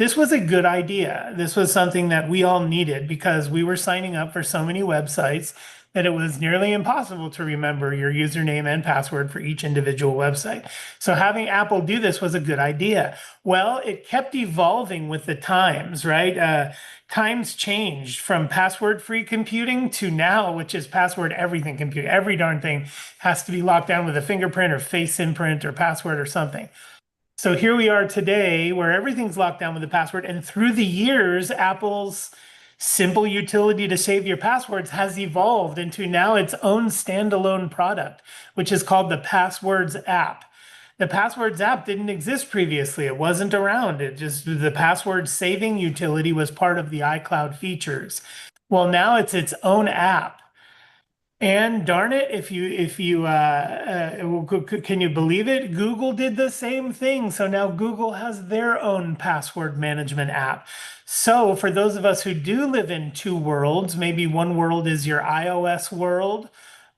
this was a good idea. This was something that we all needed because we were signing up for so many websites that it was nearly impossible to remember your username and password for each individual website. So having Apple do this was a good idea. Well, it kept evolving with the times, right? Times changed from password-free computing to now, which is password everything computing. Every darn thing has to be locked down with a fingerprint or face imprint or password or something. So here we are today where everything's locked down with a password. And through the years, Apple's simple utility to save your passwords has evolved into now its own standalone product, which is called the Passwords app. The Passwords app didn't exist previously. It wasn't around. It just, the password saving utility was part of the iCloud features. Well, now it's its own app. And darn it, can you believe it? Google did the same thing. So now Google has their own password management app. So for those of us who do live in two worlds, maybe one world is your iOS world,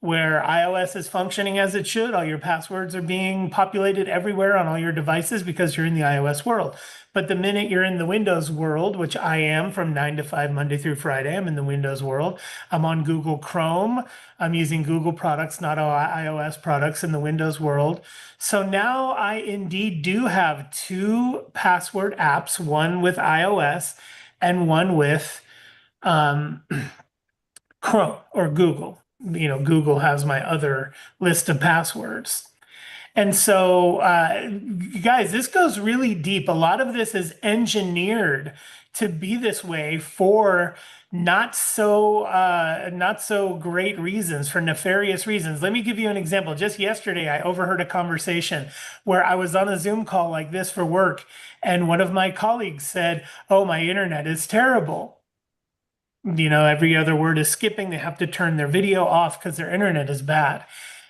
where iOS is functioning as it should. All your passwords are being populated everywhere on all your devices because you're in the iOS world. But the minute you're in the Windows world, which I am from 9 to 5, Monday through Friday, I'm in the Windows world. I'm on Google Chrome. I'm using Google products, not iOS products in the Windows world. So now I indeed do have two password apps, one with iOS and one with Chrome or Google. Google has my other list of passwords. And so, guys, this goes really deep. A lot of this is engineered to be this way for not so great reasons, for nefarious reasons. Let me give you an example. Just yesterday, I overheard a conversation where I was on a Zoom call like this for work, and one of my colleagues said, "Oh, my internet is terrible." Every other word is skipping. They have to turn their video off because their internet is bad.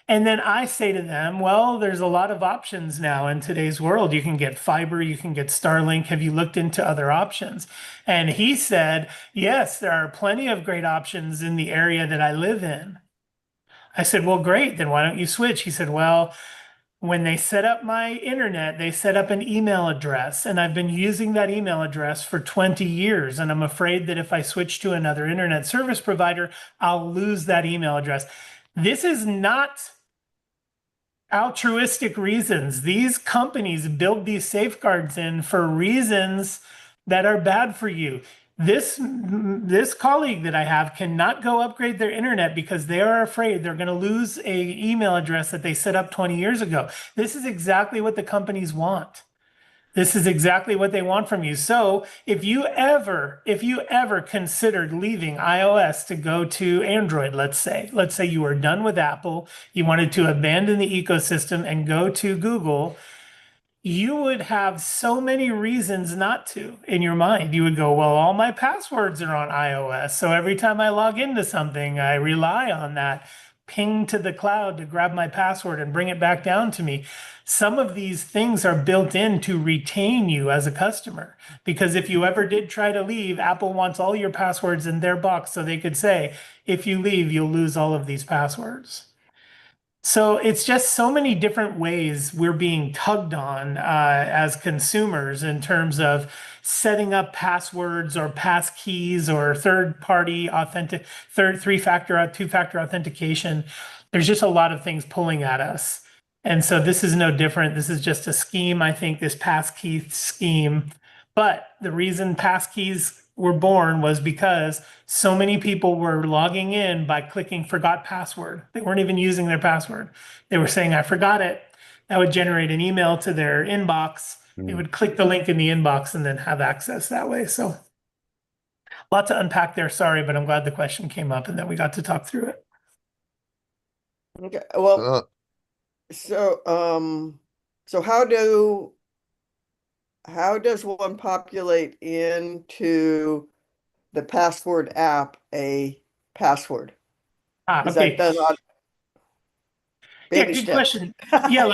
And then I say to them, well, there's a lot of options now in today's world. You can get fiber, you can get Starlink. Have you looked into other options? And he said, yes, there are plenty of great options in the area that I live in. I said, well, great. Then why don't you switch? He said, well, when they set up my internet, they set up an email address, and I've been using that email address for 20 years. And I'm afraid that if I switch to another internet service provider, I'll lose that email address. This is not altruistic reasons. These companies build these safeguards in for reasons that are bad for you. This colleague that I have cannot go upgrade their internet because they are afraid they're going to lose a email address that they set up 20 years ago. This is exactly what the companies want. This is exactly what they want from you. So if you ever considered leaving iOS to go to Android, let's say you were done with Apple, you wanted to abandon the ecosystem and go to Google, you would have so many reasons not to in your mind. You would go, well, all my passwords are on iOS. So every time I log into something, I rely on that ping to the cloud to grab my password and bring it back down to me. Some of these things are built in to retain you as a customer, because if you ever did try to leave, Apple wants all your passwords in their box so they could say, if you leave, you'll lose all of these passwords. So it's just so many different ways we're being tugged on as consumers in terms of setting up passwords or pass keys or third-party three-factor, two-factor authentication. There's just a lot of things pulling at us. And so this is no different. This is just a scheme, I think, this passkey scheme. But the reason passkeys were born was because so many people were logging in by clicking forgot password. They weren't even using their password. They were saying, I forgot it. That would generate an email to their inbox. They would click the link in the inbox and then have access that way. So a lot to unpack there. Sorry, but I'm glad the question came up and that we got to talk through it. Okay. Well, so how does one populate into the password app a password? Is Okay. that done on Yeah, baby good steps? question. Yeah,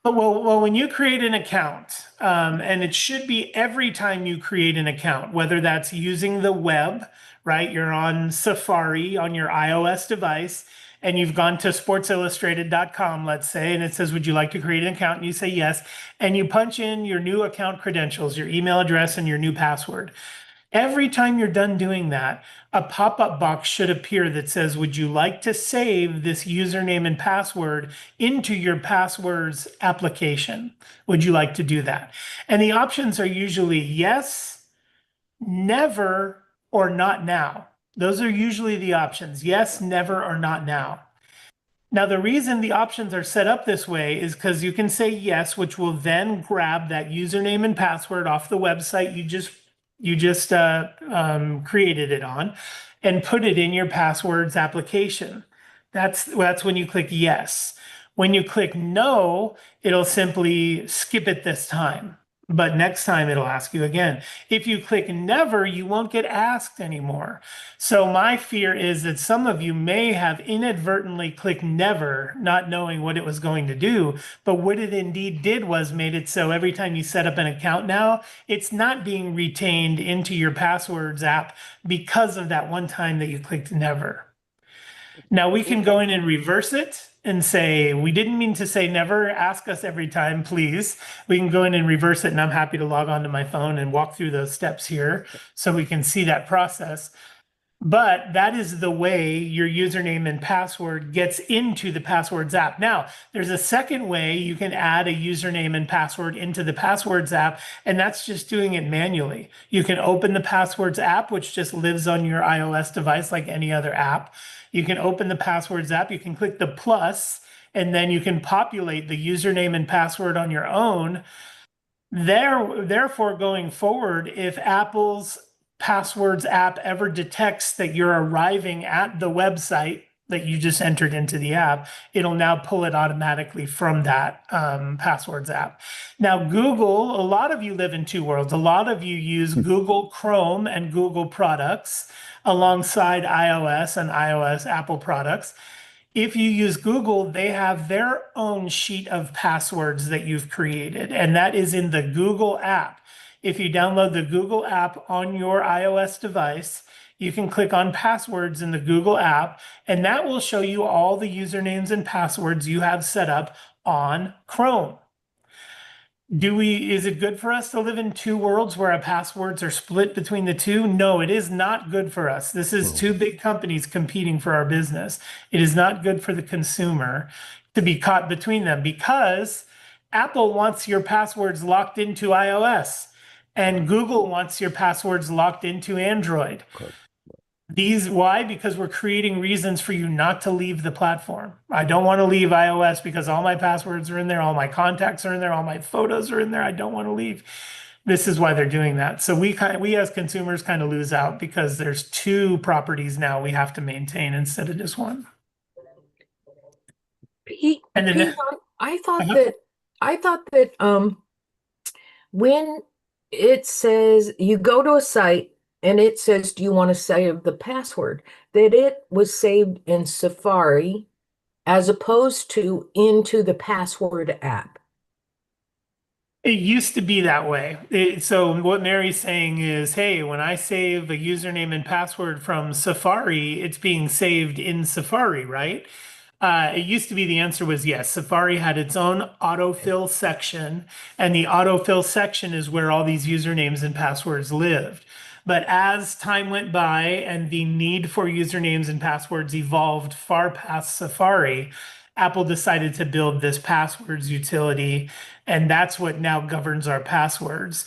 well, when you create an account, and it should be every time you create an account, whether that's using the web, right? You're on Safari on your iOS device, and you've gone to sportsillustrated.com, let's say, and it says, would you like to create an account? And you say yes, and you punch in your new account credentials, your email address, and your new password. Every time you're done doing that, a pop-up box should appear that says, would you like to save this username and password into your passwords application? Would you like to do that? And the options are usually yes, never, or not now. Those are usually the options. Yes, never, or not now. Now, the reason the options are set up this way is because you can say yes, which will then grab that username and password off the website you just created it on, and put it in your passwords application. That's when you click yes. When you click no, it'll simply skip it this time. But next time it'll ask you again. If you click never, you won't get asked anymore. So my fear is that some of you may have inadvertently clicked never, not knowing what it was going to do. But what it indeed did was made it so every time you set up an account now, it's not being retained into your passwords app because of that one time that you clicked never. Now we can go in and reverse it and say, we didn't mean to say never, ask us every time, please. We can go in and reverse it, and I'm happy to log on to my phone and walk through those steps here so we can see that process. But that is the way your username and password gets into the Passwords app. Now, there's a second way you can add a username and password into the Passwords app, and that's just doing it manually. You can open the Passwords app, which just lives on your iOS device like any other app. You can open the Passwords app, you can click the plus, and then you can populate the username and password on your own. Therefore, going forward, if Apple's Passwords app ever detects that you're arriving at the website that you just entered into the app, it'll now pull it automatically from that Passwords app. Now, Google, a lot of you live in two worlds. A lot of you use Google Chrome and Google products alongside iOS and iOS Apple products. If you use Google, they have their own sheet of passwords that you've created, and that is in the Google app. If you download the Google app on your iOS device, you can click on passwords in the Google app, and that will show you all the usernames and passwords you have set up on Chrome. Is it good for us to live in two worlds where our passwords are split between the two? No, it is not good for us. This is two big companies competing for our business. It is not good for the consumer to be caught between them because Apple wants your passwords locked into iOS and Google wants your passwords locked into Android. Why? Because we're creating reasons for you not to leave the platform. I don't want to leave iOS because all my passwords are in there, all my contacts are in there, all my photos are in there. I don't want to leave. This is why they're doing that. So we as consumers kind of lose out because there's two properties now we have to maintain instead of just one. Pete, And then I thought that when it says you go to a site and it says, do you want to save the password? That it was saved in Safari as opposed to into the Password app. It used to be that way. So what Mary's saying is, hey, when I save a username and password from Safari, it's being saved in Safari, right? It used to be the answer was yes. Safari had its own autofill section, and the autofill section is where all these usernames and passwords lived. But as time went by and the need for usernames and passwords evolved far past Safari, Apple decided to build this passwords utility, and that's what now governs our passwords.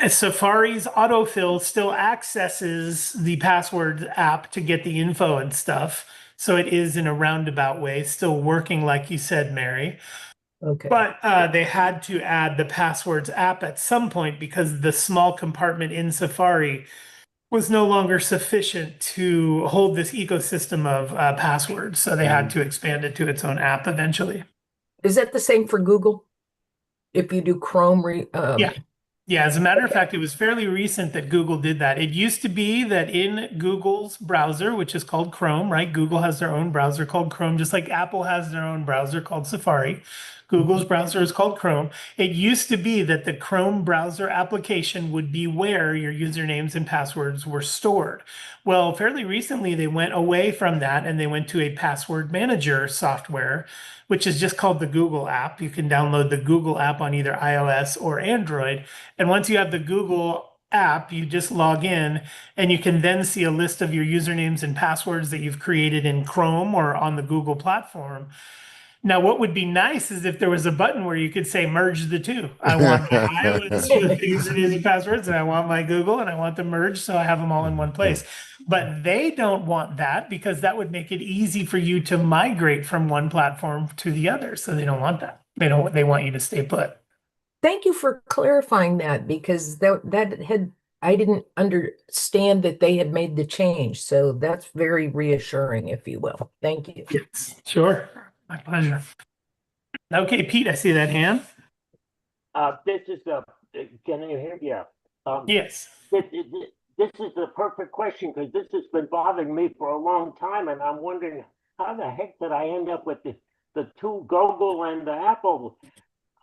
Safari's autofill still accesses the password app to get the info and stuff. So it is in a roundabout way, still working like you said, Mary. Okay. But they had to add the passwords app at some point because the small compartment in Safari was no longer sufficient to hold this ecosystem of passwords. So they had to expand it to its own app eventually. Is that the same for Google? If you do Chrome, Yeah. Yeah, as a matter of fact, it was fairly recent that Google did that. It used to be that in Google's browser, which is called Chrome, right? Google has their own browser called Chrome, just like Apple has their own browser called Safari. Google's browser is called Chrome. It used to be that the Chrome browser application would be where your usernames and passwords were stored. Well, fairly recently, they went away from that and they went to a password manager software, which is just called the Google app. You can download the Google app on either iOS or Android. And once you have the Google app, you just log in and you can then see a list of your usernames and passwords that you've created in Chrome or on the Google platform. Now, what would be nice is if there was a button where you could say merge the two. I want my iOS usernames and passwords, and I want my Google, and I want them merged so I have them all in one place. But they don't want that because that would make it easy for you to migrate from one platform to the other. So they don't want that. They want you to stay put. Thank you for clarifying that because that had I didn't understand that they had made the change. So that's very reassuring, if you will. Thank you. Yes, sure. My pleasure. Okay, Pete, I see that hand. This is can you hear? Yeah. Yes. This is the perfect question because this has been bothering me for a long time, and I'm wondering how the heck did I end up with the two Google and the Apple?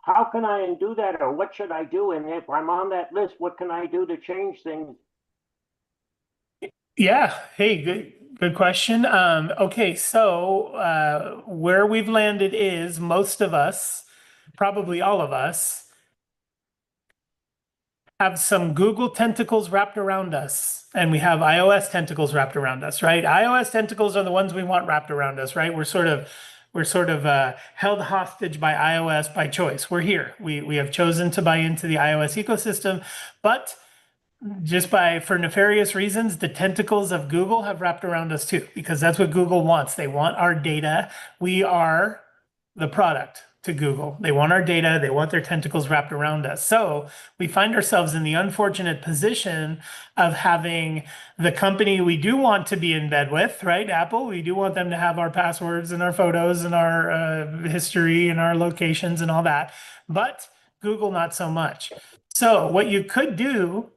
How can I undo that, or what should I do? And if I'm on that list, what can I do to change things? Yeah. Hey, good question. Okay, so where we've landed is most of us, probably all of us, have some Google tentacles wrapped around us, and we have iOS tentacles wrapped around us, right? iOS tentacles are the ones we want wrapped around us, right? We're sort of held hostage by iOS by choice. We're here. We have chosen to buy into the iOS ecosystem, but for nefarious reasons, the tentacles of Google have wrapped around us too, because that's what Google wants. They want our data. We are the product to Google. They want our data. They want their tentacles wrapped around us. So we find ourselves in the unfortunate position of having the company we do want to be in bed with, right? Apple, we do want them to have our passwords and our photos and our history and our locations and all that. But Google, not so much. So what you could do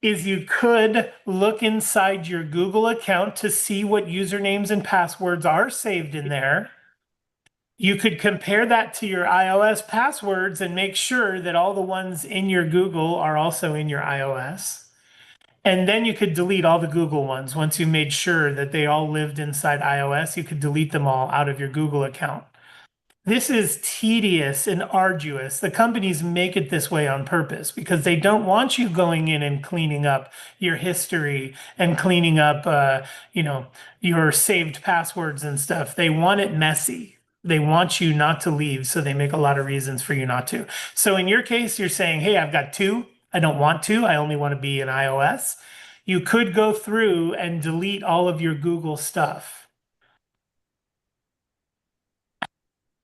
is you could look inside your Google account to see what usernames and passwords are saved in there. You could compare that to your iOS passwords and make sure that all the ones in your Google are also in your iOS. And then you could delete all the Google ones. Once you made sure that they all lived inside iOS, you could delete them all out of your Google account. This is tedious and arduous. The companies make it this way on purpose because they don't want you going in and cleaning up your history and cleaning up, your saved passwords and stuff. They want it messy. They want you not to leave, so they make a lot of reasons for you not to. So in your case, you're saying, hey, I've got two. I don't want to. I only want to be in iOS. You could go through and delete all of your Google stuff.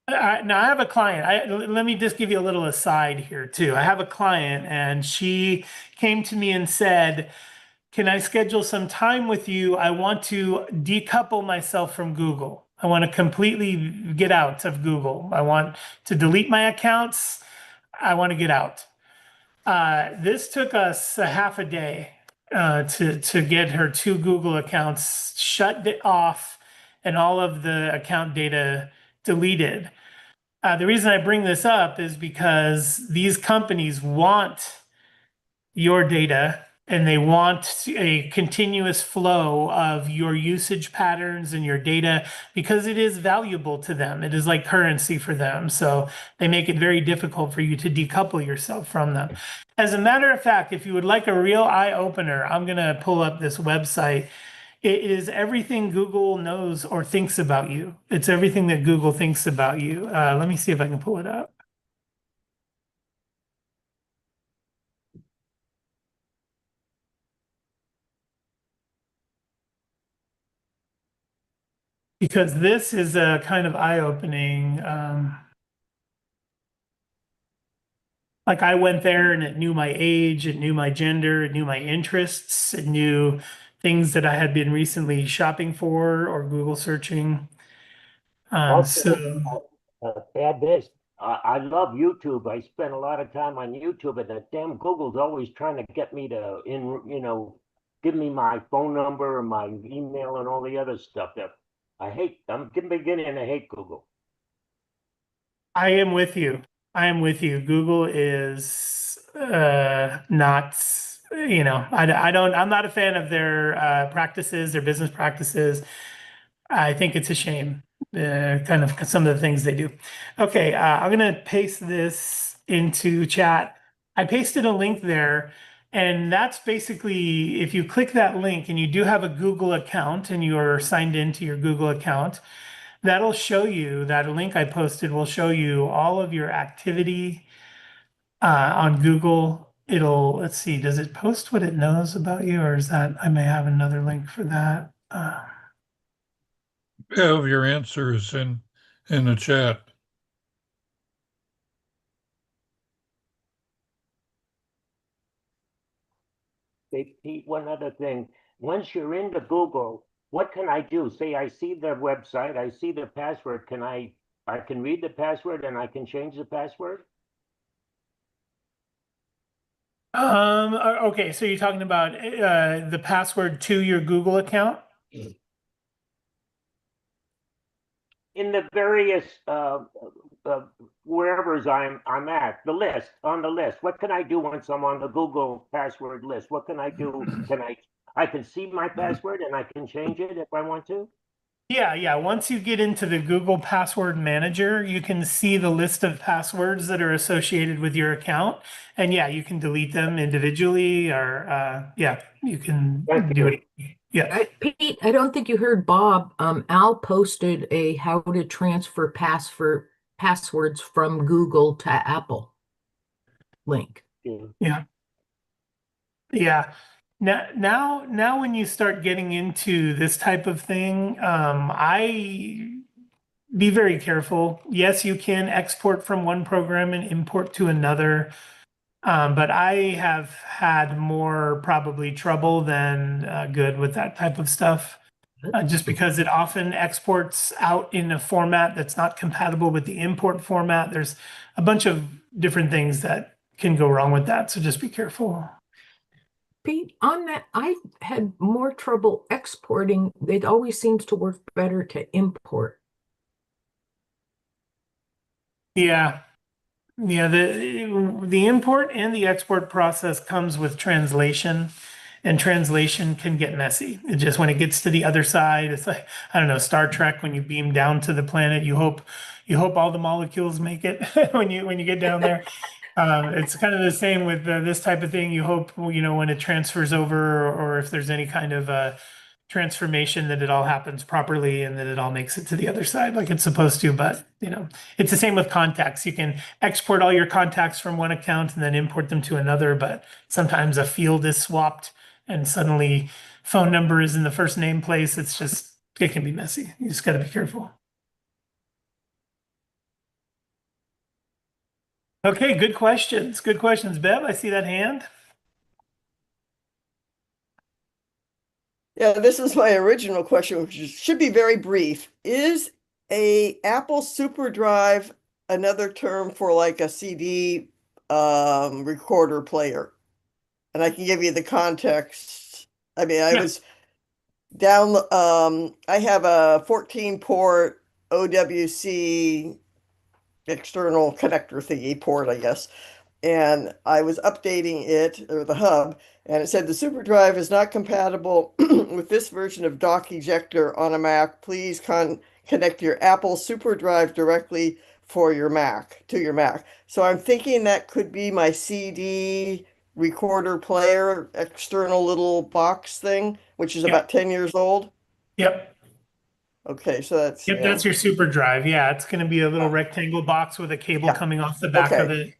Now I have a client. Let me just give you a little aside here too. I have a client and she came to me and said, "Can I schedule some time with you? I want to decouple myself from Google. I want to completely get out of Google. I want to delete my accounts. I want to get out." This took us a half a day to get her two Google accounts shut off and all of the account data deleted. The reason I bring this up is because these companies want your data and they want a continuous flow of your usage patterns and your data because it is valuable to them. It is like currency for them. So they make it very difficult for you to decouple yourself from them. As a matter of fact, if you would like a real eye opener, I'm going to pull up this website. It is everything Google knows or thinks about you. It's everything that Google thinks about you. Let me see if I can pull it up. Because this is a kind of eye-opening. Like I went there and it knew my age, it knew my gender, it knew my interests, it knew things that I had been recently shopping for or Google searching. Also, add this. I love YouTube. I spend a lot of time on YouTube, and that damn Google's always trying to get me to give me my phone number and my email and all the other stuff that I hate. I'm beginning to hate Google. I am with you. I am with you. Google is not, I'm not a fan of their practices, their business practices. I think it's a shame, kind of some of the things they do. Okay, I'm gonna paste this into chat. I pasted a link there, and that's basically if you click that link and you do have a Google account and you're signed into your Google account, that'll show you that link I posted will show you all of your activity on Google. Let's see, does it post what it knows about you, or is that I may have another link for that? Have your answers in the chat. Hey, Pete, one other thing. Once you're into Google, what can I do? Say I see their website, I see the password. I can read the password and I can change the password? Okay, so you're talking about the password to your Google account? In the various wherever's I'm at, on the list. What can I do once I'm on the Google password list? What can I do? I can see my password and I can change it if I want to? Yeah. Once you get into the Google Password Manager, you can see the list of passwords that are associated with your account. And yeah, you can delete them individually or yeah, you can Thank do you. it. Yeah. Pete, I don't think you heard Bob. Al posted a how to transfer passwords from Google to Apple link. Yeah. Yeah. Now, when you start getting into this type of thing, I be very careful. Yes, you can export from one program and import to another, but I have had more probably trouble than good with that type of stuff, just because it often exports out in a format that's not compatible with the import format. There's a bunch of different things that can go wrong with that, so just be careful. Pete, on that, I had more trouble exporting. It always seems to work better to import. Yeah. Yeah, the import and the export process comes with translation, and translation can get messy. It just when it gets to the other side, it's like I don't know, Star Trek when you beam down to the planet, you hope all the molecules make it when you get down there. It's kind of the same with this type of thing. You hope, when it transfers over, or if there's any kind of transformation, that it all happens properly and that it all makes it to the other side like it's supposed to. But, it's the same with contacts. You can export all your contacts from one account and then import them to another, but sometimes a field is swapped and suddenly phone number is in the first name place. It can be messy. You just got to be careful. Okay, good questions. Good questions. Bev, I see that hand. Yeah, this is my original question, which should be very brief. Is a Apple SuperDrive another term for like a CD recorder player? And I can give you the context. I mean, I Yeah. was down, I have a 14 port OWC external connector thingy port, I guess. And I was updating it, or the hub, and it said the SuperDrive is not compatible with this version of Dock Ejector on a Mac. Please connect your Apple SuperDrive directly for your Mac to your Mac. So I'm thinking that could be my CD recorder player, external little box thing, which is about 10 years old. Yep. Okay, so that's Yep, that's your super drive. Yeah, it's going to be a little rectangle box with a cable Yeah. coming off the back of it.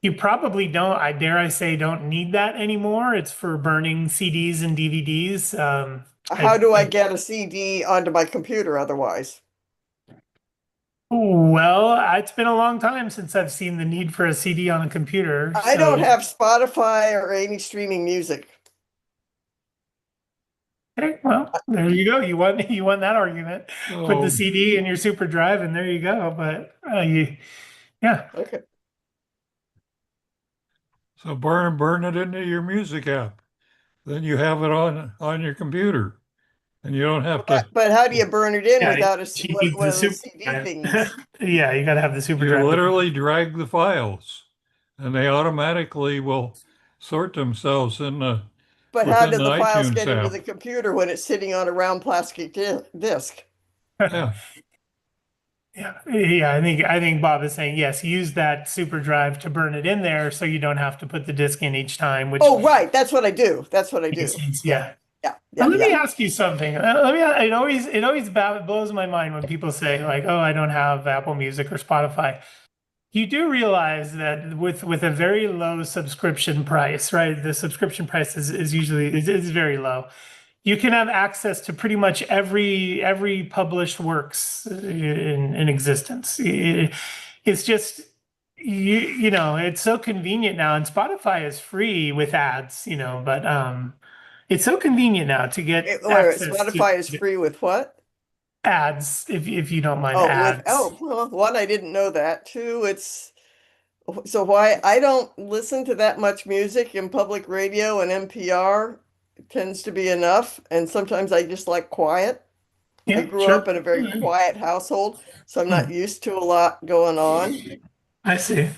You probably don't, I dare I say, don't need that anymore. It's for burning CDs and DVDs. How do I get a CD onto my computer otherwise? Well, it's been a long time since I've seen the need for a CD on a computer. I don't have Spotify or any streaming music. Okay, well, there you go. You won that argument. Put the CD in your super drive, and there you go. But Yeah. Okay. So burn it into your music app. Then you have it on your computer, and you don't have to. But how do you burn it in Yeah, without she needs one the of those super CD drive. thingies? Yeah, you got to have the super You drive. literally drag the files, and they automatically will sort themselves in the But how within do the the files iTunes get into app. the computer when it's sitting on a round plastic disc? Yeah, Yeah, yeah. I think Bob is saying yes. Use that super drive to burn it in there, so you don't have to put the disk in each time. Which Oh, right. That's what I do. That's what I makes do. sense. Yeah. Yeah. Yeah. But Yeah. let me Yeah. ask you something. Let me. It always blows my mind when people say like, "Oh, I don't have Apple Music or Spotify." You do realize that with a very low subscription price, right? The subscription price is usually is very low. You can have access to pretty much every published works in existence. It's just it's so convenient now, and Spotify is free with ads, but it's so convenient now to get Wait, wait, access to Spotify is free with what? ads if you don't mind Oh, with ads. well, one, I didn't know that. Two, it's so why I don't listen to that much music in public radio, and NPR tends to be enough. And sometimes I just like quiet. I Yeah, grew up sure. in a very quiet household, so I'm not Hmm. used to a lot going on. I see.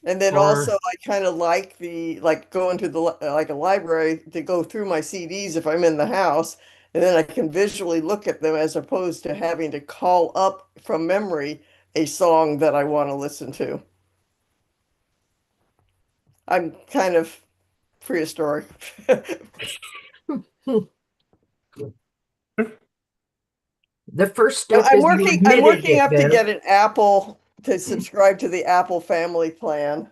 And then also or I kind of like like going to the like a library to go through my CDs if I'm in the house, and then I can visually look at them as opposed to having to call up from memory a song that I want to listen to. I'm kind of prehistoric. The first No, step is you I'm admitted working it, up to Bev. get an Apple to subscribe to the Apple family plan,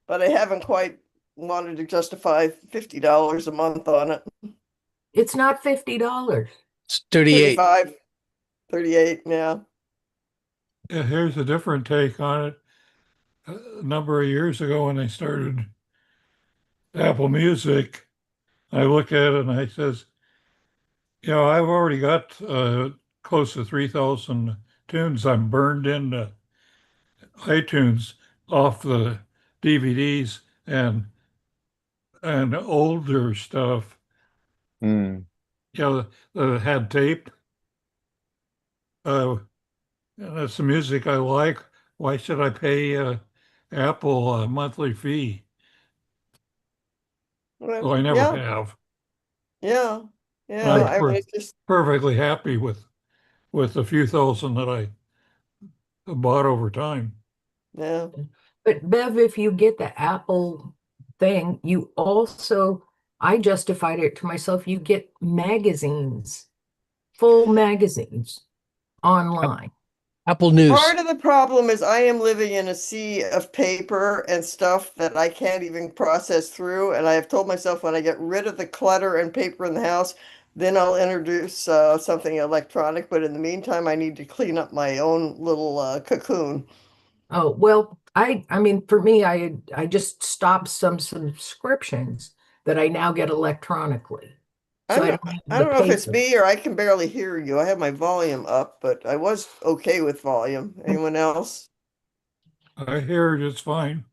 but I haven't quite wanted to justify $50 a month on it. It's not $50. It's 38. 35, 38, yeah. yeah, here's a different take on it. A number of years ago, when they started Apple Music, I look at it and I says, I've already got close to 3,000 tunes I'm burned into iTunes off the DVDs and older stuff, Hmm. that had tape. That's the music I like. Why should I pay Apple a monthly fee? Well, Well, I never yeah, have. yeah, And yeah. I'm I mean, it's just, perfectly happy with the few thousand that I bought over time. yeah. But Bev, if you get the Apple thing, you also, I justified it to myself, you get magazines, full magazines online. Apple News. Part of the problem is I am living in a sea of paper and stuff that I can't even process through. And I have told myself when I get rid of the clutter and paper in the house, then I'll introduce something electronic. But in the meantime, I need to clean up my own little cocoon. Oh, well, I mean for me, I just stopped some subscriptions that I now get electronically. So I'm I not, don't have I the don't know if it's paper. me or I can barely hear you. I have my volume up, but I was okay with volume. Anyone else? I hear it, it's fine.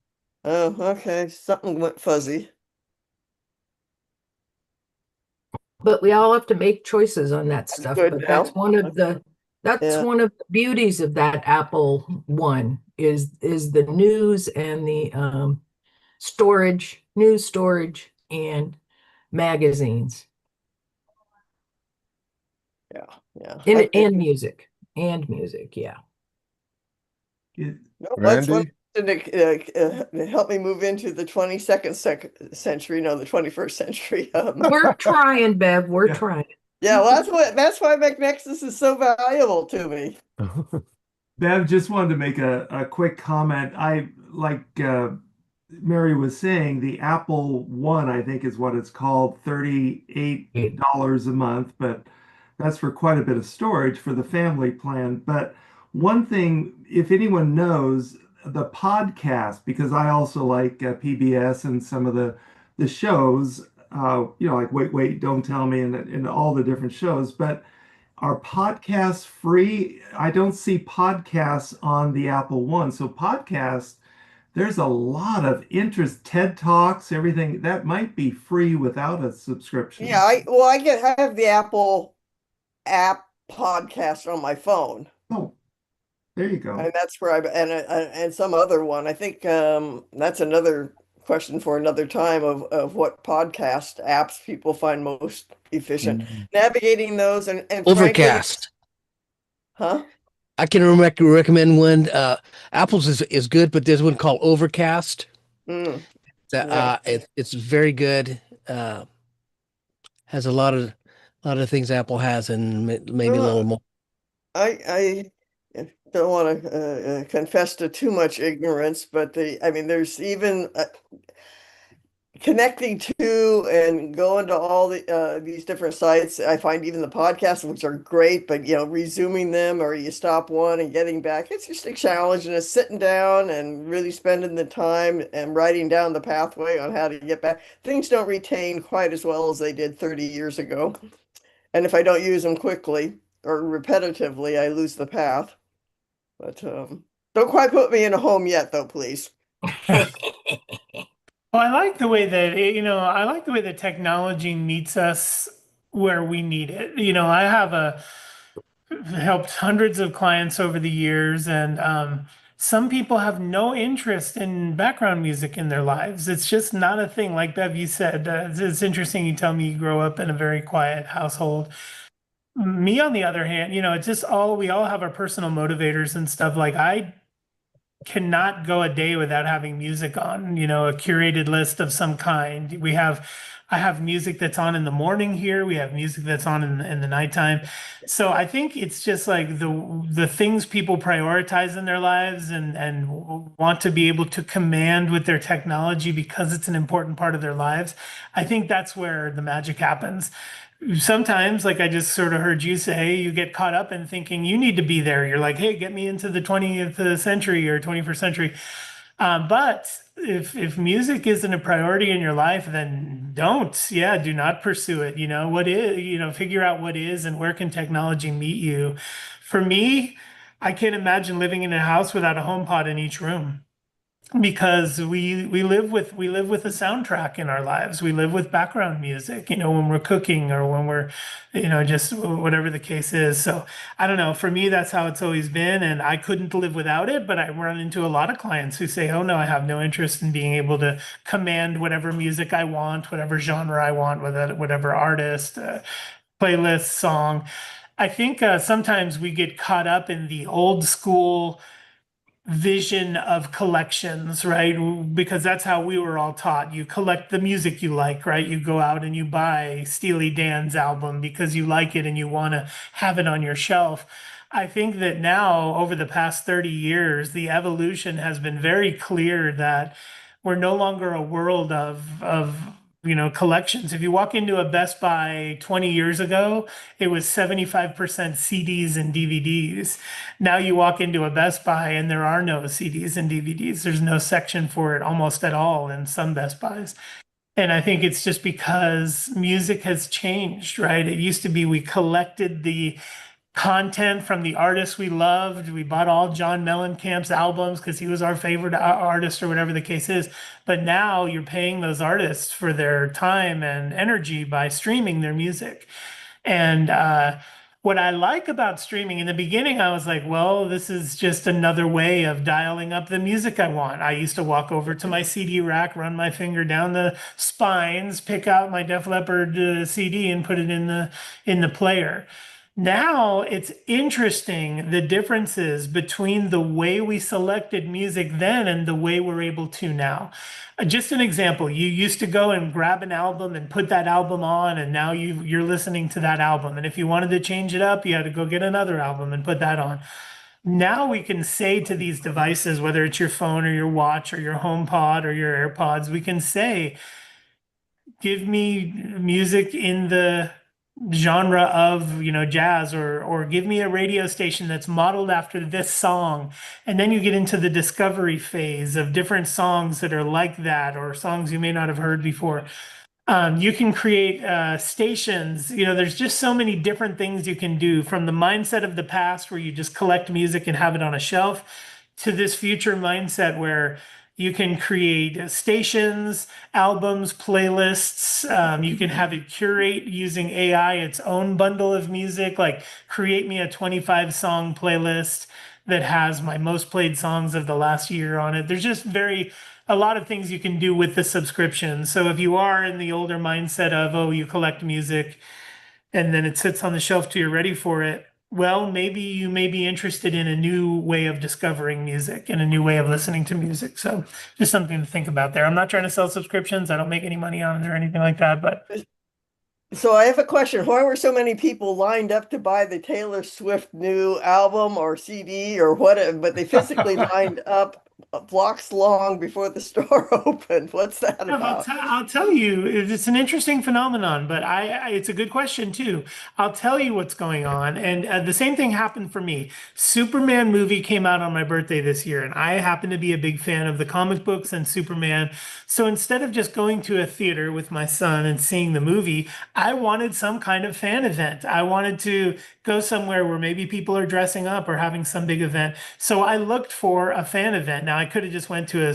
Oh, okay. Something went fuzzy. But we all have to make choices on that I'm stuff. good But now. that's Yeah. one of the beauties of that Apple One is the news and the storage, news storage and magazines Yeah. Yeah. and music, yeah. No, that's one Randy? to help me move into the 22nd century, no, the 21st century. We're trying, Bev, we're Yeah. trying. Yeah, well, that's why MacNexus is so valuable to me. Bev, just wanted to make a quick comment. I like Mary was saying, the Apple One, I think is what it's called, $38 a month, but that's for quite a bit of storage for the family plan. But one thing, if anyone knows, the podcast, because I also like PBS and some of the shows, like Wait, Wait, Don't Tell Me, and all the different shows, but are podcasts free? I don't see podcasts on the Apple One. So podcasts, there's a lot of interest, TED Talks, everything that might be free without a Yeah, subscription. I have the Apple app podcast on my phone. Oh, there you go. And that's where and some other one. I think that's another question for another time of what podcast apps people find most efficient. Mm. Navigating those and frankly, Overcast. huh? I can recommend one. Apple's is good, but there's one called Overcast. Mm, yeah. It's very good. Has a lot of things Apple has, and maybe a Well, little more. I don't want to confess to too much ignorance, but I mean, there's even connecting to and going to all these different sites. I find even the podcasts, which are great, but resuming them or you stop one and getting back, it's just a challenge, and it's sitting down and really spending the time and writing down the pathway on how to get back. Things don't retain quite as well as they did 30 years ago. And if I don't use them quickly or repetitively, I lose the path. But don't quite put me in a home yet, though, please. Well, I like the way that I like the way that technology meets us where we need it. I have helped hundreds of clients over the years, and some people have no interest in background music in their lives. It's just not a thing. Like Bev, you said, it's interesting. You tell me you grow up in a very quiet household. Me, on the other hand, it's just we all have our personal motivators and stuff. Like I cannot go a day without having music on, a curated list of some kind. I have music that's on in the morning here. We have music that's on in the nighttime. So I think it's just like the things people prioritize in their lives and want to be able to command with their technology because it's an important part of their lives. I think that's where the magic happens. Sometimes, like I just sort of heard you say, you get caught up in thinking you need to be there. You're like, hey, get me into the 20th century or 21st century. But if music isn't a priority in your life, then do not pursue it. What is, figure out what is and where can technology meet you. For me, I can't imagine living in a house without a home pod in each room because we live with a soundtrack in our lives. We live with background music, when we're cooking or when we're, just whatever the case is. So I don't know. For me, that's how it's always been, and I couldn't live without it. But I run into a lot of clients who say, "Oh no, I have no interest in being able to command whatever music I want, whatever genre I want, whatever artist, playlist, song." I think sometimes we get caught up in the old school vision of collections, right? Because that's how we were all taught. You collect the music you like, right? You go out and you buy Steely Dan's album because you like it and you want to have it on your shelf. I think that now, over the past 30 years, the evolution has been very clear that we're no longer a world of collections. If you walk into a Best Buy 20 years ago, it was 75% CDs and DVDs. Now you walk into a Best Buy and there are no CDs and DVDs. There's no section for it almost at all in some Best Buys. And I think it's just because music has changed, right? It used to be we collected the content from the artists we loved. We bought all John Mellencamp's albums because he was our favorite artist or whatever the case is. But now you're paying those artists for their time and energy by streaming their music. And what I like about streaming in the beginning, I was like, well, this is just another way of dialing up the music I want. I used to walk over to my CD rack, run my finger down the spines, pick out my Def Leppard CD and put it in the player. Now it's interesting the differences between the way we selected music then and the way we're able to now. Just an example, you used to go and grab an album and put that album on, and now you're listening to that album. And if you wanted to change it up, you had to go get another album and put that on. Now we can say to these devices, whether it's your phone or your watch or your HomePod or your AirPods, we can say, give me music in the genre of jazz, or give me a radio station that's modeled after this song. And then you get into the discovery phase of different songs that are like that or songs you may not have heard before. You can create stations. There's just so many different things you can do, from the mindset of the past where you just collect music and have it on a shelf, to this future mindset where you can create stations, albums, playlists. You can have it curate using AI its own bundle of music, like create me a 25 song playlist that has my most played songs of the last year on it. There's just a lot of things you can do with the subscription. So if you are in the older mindset of, oh, you collect music and then it sits on the shelf till you're ready for it, well, maybe you may be interested in a new way of discovering music and a new way of listening to music. So just something to think about there. I'm not trying to sell subscriptions. I don't make any money on it or anything like that, but So I have a question. Why were so many people lined up to buy the Taylor Swift new album or CD or whatever, but they physically lined up blocks long before the store opened? What's that about? I'll tell you, it's an interesting phenomenon, but it's a good question too. I'll tell you what's going on. And the same thing happened for me. Superman movie came out on my birthday this year, and I happen to be a big fan of the comic books and Superman. So instead of just going to a theater with my son and seeing the movie, I wanted some kind of fan event. I wanted to go somewhere where maybe people are dressing up or having some big event. So I looked for a fan event. Now I could have just went to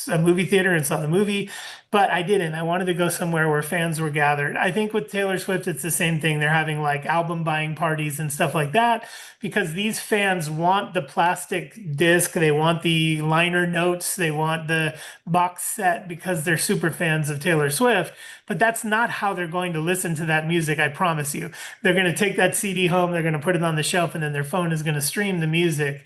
a movie theater and saw the movie, but I didn't. I wanted to go somewhere where fans were gathered. I think with Taylor Swift, it's the same thing. They're having like album buying parties and stuff like that because these fans want the plastic disc, they want the liner notes, they want the box set because they're super fans of Taylor Swift. But that's not how they're going to listen to that music, I promise you. They're going to take that CD home, they're going to put it on the shelf, and then their phone is going to stream the music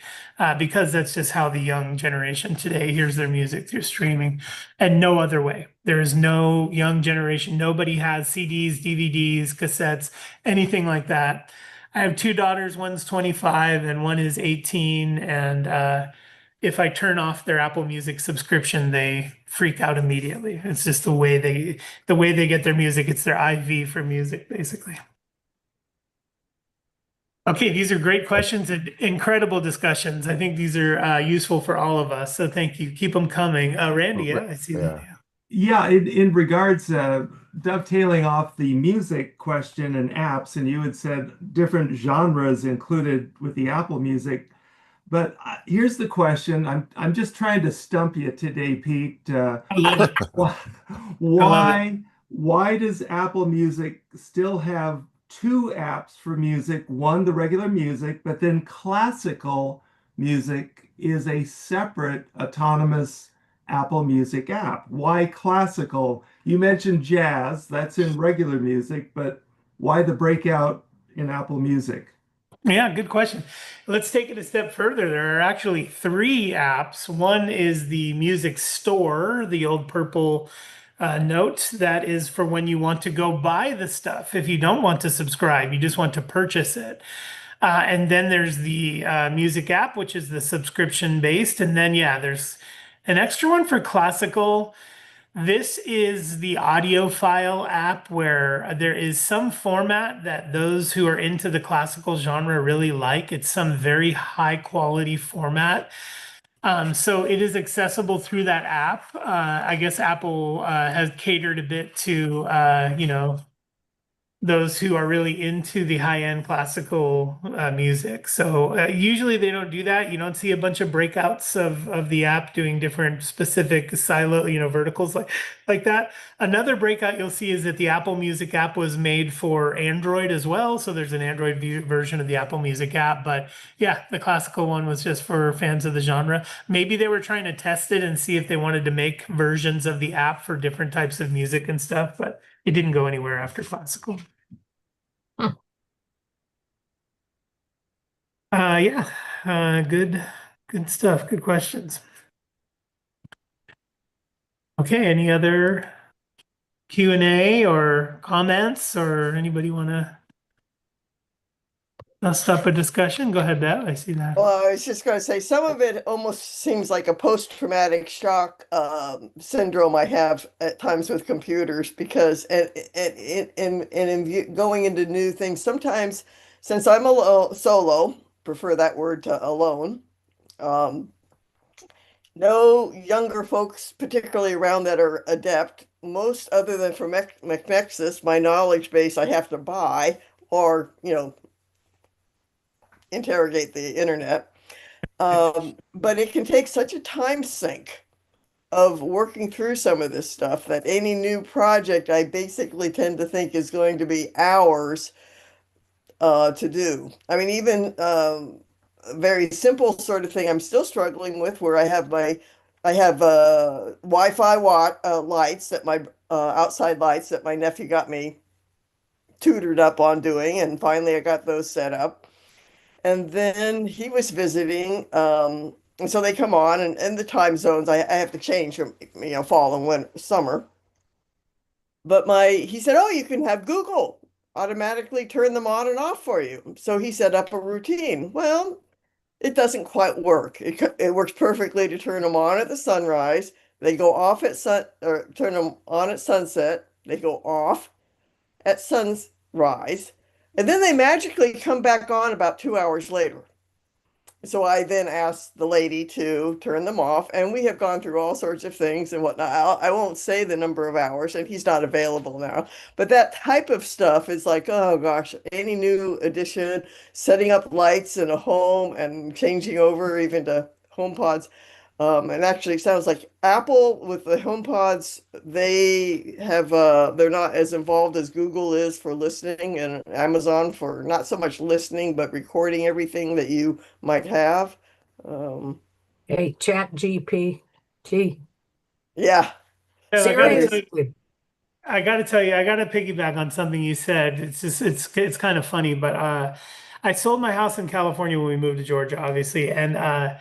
because that's just how the young generation today hears their music, through streaming, and no other way. There is no young generation. Nobody has CDs, DVDs, cassettes, anything like that. I have two daughters, one's 25 and one is 18. And if I turn off their Apple Music subscription, they freak out immediately. It's just the way they get their music. It's their IV for music, basically. Okay, these are great questions and incredible discussions. I think these are useful for all of us. So thank you. Keep them coming. Randy, yeah, I see that. Yeah, in regards, dovetailing off the music question and apps, and you had said different genres included with the Apple Music. But here's the question. I'm just trying to stump you today, Pete. I love it. Why, I love it. why does Apple Music still have two apps for music? One, the regular music, but then classical music is a separate autonomous Apple Music app. Why classical? You mentioned jazz, that's in regular music, but why the breakout in Apple Music? Yeah, good question. Let's take it a step further. There are actually three apps. One is the music store, the old purple note that is for when you want to go buy the stuff. If you don't want to subscribe, you just want to purchase it. And then there's the music app, which is the subscription based. And then, yeah, there's an extra one for classical. This is the audiophile app where there is some format that those who are into the classical genre really like. It's some very high quality format. So it is accessible through that app. I guess Apple has catered a bit to, those who are really into the high-end classical music. So usually they don't do that. You don't see a bunch of breakouts of the app doing different specific silo, verticals like that. Another breakout you'll see is that the Apple Music app was made for Android as well. So there's an Android version of the Apple Music app. But yeah, the classical one was just for fans of the genre. Maybe they were trying to test it and see if they wanted to make versions of the app for different types of music and stuff, but it didn't go anywhere after classical. Yeah, good stuff. Good questions. Okay, any other Q&A or comments, or anybody want to stop a discussion? Go ahead, Bev. I see that. Well, I was just going to say some of it almost seems like a post-traumatic shock syndrome I have at times with computers because going into new things, sometimes since I'm solo, prefer that word to alone, no younger folks, particularly around that are adept, most other than for MacNexus, my knowledge base I have to buy or, interrogate the internet. But it can take such a time sink of working through some of this stuff that any new project I basically tend to think is going to be hours to do. I mean, even a very simple sort of thing I'm still struggling with where I have Wi-Fi lights that my outside lights that my nephew got me tutored up on doing, and finally I got those set up. And then he was visiting, and so they come on, and the time zones I have to change from fall and winter, summer. But he said, "Oh, you can have Google automatically turn them on and off for you." So he set up a routine. Well, it doesn't quite work. It works perfectly to turn them on at the sunrise. They go off at or turn them on at sunset. They go off at sunrise, and then they magically come back on about 2 hours later. So I then asked the lady to turn them off, and we have gone through all sorts of things and whatnot. I won't say the number of hours, and he's not available now. But that type of stuff is like, oh gosh, any new addition, setting up lights in a home and changing over even to HomePods. And actually, it sounds like Apple with the HomePods, they're not as involved as Google is for listening, and Amazon for not so much listening, but recording everything that you might have. Um, Hey, Chat GPT. yeah, Yeah, Seriously. I got to tell you, I got to piggyback on something you said. It's kind of funny, but I sold my house in California when we moved to Georgia, obviously, and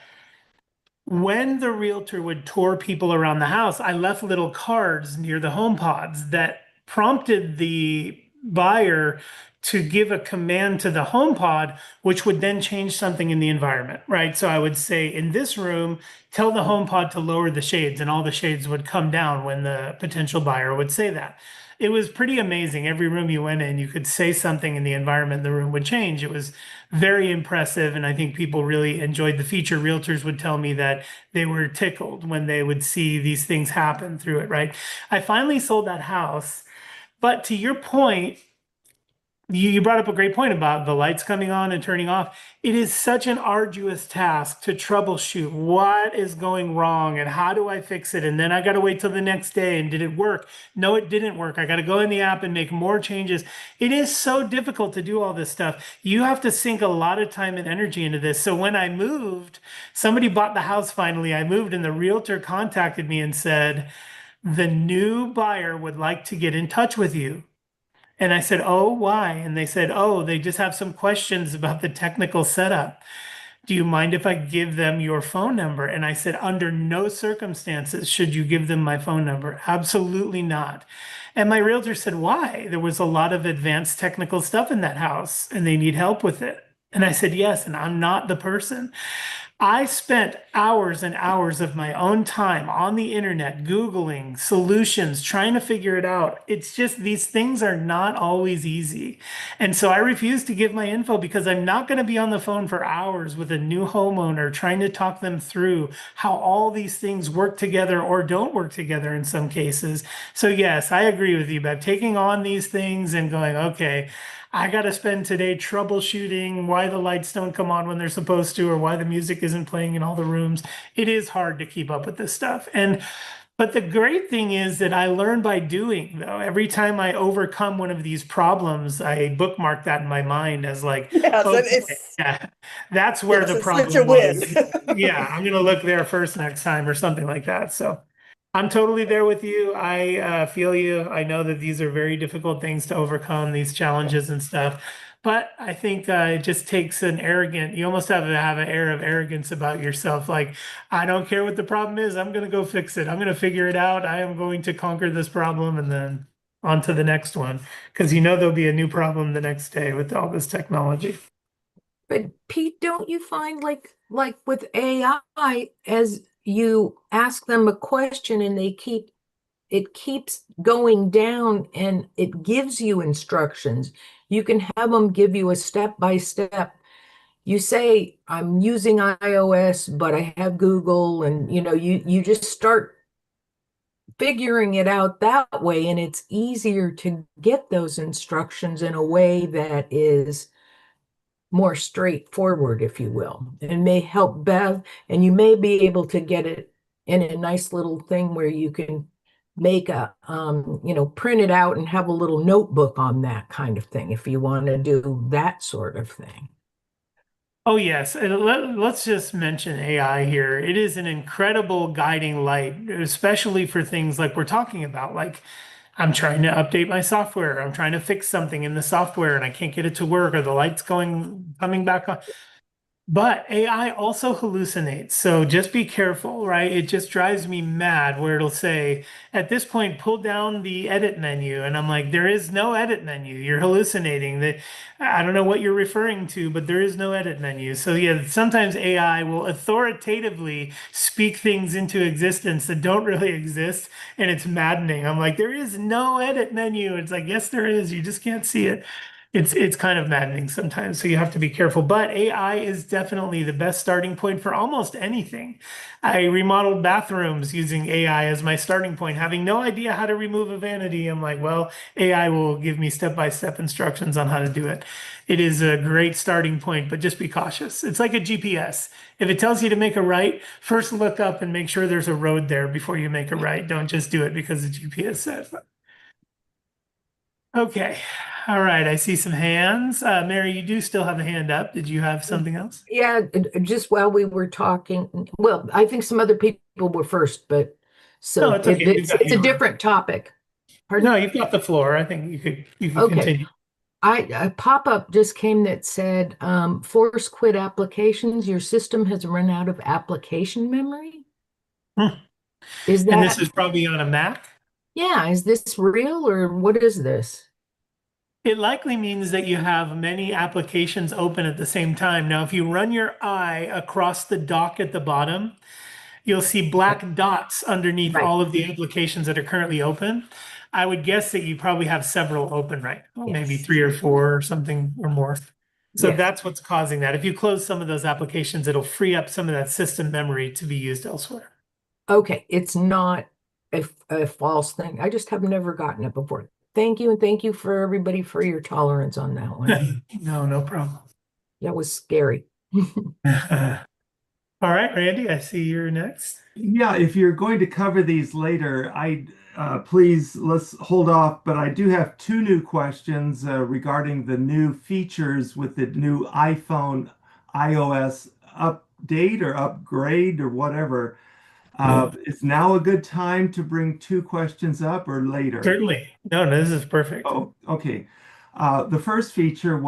when the realtor would tour people around the house, I left little cards near the home pods that prompted the buyer to give a command to the home pod, which would then change something in the environment, right? So I would say, in this room, tell the home pod to lower the shades, and all the shades would come down when the potential buyer would say that. It was pretty amazing. Every room you went in, you could say something and the environment in the room would change. It was very impressive. And I think people really enjoyed the feature. Realtors would tell me that they were tickled when they would see these things happen through it, right? I finally sold that house. But to your point, you brought up a great point about the lights coming on and turning off. It is such an arduous task to troubleshoot what is going wrong and how do I fix it. And then I got to wait till the next day. And did it work? No, it didn't work. I got to go in the app and make more changes. It is so difficult to do all this stuff. You have to sink a lot of time and energy into this. So when I moved, somebody bought the house finally. I moved, and the realtor contacted me and said, the new buyer would like to get in touch with you. And I said, "Oh, why?" And they said, "Oh, they just have some questions about the technical setup. Do you mind if I give them your phone number?" And I said, "Under no circumstances should you give them my phone number. Absolutely not." And my realtor said, "Why? There was a lot of advanced technical stuff in that house and they need help with it." And I said, "Yes, and I'm not the person." I spent hours and hours of my own time on the internet, Googling solutions, trying to figure it out. It's just these things are not always easy. And so I refuse to give my info because I'm not going to be on the phone for hours with a new homeowner trying to talk them through how all these things work together or don't work together in some cases. So, yes, I agree with you, Bev. Taking on these things and going, okay, I got to spend today troubleshooting why the lights don't come on when they're supposed to, or why the music isn't playing in all the rooms. It is hard to keep up with this stuff. But the great thing is that I learn by doing, though. Every time I overcome one of these problems, I bookmark that in my mind as like, yes, and okay, yeah, that's where yes, the it's such a problem win. was. Yeah, I'm going to look there first next time or something like that. So I'm totally there with you. I feel you. I know that these are very difficult things to overcome, these challenges and stuff. But I think it just takes you almost have an air of arrogance about yourself. Like, I don't care what the problem is. I'm going to go fix it. I'm going to figure it out. I am going to conquer this problem and then on to the next one. Because there'll be a new problem the next day with all this technology. But Pete, don't you find like with AI, as you ask them a question and it keeps going down and it gives you instructions. You can have them give you a step by step. You say, I'm using iOS, but I have Google, and you just start figuring it out that way, and it's easier to get those instructions in a way that is more straightforward, if you will, and may help Bev, and you may be able to get it in a nice little thing where you can make a, print it out and have a little notebook on that kind of thing, if you want to do that sort of thing. Oh, yes. And let's just mention AI here. It is an incredible guiding light, especially for things like we're talking about. Like, I'm trying to update my software. I'm trying to fix something in the software and I can't get it to work, or the light's coming back on. But AI also hallucinates. So just be careful, right? It just drives me mad where it'll say, at this point, pull down the edit menu. And I'm like, there is no edit menu. You're hallucinating. I don't know what you're referring to, but there is no edit menu. So yeah, sometimes AI will authoritatively speak things into existence that don't really exist. And it's maddening. I'm like, there is no edit menu. It's like, yes, there is. You just can't see it. It's kind of maddening sometimes, so you have to be careful. But AI is definitely the best starting point for almost anything. I remodeled bathrooms using AI as my starting point, having no idea how to remove a vanity. I'm like, well, AI will give me step-by-step instructions on how to do it. It is a great starting point, but just be cautious. It's like a GPS. If it tells you to make a right, first look up and make sure there's a road there before you make a right. Don't just do it because the GPS says. Okay. All right. I see some hands. Mary, you do still have a hand up. Did you have something else? Yeah, just while we were talking, well, I think some other people were first, but No, so it's okay. it's a different topic. Pardon? No, you've got the floor. I think you could Okay. continue. A pop-up just came that said, force quit applications. Your system has run out of application memory. Hmm. Is And this that, is probably on a Mac. yeah, is this real or what is this? It likely means that you have many applications open at the same time. Now, if you run your eye across the dock at the bottom, you'll see black dots underneath Right. all of the applications that are currently open. I would guess that you probably have several open right now, maybe Yes. 3 or 4 or something or more. So Yes. that's what's causing that. If you close some of those applications, it'll free up some of that system memory to be used elsewhere. Okay. It's not a false thing. I just have never gotten it before. Thank you. And thank you for everybody for your tolerance on that one. No, no problem. That was scary. All right, Randy, I see you're next. Yeah, if you're going to cover these later, please let's hold off. But I do have two new questions regarding the new features with the new iPhone iOS update or upgrade or whatever. Is now a good time to bring two questions up or later? Certainly. No, no, this is perfect. Oh, okay. The first feature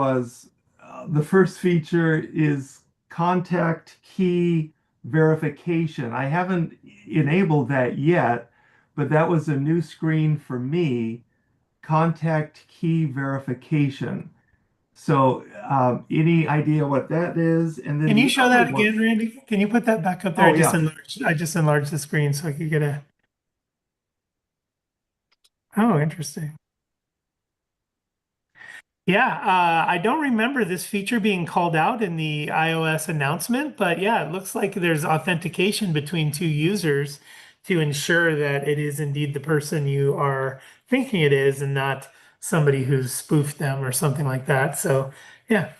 is contact key verification. I haven't enabled that yet, but that was a new screen for me, contact key verification. So, any idea what that is? And then Can you the show other that one, again, Randy? Can you put that back up there? oh yeah, I just enlarged the screen so I could get a. Oh, interesting. Yeah, I don't remember this feature being called out in the iOS announcement, but yeah, it looks like there's authentication between two users to ensure that it is indeed the person you are thinking it is and not somebody who's spoofed them or something like that. So yeah,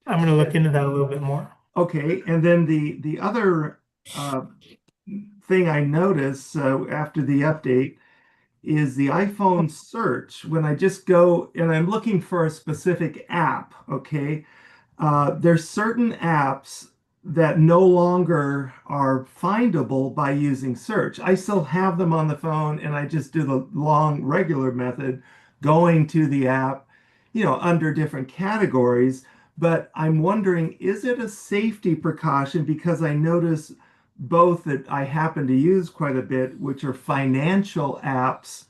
I'm going to look into that a little bit more. okay. And then the other uh, thing I notice after the update is the iPhone search. When I just go and I'm looking for a specific app, okay, there's certain apps that no longer are findable by using search. I still have them on the phone and I just do the long regular method, going to the app, under different categories. But I'm wondering, is it a safety precaution? Because I notice both that I happen to use quite a bit, which are financial apps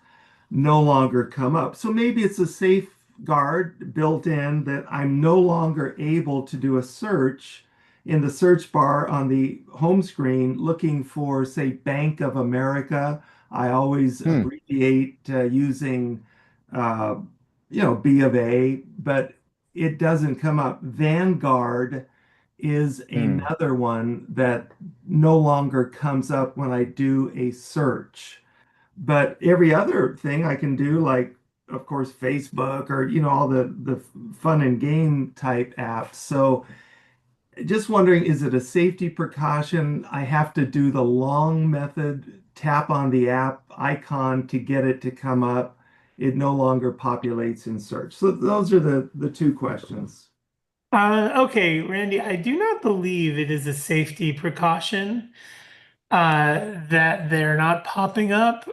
no longer come up. So maybe it's a safeguard built in that I'm no longer able to do a search in the search bar on the home screen looking for, say, Bank of America. I always abbreviate using, uh, B of A, but it doesn't come up. Vanguard is another one that no longer comes up when I do a search. but every other thing I can do, like of course Facebook or all the fun and game type apps. So just wondering, is it a safety precaution? I have to do the long method, tap on the app icon to get it to come up. It no longer populates in search. So those are the two questions. Okay, Randy, I do not believe it is a safety precaution that they're not popping up.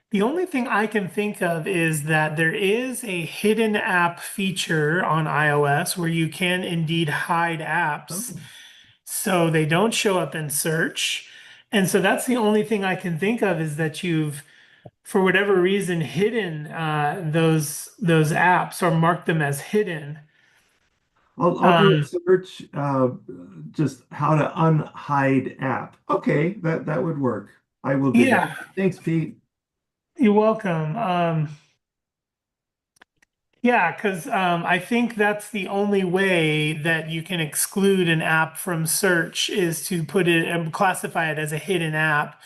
The only thing I can think of is that there is a hidden app feature on iOS where you can indeed hide apps Oh. so they don't show up in search. And so that's the only thing I can think of is that you've, for whatever reason, hidden those apps or marked them as hidden. I'll do a Um, search, just how to unhide app. Okay, that would work. I will do that. yeah, Thanks, Pete. you're welcome. Yeah, because I think that's the only way that you can exclude an app from search is to put it and classify it as a hidden app.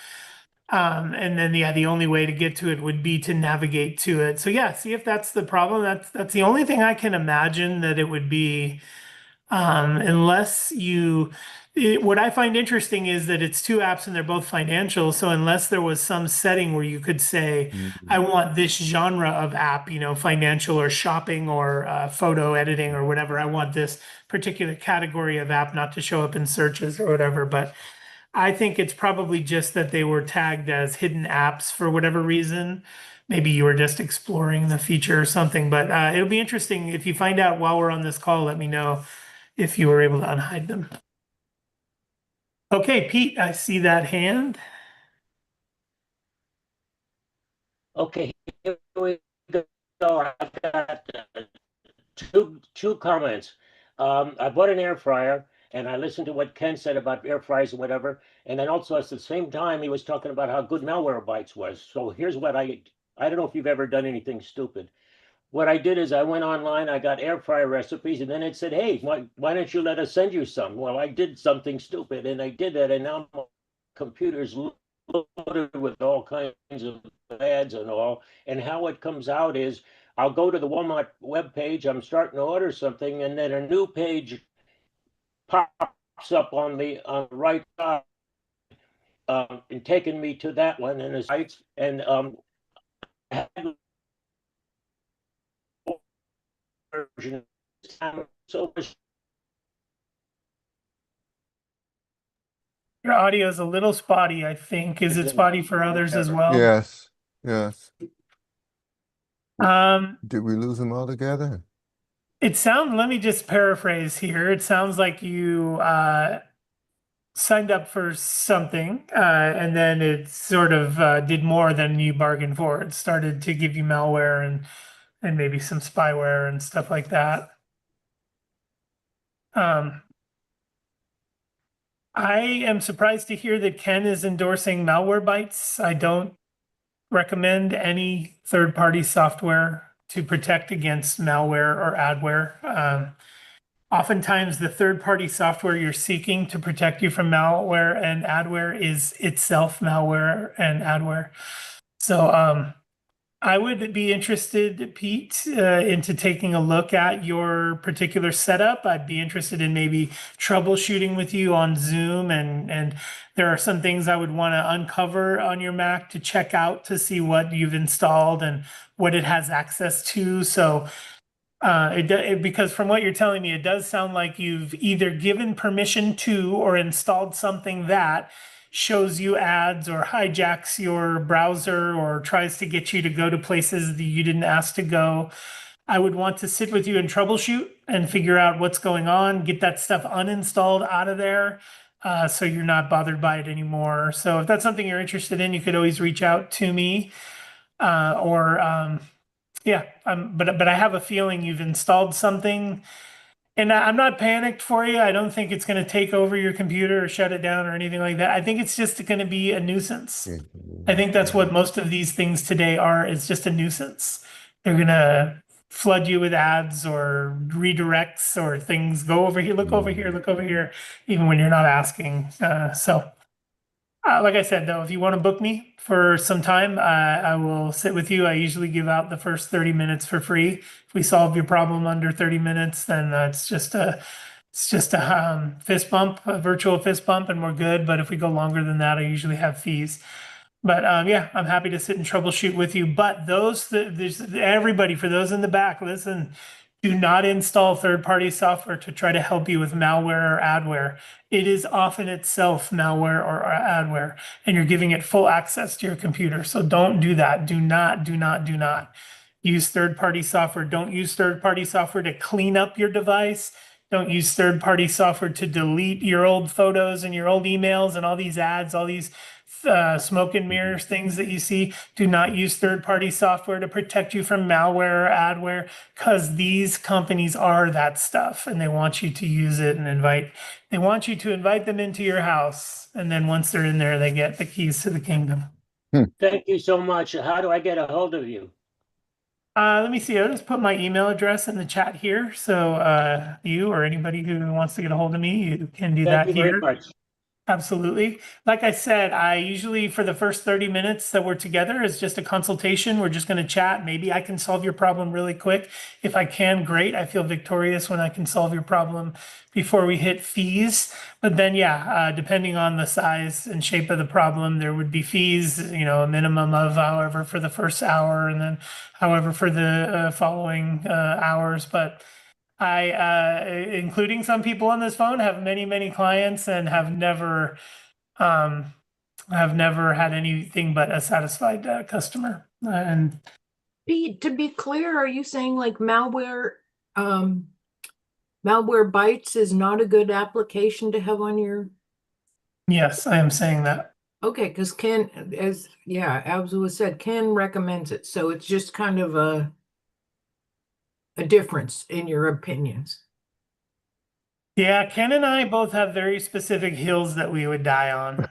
And then yeah, the only way to get to it would be to navigate to it. So yeah, see if that's the problem. That's the only thing I can imagine that it would be. Unless what I find interesting is that it's two apps and they're both financial. So unless there was some setting where you could say, I Mhm. want this genre of app, financial or shopping or photo editing or whatever. I want this particular category of app not to show up in searches or whatever. But I think it's probably just that they were tagged as hidden apps for whatever reason. Maybe you were just exploring the feature or something, but it'll be interesting if you find out while we're on this call, let me know if you were able to unhide them. Okay, Pete, I see that hand. Okay, here we go. I've got two comments. I bought an air fryer and I listened to what Ken said about air fryers and whatever. And then also at the same time, he was talking about how good Malwarebytes was. So here's what I don't know if you've ever done anything stupid. What I did is I went online, I got air fryer recipes, and then it said, hey, why don't you let us send you some? Well, I did something stupid and I did that. And now my computer's loaded with all kinds of ads and all. And how it comes out is I'll go to the Walmart webpage, I'm starting to order something, and then a new page pops up on the right side, and taking me to that one and the sites and version. So Your audio is a little spotty, I think. Is it spotty for others as well? Yes, yes. Um, Did we lose them altogether? let me just paraphrase here. It sounds like you signed up for something, and then it sort of did more than you bargained for. It started to give you malware and maybe some spyware and stuff like that. I am surprised to hear that Ken is endorsing Malwarebytes. I don't recommend any third-party software to protect against malware or adware. Oftentimes, the third-party software you're seeking to protect you from malware and adware is itself malware and adware. So I would be interested, Pete, into taking a look at your particular setup. I'd be interested in maybe troubleshooting with you on Zoom, and there are some things I would want to uncover on your Mac to check out to see what you've installed and what it has access to. So because from what you're telling me, it does sound like you've either given permission to or installed something that shows you ads or hijacks your browser or tries to get you to go to places that you didn't ask to go. I would want to sit with you and troubleshoot and figure out what's going on, get that stuff uninstalled out of there, so you're not bothered by it anymore. So if that's something you're interested in, you could always reach out to me, or yeah, but I have a feeling you've installed something, and I'm not panicked for you. I don't think it's going to take over your computer or shut it down or anything like that. I think it's just going to be a nuisance. I think that's what most of these things today are. It's just a nuisance. They're going to flood you with ads or redirects or things. Go over here, look over here, look over here, even when you're not asking. So Like I said, though, if you want to book me for some time, I will sit with you. I usually give out the first 30 minutes for free. If we solve your problem under 30 minutes, then it's just a fist bump, a virtual fist bump, and we're good. But if we go longer than that, I usually have fees. But yeah, I'm happy to sit and troubleshoot with you. But there's everybody, for those in the back, listen, do not install third-party software to try to help you with malware or adware. It is often itself malware or adware, and you're giving it full access to your computer. So don't do that. Do not use third-party software. Don't use third-party software to clean up your device. Don't use third-party software to delete your old photos and your old emails and all these ads, all these smoke and mirrors things that you see. Do not use third-party software to protect you from malware or adware, because these companies are that stuff, and they want you to use it and they want you to invite them into your house. And then once they're in there, they get the keys to the kingdom. Thank you so much. How do I get a hold of you? Let me see. I'll just put my email address in the chat here. So you or anybody who wants to get a hold of me, you can do Thank that you very here. much. Absolutely. Like I said, I usually, for the first 30 minutes that we're together, is just a consultation. We're just going to chat. Maybe I can solve your problem really quick. If I can, great. I feel victorious when I can solve your problem before we hit fees. But then, yeah, depending on the size and shape of the problem, there would be fees, a minimum of however for the first hour, and then however for the following hours. But I, including some people on this phone, have many, many clients and um, have never had anything but a satisfied customer. And To be clear, are you saying like malware bytes is not a good application to have on your? yes, I am saying that. Okay, because Ken, Abs was said, Ken recommends it, so it's just kind of a difference in your opinions. Yeah, Ken and I both have very specific hills that we would die on.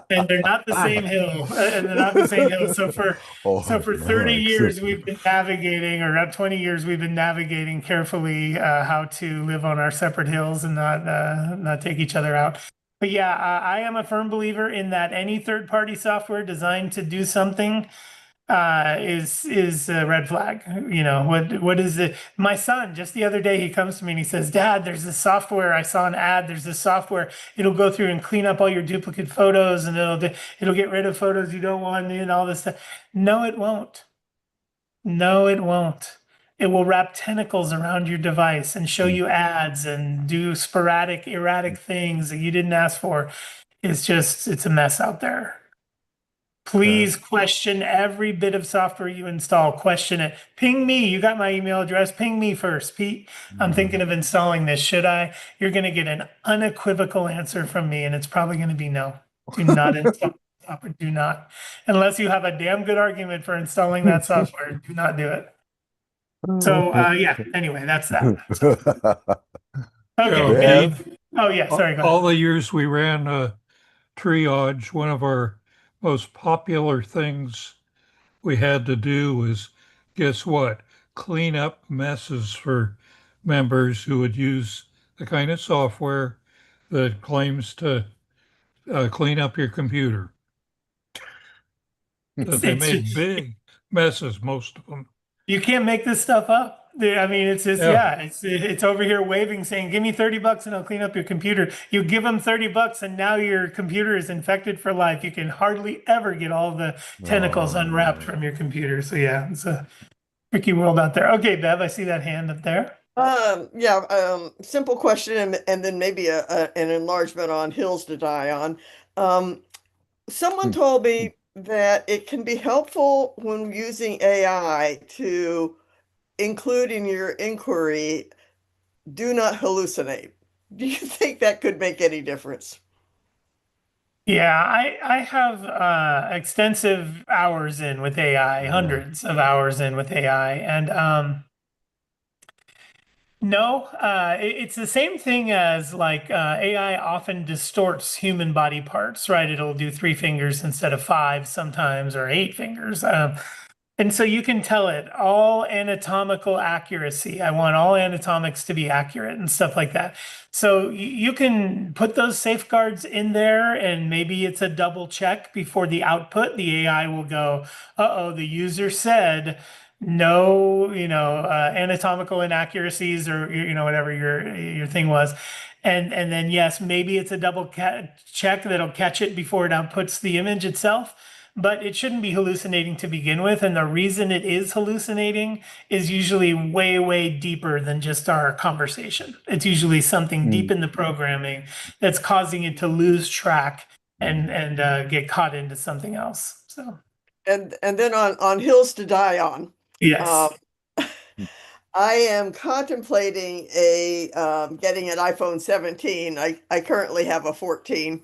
And they're not the same hill. And they're not the same hill. So for Oh, 30 Max. years we've been navigating, or about 20 years we've been navigating carefully how to live on our separate hills and not take each other out. But yeah, I am a firm believer in that any third-party software designed to do something is a red flag. What is it? My son, just the other day, he comes to me and he says, Dad, there's this software. I saw an ad. There's this software. It'll go through and clean up all your duplicate photos, and it'll get rid of photos you don't want and all this stuff. No, it won't. No, it won't. It will wrap tentacles around your device and show you ads and do sporadic, erratic things that you didn't ask for. It's a mess out there. Please question every bit of software you install. Question it. Ping me. You got my email address. Ping me first. Pete, I'm thinking of installing this. Should I? You're going to get an unequivocal answer from me, and it's probably going to be no. Do not install software. Do not. Unless you have a damn good argument for installing that software, do not do it. So, yeah, anyway, that's that. Okay, Bev? Oh, yeah, sorry, go ahead. All the years we ran triage, one of our most popular things we had to do was, guess what? Clean up messes for members who would use the kind of software that claims to clean up your computer. That they made big messes, most of them. You can't make this stuff up. I mean, it's just, Yeah. it's over here waving, saying, give me 30 bucks and I'll clean up your computer. You give them 30 bucks and now your computer is infected for life. You can hardly ever get all the tentacles unwrapped from your computer. So yeah, it's a tricky world out there. Okay, Bev, I see that hand up there. Simple question and then maybe an enlargement on hills to die on. Someone told me that it can be helpful when using AI to include in your inquiry, do not hallucinate. Do you think that could make any difference? Yeah, I have extensive hours in with AI, hundreds of hours in with AI, and no, it's the same thing as like AI often distorts human body parts, right? It'll do 3 fingers instead of 5 sometimes, or 8 fingers. And so you can tell it all anatomical accuracy. I want all anatomics to be accurate and stuff like that. So you can put those safeguards in there, and maybe it's a double check before the output. The AI will go, uh-oh, the user said no, anatomical inaccuracies, or whatever your thing was. And then yes, maybe it's a double check that'll catch it before it outputs the image itself, but it shouldn't be hallucinating to begin with. And the reason it is hallucinating is usually way, way deeper than just our conversation. It's usually something deep in the programming that's causing it to lose track and get caught into something else. So And then on hills to die on. yes. I am contemplating a getting an iPhone 17. I currently have a 14.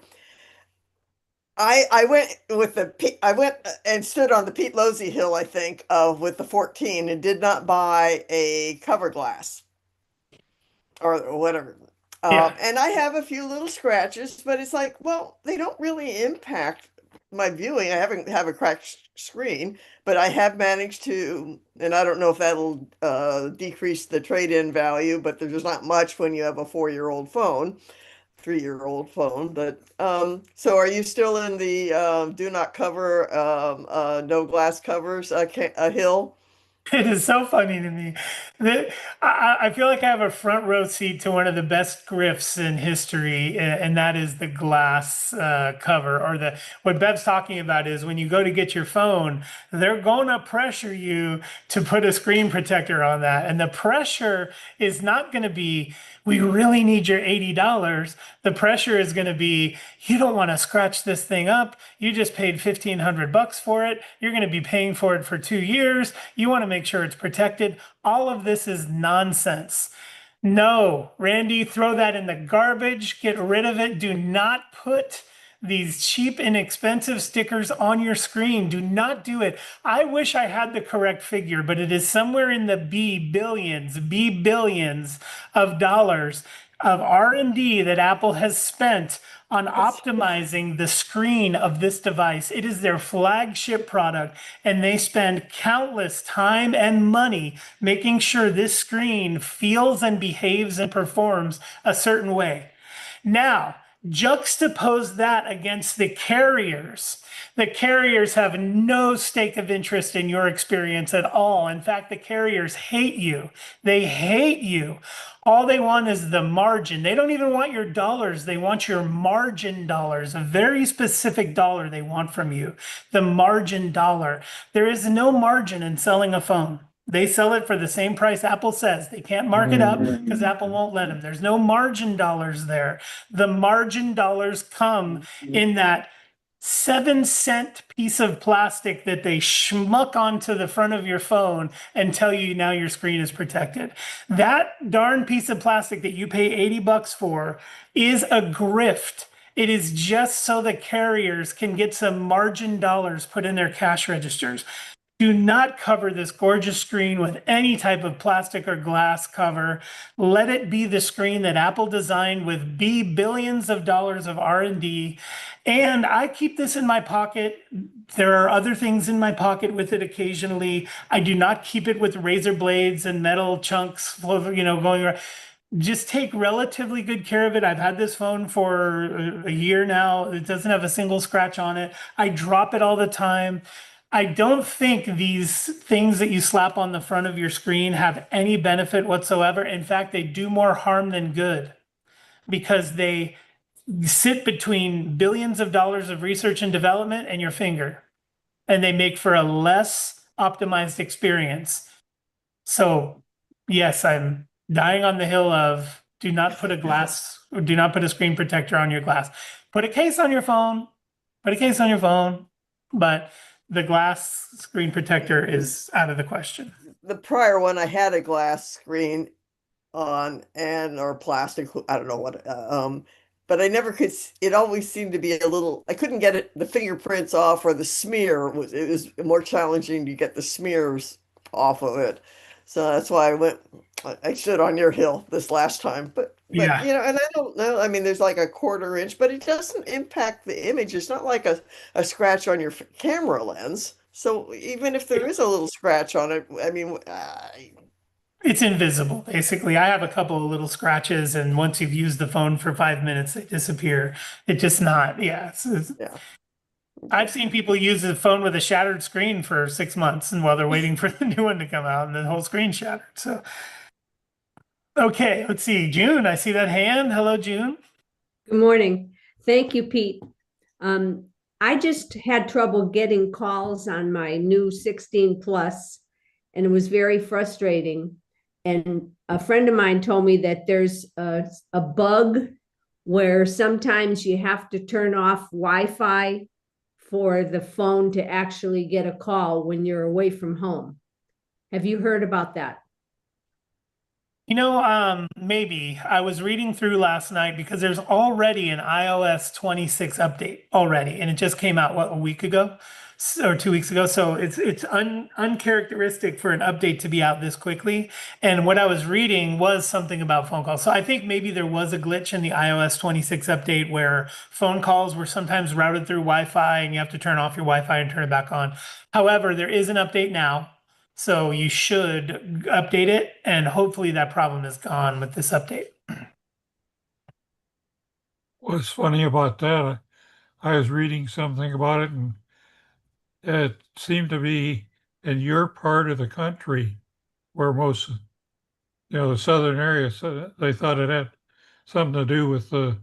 I went with I went and stood on the Pete Losey Hill, I think, with the 14, and did not buy a cover glass or whatever. Yeah. And I have a few little scratches, but it's like, well, they don't really impact my viewing. I haven't have a cracked screen, but I have managed to, and I don't know if that'll decrease the trade-in value, but there's not much when you have a 4-year-old phone, 3-year-old phone. But so are you still in the do not cover, no glass covers hill? It is so funny to me that I feel like I have a front row seat to one of the best grifts in history, and that is the glass cover. Or the what Bev's talking about is when you go to get your phone, they're going to pressure you to put a screen protector on that, and the pressure is not going to be, we really need your $80. The pressure is going to be, you don't want to scratch this thing up. You just paid $1,500 for it. You're going to be paying for it for 2 years. You want to make sure it's protected. All of this is nonsense. No, Randy, throw that in the garbage. Get rid of it. Do not put these cheap, inexpensive stickers on your screen. Do not do it. I wish I had the correct figure, but it is somewhere in the B billions of dollars of R&D that Apple has spent on optimizing the screen of this device. It is their flagship product, and they spend countless time and money making sure this screen feels and behaves and performs a certain way. Now, juxtapose that against the carriers. The carriers have no stake of interest in your experience at all. In fact, the carriers hate you. They hate you. All they want is the margin. They don't even want your dollars. They want your margin dollars, a very specific dollar they want from you, the margin dollar. There is no margin in selling a phone. They sell it for the same price Apple says. They can't mark it up because Apple won't let them. There's no margin dollars there. The margin dollars come in that 7-cent piece of plastic that they schmuck onto the front of your phone and tell you now your screen is protected. That darn piece of plastic that you pay $80 for is a grift. It is just so the carriers can get some margin dollars put in their cash registers. Do not cover this gorgeous screen with any type of plastic or glass cover. Let it be the screen that Apple designed with billions of dollars of R&D. And I keep this in my pocket. There are other things in my pocket with it occasionally. I do not keep it with razor blades and metal chunks, going around. Just take relatively good care of it. I've had this phone for a year now. It doesn't have a single scratch on it. I drop it all the time. I don't think these things that you slap on the front of your screen have any benefit whatsoever. In fact, they do more harm than good because they sit between billions of dollars of research and development and your finger, and they make for a less optimized experience. So yes, I'm dying on the hill of do not put a screen protector on your glass. Put a case on your phone, but the glass screen protector is out of the question. The prior one, I had a glass screen on or plastic, I don't know what, but I never could, it always seemed to be a little, I couldn't get the fingerprints off, or the smear it was more challenging to get the smears off of it. So that's why I stood on your hill this last time, but Yeah. and I don't know. I mean, there's like a 1/4 inch, but it doesn't impact the image. It's not like a scratch on your camera lens. So even if there is a little scratch on it, I mean, It's invisible, basically. I have a couple of little scratches, and once you've used the phone for 5 minutes, they disappear. It's just not, yeah. yeah. I've seen people use the phone with a shattered screen for 6 months, and while they're waiting for the new one to come out, and the whole screen shattered. So, okay, let's see. June, I see that hand. Hello, June. Good morning. Thank you, Pete. Um, I just had trouble getting calls on my new 16 plus, and it was very frustrating. And a friend of mine told me that there's a bug where sometimes you have to turn off Wi-Fi for the phone to actually get a call when you're away from home. Have you heard about that? Maybe I was reading through last night because there's already an iOS 26 update already, and it just came out what, a week ago or 2 weeks ago. So it's uncharacteristic for an update to be out this quickly. And what I was reading was something about phone calls. So I think maybe there was a glitch in the iOS 26 update where phone calls were sometimes routed through Wi-Fi, and you have to turn off your Wi-Fi and turn it back on. However, there is an update now. So you should update it, and hopefully that problem is gone with this update. What's funny about that, I was reading something about it, and it seemed to be in your part of the country where most, the southern areas, they thought it had something to do with uh,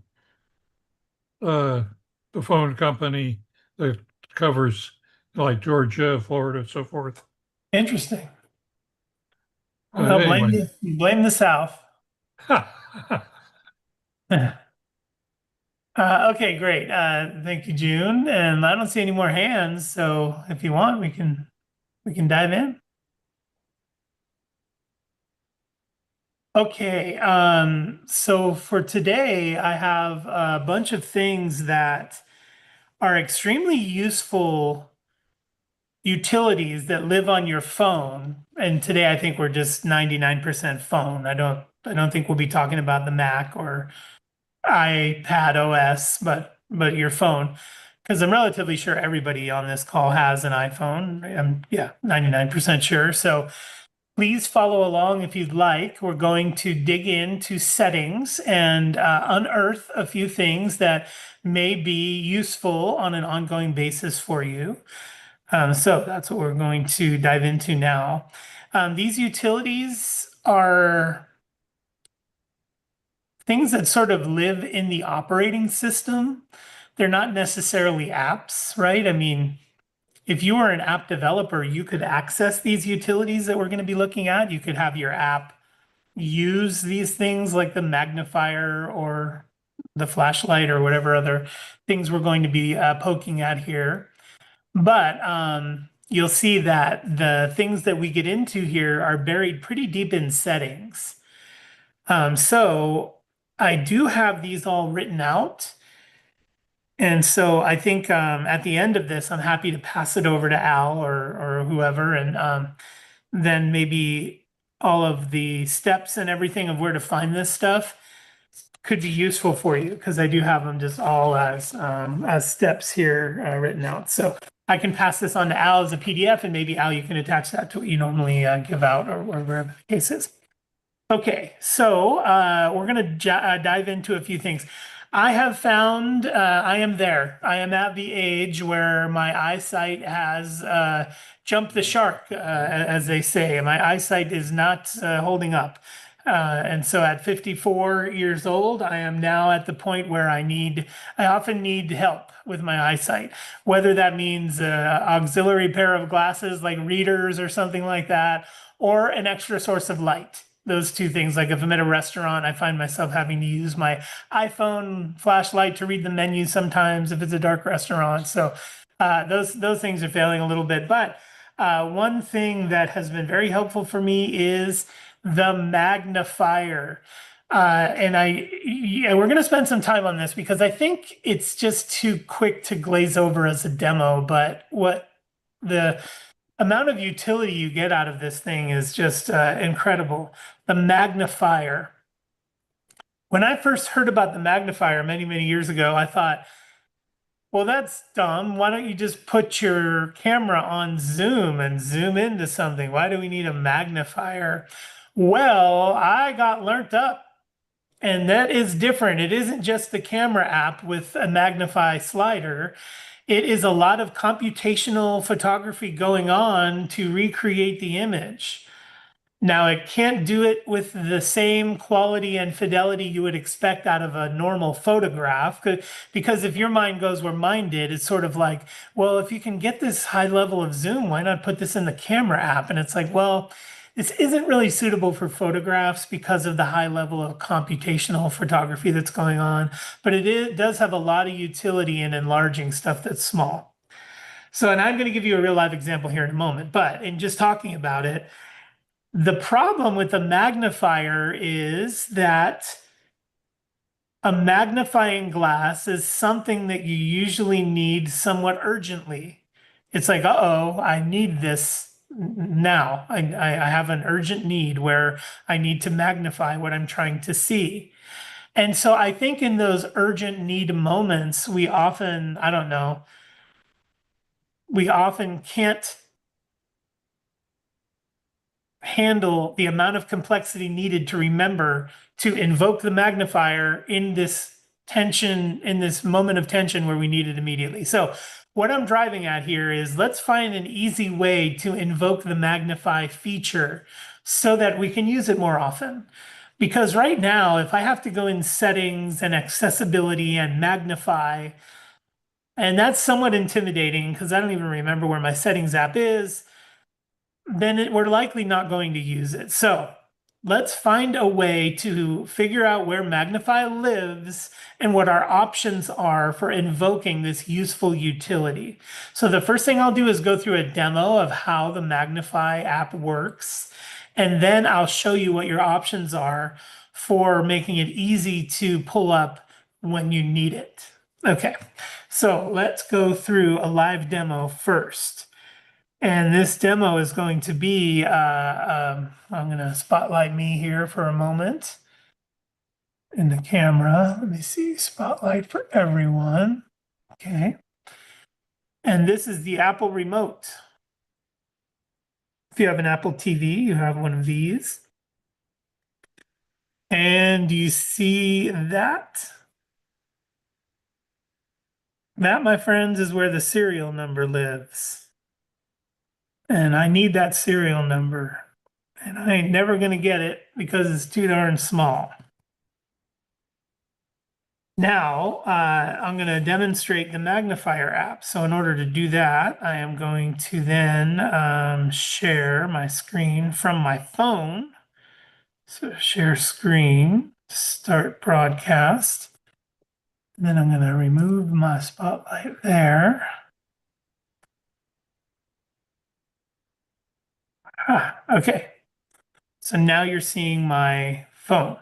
the phone company that covers like Georgia, Florida, and so forth. Interesting. Well, Anyway. blame the South. Okay, great. Thank you, June. And I don't see any more hands, so if you want, we can dive in. Okay, so for today, I have a bunch of things that are extremely useful utilities that live on your phone. And today I think we're just 99% phone. I don't think we'll be talking about the Mac or iPad OS, but your phone. Because I'm relatively sure everybody on this call has an iPhone. I'm, yeah, 99% sure. So please follow along if you'd like. We're going to dig into settings and unearth a few things that may be useful on an ongoing basis for you. So that's what we're going to dive into now. These utilities are things that sort of live in the operating system. They're not necessarily apps, right? I mean, if you were an app developer, you could access these utilities that we're going to be looking at. You could have your app use these things like the magnifier or the flashlight or whatever other things we're going to be poking at here. But you'll see that the things that we get into here are buried pretty deep in settings. So I do have these all written out. And so I think at the end of this, I'm happy to pass it over to Al or whoever, and then maybe all of the steps and everything of where to find this stuff could be useful for you because I do have them just all as steps here written out. So I can pass this on to Al as a PDF, and maybe Al, you can attach that to what you normally give out or wherever the case is. Okay, so we're going to dive into a few things. I have found I am there. I am at the age where my eyesight has jumped the shark, as they say. My eyesight is not holding up. And so at 54 years old, I am now at the point where I often need help with my eyesight, whether that means auxiliary pair of glasses like readers or something like that, or an extra source of light. Those two things, like if I'm at a restaurant, I find myself having to use my iPhone flashlight to read the menu sometimes if it's a dark restaurant. So those things are failing a little bit. But one thing that has been very helpful for me is the magnifier. We're going to spend some time on this because I think it's just too quick to glaze over as a demo. But what the amount of utility you get out of this thing is just incredible. The magnifier. When I first heard about the magnifier many, many years ago, I thought, Well, that's dumb. Why don't you just put your camera on zoom and zoom into something? Why do we need a magnifier? Well, I got learnt up, and that is different. It isn't just the camera app with a magnify slider. It is a lot of computational photography going on to recreate the image. Now, it can't do it with the same quality and fidelity you would expect out of a normal photograph. Because if your mind goes where mine did, it's sort of like, well, if you can get this high level of zoom, why not put this in the camera app? And it's like, well, this isn't really suitable for photographs because of the high level of computational photography that's going on. But does have a lot of utility in enlarging stuff that's small. So, and I'm going to give you a real live example here in a moment, but in just talking about it, the problem with a magnifier is that a magnifying glass is something that you usually need somewhat urgently. It's like, uh-oh, I need this now. I have an urgent need where I need to magnify what I'm trying to see. And so I think in those urgent need moments, we often, I don't know, we often can't handle the amount of complexity needed to remember to invoke the magnifier in this tension, in this moment of tension where we need it immediately. So what I'm driving at here is let's find an easy way to invoke the magnify feature so that we can use it more often. Because right now, if I have to go in settings and accessibility and magnify, and that's somewhat intimidating because I don't even remember where my settings app is, then we're likely not going to use it. So let's find a way to figure out where Magnify lives and what our options are for invoking this useful utility. So the first thing I'll do is go through a demo of how the Magnify app works, and then I'll show you what your options are for making it easy to pull up when you need it. Okay, so let's go through a live demo first. And this demo is going to be, I'm going to spotlight me here for a moment in the camera. Let me see, spotlight for everyone. Okay. And this is the Apple remote. If you have an Apple TV, you have one of these. And do you see that? That, my friends, is where the serial number lives. And I need that serial number. And I ain't never going to get it because it's too darn small. Now, I'm going to demonstrate the magnifier app. So in order to do that, I am going to then share my screen from my phone. So share screen, start broadcast. And then I'm going to remove my spotlight there. Okay. So now you're seeing my phone.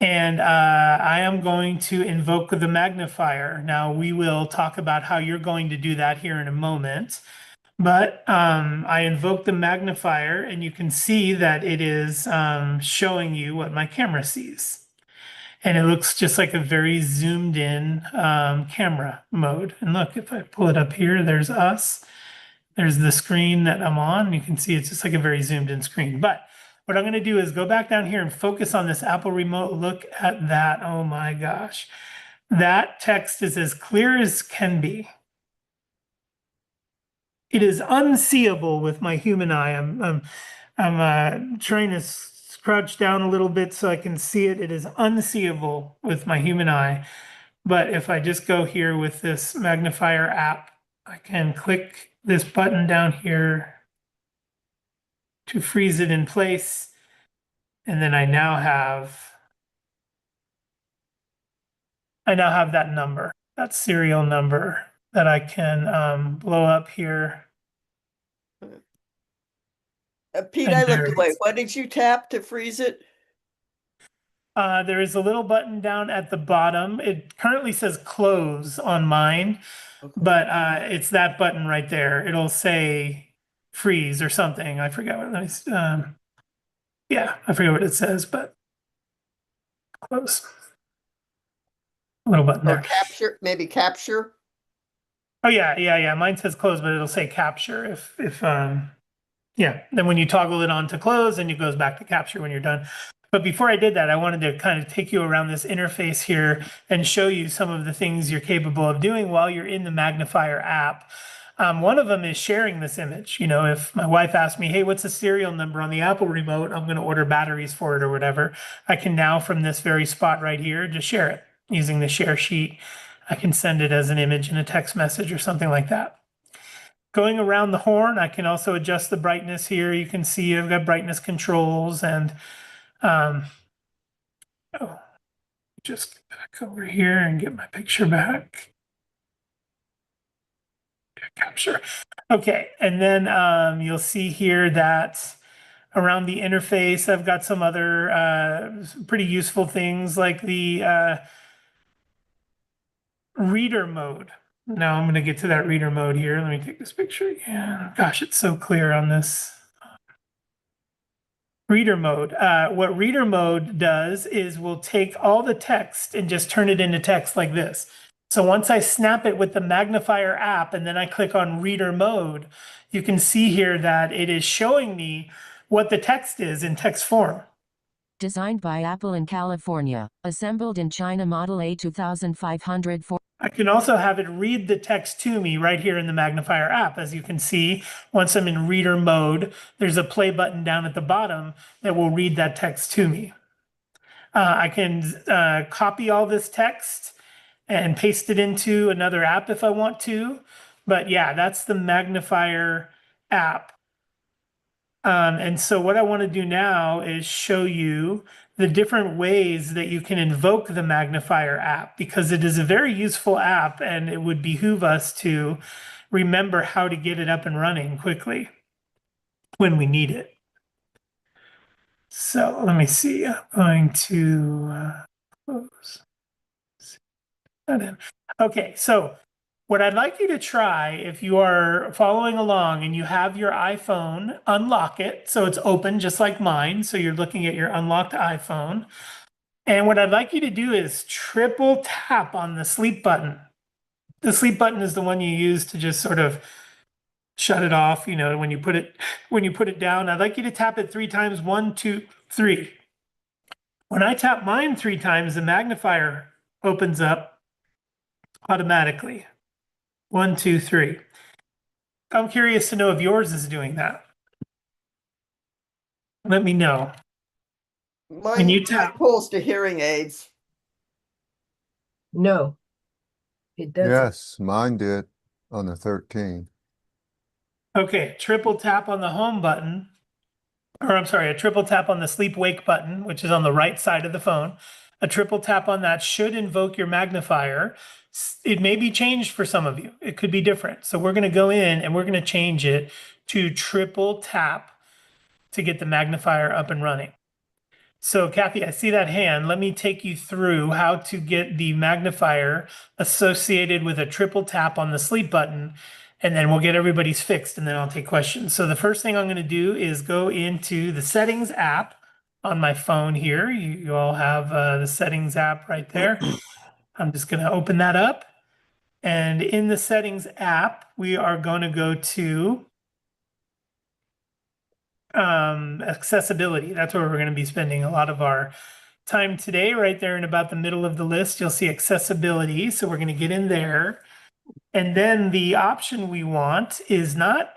And I am going to invoke the magnifier. Now we will talk about how you're going to do that here in a moment. But I invoke the magnifier and you can see that it is showing you what my camera sees. And it looks just like a very zoomed in camera mode. And look, if I pull it up here, there's us. There's the screen that I'm on. You can see it's just like a very zoomed in screen. But what I'm going to do is go back down here and focus on this Apple remote. Look at that. Oh my gosh. That text is as clear as can be. It is unseeable with my human eye. I'm trying to crouch down a little bit so I can see it. It is unseeable with my human eye. But if I just go here with this magnifier app, I can click this button down here to freeze it in place. And then I now have that number, that serial number that I can blow up here. Pete, And I there looked it away. is. What did you tap to freeze it? There is a little button down at the bottom. It currently says close on mine, Okay. but it's that button right there. It'll say freeze or something. I forget what yeah, I forget what it says, but close. little button Or there. capture, maybe capture. Oh yeah. Mine says close, but it'll say capture if yeah. Then when you toggle it on to close, then it goes back to capture when you're done. But before I did that, I wanted to kind of take you around this interface here and show you some of the things you're capable of doing while you're in the magnifier app. One of them is sharing this image. You know, if my wife asked me, hey, what's the serial number on the Apple remote? I'm going to order batteries for it or whatever. I can now, from this very spot right here, just share it using the share sheet. I can send it as an image in a text message or something like that. Going around the horn, I can also adjust the brightness here. You can see I've got brightness controls and oh, just get back over here and get my picture back. Capture. Okay, and then you'll see here that around the interface, I've got some other pretty useful things like the reader mode. Now I'm going to get to that reader mode here. Let me take this picture again. Gosh, it's so clear on this. Reader mode. What reader mode does is we'll take all the text and just turn it into text like this. So once I snap it with the magnifier app and then I click on reader mode, you can see here that it is showing me what the text is in text form. Designed by Apple in California, assembled in China, Model A2500 for. I can also have it read the text to me right here in the magnifier app. As you can see, once I'm in reader mode, there's a play button down at the bottom that will read that text to me. I can copy all this text and paste it into another app if I want to. But yeah, that's the magnifier app. And so what I want to do now is show you the different ways that you can invoke the magnifier app, because it is a very useful app and it would behoove us to remember how to get it up and running quickly when we need it. So let me see. I'm going to close that in. Okay, so what I'd like you to try, if you are following along and you have your iPhone, unlock it so it's open just like mine. So you're looking at your unlocked iPhone. And what I'd like you to do is triple tap on the sleep button. The sleep button is the one you use to just sort of shut it off, you know, when you put it down. I'd like you to tap it 3 times. 1, 2, 3. When I tap mine 3 times, the magnifier opens up automatically. 1, 2, 3. I'm curious to know if yours is doing that. Let me know. When you Mine tap. pulls to hearing aids. No, it doesn't. Yes, mine did on the 13. Okay, triple tap on the home button, or I'm sorry, a triple tap on the sleep wake button, which is on the right side of the phone. A triple tap on that should invoke your magnifier. It may be changed for some of you. It could be different. So we're going to go in and we're going to change it to triple tap to get the magnifier up and running. So Kathy, I see that hand. Let me take you through how to get the magnifier associated with a triple tap on the sleep button, and then we'll get everybody's fixed, and then I'll take questions. So the first thing I'm going to do is go into the settings app on my phone here. You all have the settings app right there. I'm just going to open that up. And in the settings app, we are going to go to accessibility. That's where we're going to be spending a lot of our time today. Right there in about the middle of the list, you'll see accessibility. So we're going to get in there. And then the option we want is not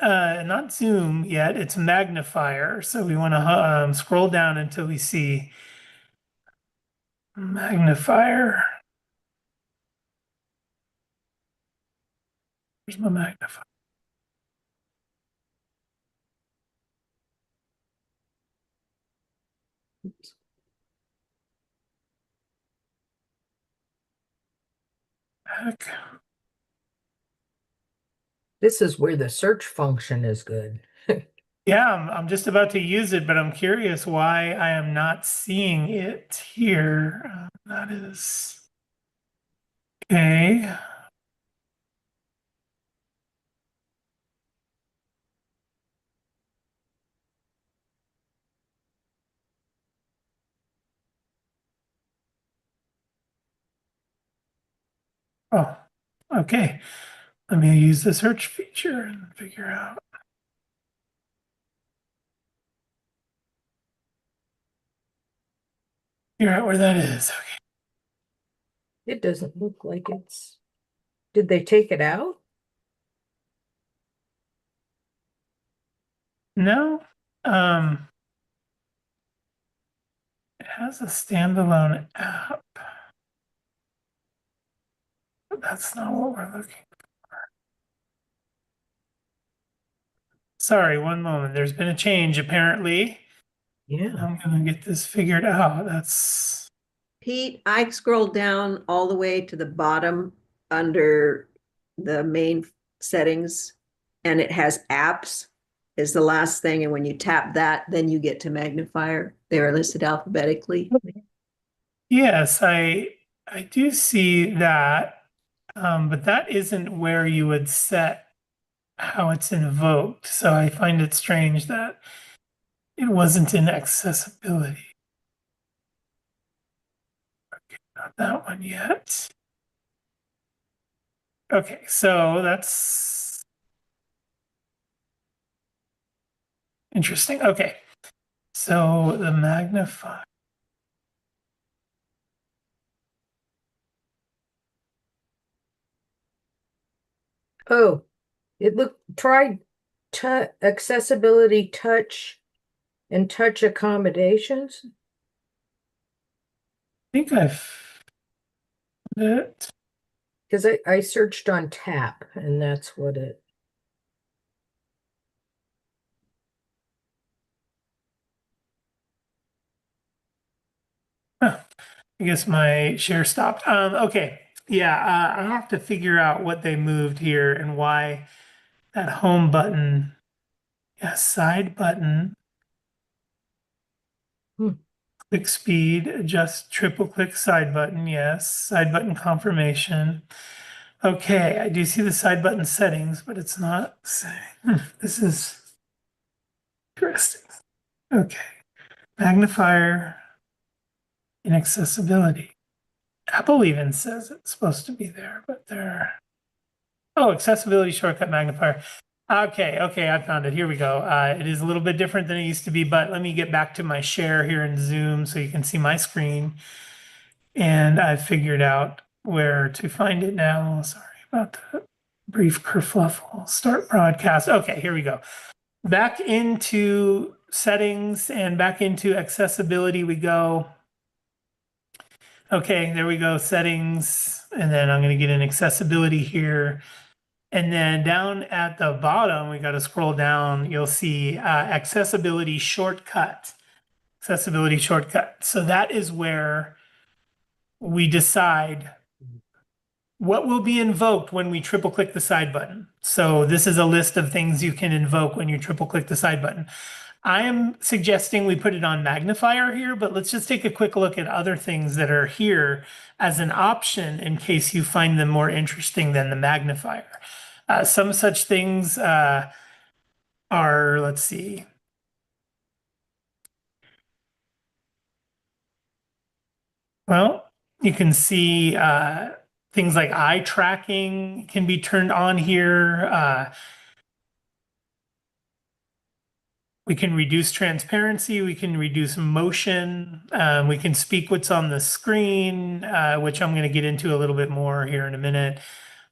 zoom yet, it's magnifier. So we want to scroll down until we see magnifier. Where's my magnifier? Oops. Heck. This is where the search function is good. Yeah, I'm just about to use it, but I'm curious why I am not seeing it here. That is okay. Oh, okay. Let me use the search feature and figure out. Figure out where that is. Okay. It doesn't look like it's. Did they take it out? No. It has a standalone app. But that's not what we're looking for. Sorry, one moment. There's been a change apparently. Yeah. I'm gonna get this figured out. That's Pete, I scrolled down all the way to the bottom under the main settings, and it has apps is the last thing. And when you tap that, then you get to magnifier. They are listed alphabetically. yes, I do see that, but that isn't where you would set how it's invoked. So I find it strange that it wasn't in accessibility. Okay, not that one yet. Okay, so that's interesting. Okay, so the magnify. Oh, it looked tried accessibility touch and touch accommodations. I think I've it. Because I searched on tap and that's what it. Huh, I guess my share stopped. Okay, yeah, I have to figure out what they moved here and why that home button, yeah, side button, Hmm. click speed, adjust triple click side button, yes, side button confirmation. Okay, I do see the side button settings, but it's not saying. This is interesting. Okay, magnifier, inaccessibility. Apple even says it's supposed to be there, but they're. Oh, accessibility shortcut magnifier. Okay, I found it. Here we go. It is a little bit different than it used to be, but let me get back to my share here in Zoom so you can see my screen. And I've figured out where to find it now. Sorry about the brief kerfluffle. Start broadcast. Okay, here we go. Back into settings and back into accessibility we go. Okay, there we go, settings. And then I'm going to get an accessibility here. And then down at the bottom, we got to scroll down. You'll see accessibility shortcut. Accessibility shortcut. So that is where we decide what will be invoked when we triple click the side button. So this is a list of things you can invoke when you triple click the side button. I am suggesting we put it on magnifier here, but let's just take a quick look at other things that are here as an option in case you find them more interesting than the magnifier. Some such things are, let's see. Well, you can see things like eye tracking can be turned on here. We can reduce transparency, we can reduce motion, we can speak what's on the screen, which I'm going to get into a little bit more here in a minute.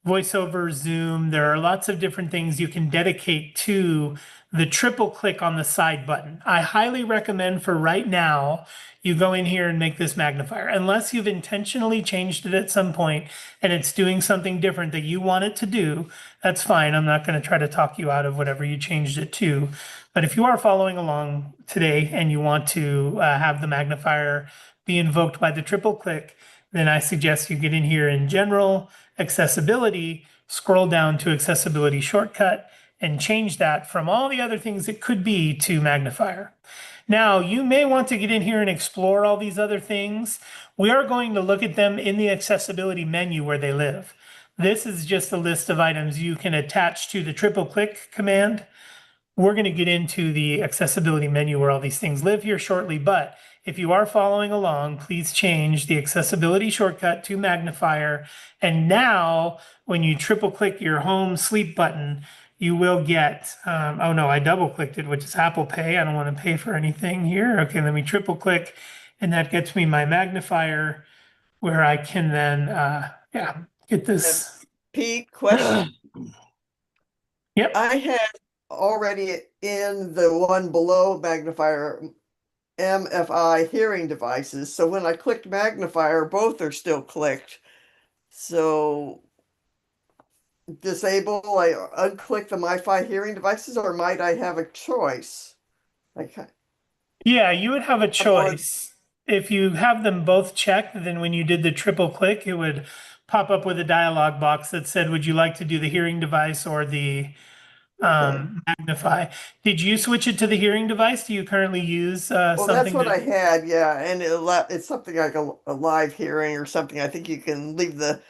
Voiceover, Zoom, there are lots of different things you can dedicate to the triple click on the side button. I highly recommend for right now, you go in here and make this magnifier. Unless you've intentionally changed it at some point and it's doing something different that you want it to do, that's fine. I'm not going to try to talk you out of whatever you changed it to. But if you are following along today and you want to have the magnifier be invoked by the triple click, then I suggest you get in here in general, accessibility, scroll down to accessibility shortcut and change that from all the other things it could be to magnifier. Now, you may want to get in here and explore all these other things. We are going to look at them in the accessibility menu where they live. This is just a list of items you can attach to the triple click command. We're going to get into the accessibility menu where all these things live here shortly, but if you are following along, please change the accessibility shortcut to magnifier. And now when you triple click your home sleep button, you will get, oh no, I double clicked it, which is Apple Pay. I don't want to pay for anything here. Okay, let me triple click, and that gets me my magnifier where I can then, yeah, get this. Pete, question. Yep. I had already in the one below magnifier MFI hearing devices. So when I clicked magnifier, both are still clicked. So disable, I unclick the MiFi hearing devices, or might I have a choice? Like, Yeah, you would have a more- choice. If you have them both checked, then when you did the triple click, it would pop up with a dialog box that said, would you like to do the hearing device or the magnify? Did you switch it to the hearing device? Do you currently use well, that's something what I that? had, yeah, and it's something like a live hearing or something. I think you can leave the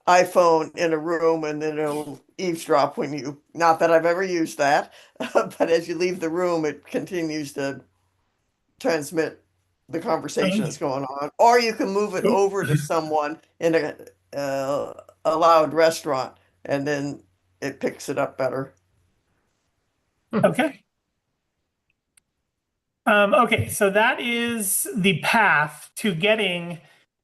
iPhone in a room and then it'll eavesdrop when you, not that I've ever used that, but as you leave the room, it continues to transmit the conversation that's going on. Or you can move it over to someone in a loud restaurant and then it picks it up better. Okay. Okay, so that is the path to getting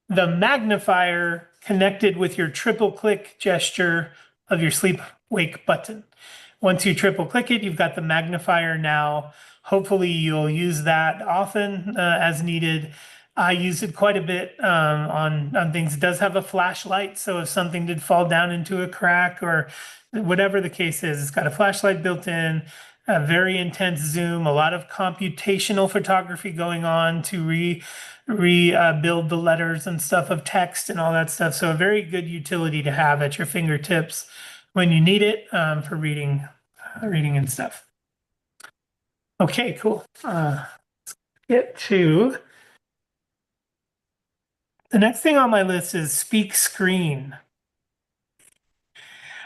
the magnifier connected with your triple click gesture of your sleep wake button. Once you triple click it, you've got the magnifier now. Hopefully you'll use that often as needed. I use it quite a bit on things. It does have a flashlight, so if something did fall down into a crack or whatever the case is, it's got a flashlight built in, a very intense zoom, a lot of computational photography going on to rebuild the letters and stuff of text and all that stuff. So a very good utility to have at your fingertips when you need it for reading and stuff. Okay, cool. Let's get to the next thing on my list is speak screen.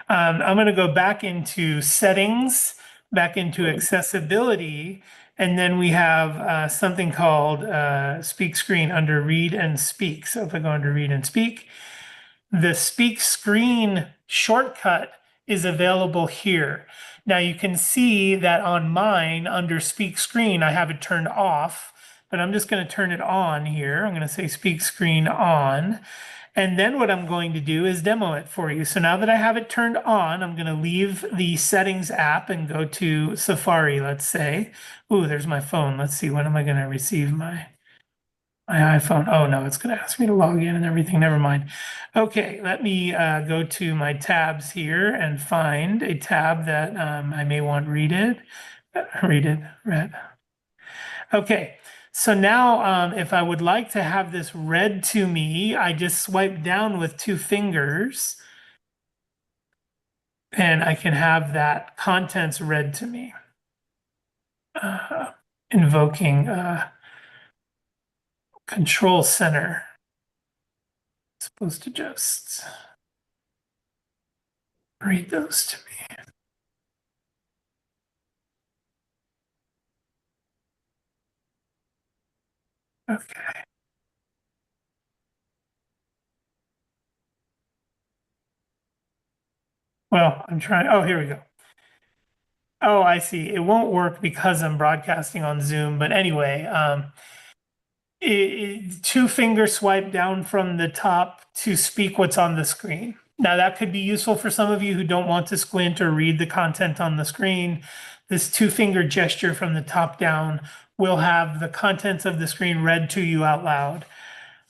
I'm going to go back into settings, back into accessibility, and then we have something called speak screen under read and speak. So if I go under read and speak, the speak screen shortcut is available here. Now you can see that on mine under speak screen, I have it turned off, but I'm just going to turn it on here. I'm going to say speak screen on. And then what I'm going to do is demo it for you. So now that I have it turned on, I'm going to leave the settings app and go to Safari, let's say. Ooh, there's my phone. Let's see, when am I going to receive my iPhone? Oh no, it's going to ask me to log in and everything. Never mind. Okay, let me go to my tabs here and find a tab that I may want read. Okay, so now if I would like to have this read to me, I just swipe down with two fingers and I can have that contents read to me. Invoking control center. It's supposed to just read those to me. Okay. Well, I'm trying. Oh, here we go. Oh, I see. It won't work because I'm broadcasting on Zoom. But anyway, two finger swipe down from the top to speak what's on the screen. Now, that could be useful for some of you who don't want to squint or read the content on the screen. This two finger gesture from the top down will have the contents of the screen read to you out loud.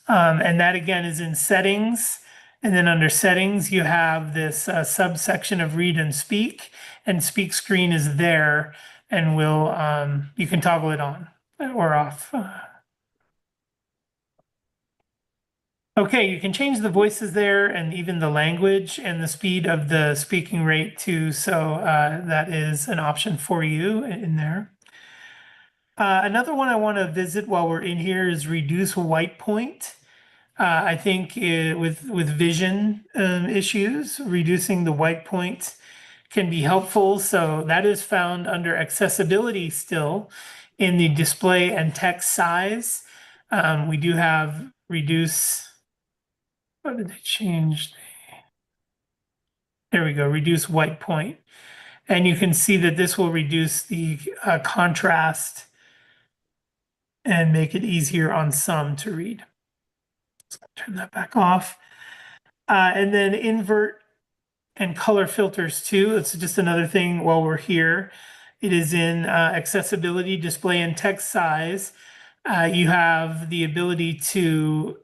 And that again is in settings. And then under settings, you have this subsection of read and speak screen is there, and will you can toggle it on or off. Okay, you can change the voices there and even the language and the speed of the speaking rate too. So that is an option for you in there. Another one I want to visit while we're in here is reduce white point. I think with vision issues, reducing the white point can be helpful. So that is found under accessibility still in the display and text size. We do have reduce. What did they change? There we go, reduce white point. And you can see that this will reduce the contrast and make it easier on some to read. So turn that back off. And then invert and color filters too. It's just another thing while we're here. It is in accessibility, display, and text size. You have the ability to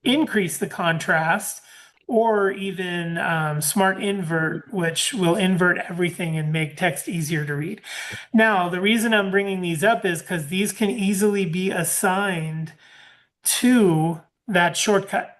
increase the contrast or even smart invert, which will invert everything and make text easier to read. Now, the reason I'm bringing these up is because these can easily be assigned to that shortcut.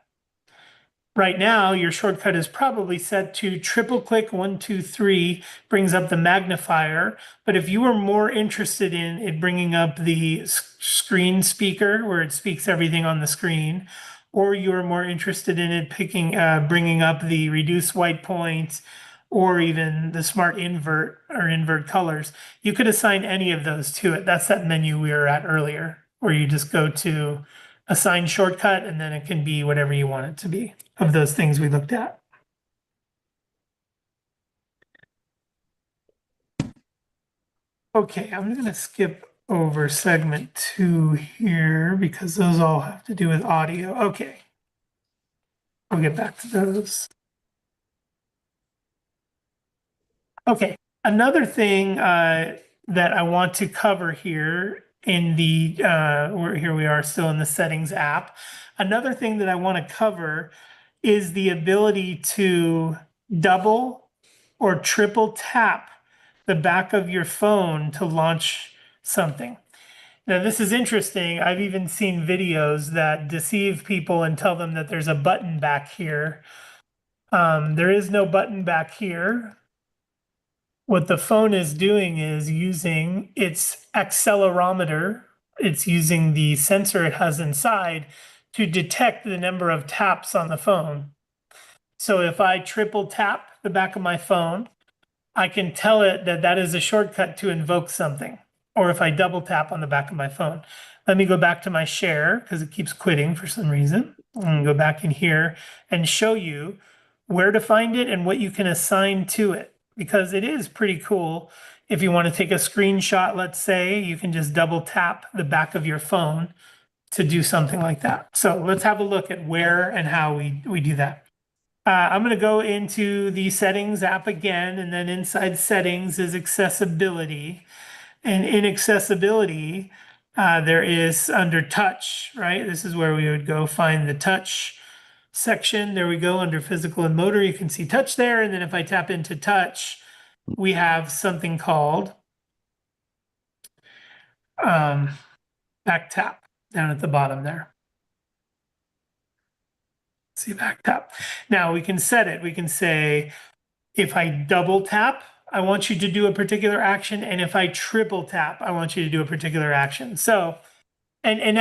Right now, your shortcut is probably set to triple click 1, 2, 3, brings up the magnifier. But if you are more interested in it bringing up the screen speaker, where it speaks everything on the screen, or you're more interested in it bringing up the reduce white point, or even the smart invert or invert colors, you could assign any of those to it. That's that menu we were at earlier, where you just go to assign shortcut, and then it can be whatever you want it to be of those things we looked at. Okay, I'm going to skip over segment 2 here because those all have to do with audio. Okay, I'll get back to those. Okay, another thing that I want to cover here in the, here we are still in the settings app. Another thing that I want to cover is the ability to double or triple tap the back of your phone to launch something. Now, this is interesting. I've even seen videos that deceive people and tell them that there's a button back here. There is no button back here. What the phone is doing is using its accelerometer. It's using the sensor it has inside to detect the number of taps on the phone. So if I triple tap the back of my phone, I can tell it that that is a shortcut to invoke something. Or if I double tap on the back of my phone. Let me go back to my share because it keeps quitting for some reason. I'm going to go back in here and show you where to find it and what you can assign to it, because it is pretty cool. If you want to take a screenshot, let's say, you can just double tap the back of your phone to do something like that. So let's have a look at where and how we do that. I'm going to go into the settings app again, and then inside settings is accessibility. And in accessibility, there is under touch, right? This is where we would go find the touch section. There we go, under physical and motor, you can see touch there. And then if I tap into touch, we have something called back tap down at the bottom there. See, back tap. Now we can set it. We can say, if I double tap, I want you to do a particular action. And if I triple tap, I want you to do a particular action. So, and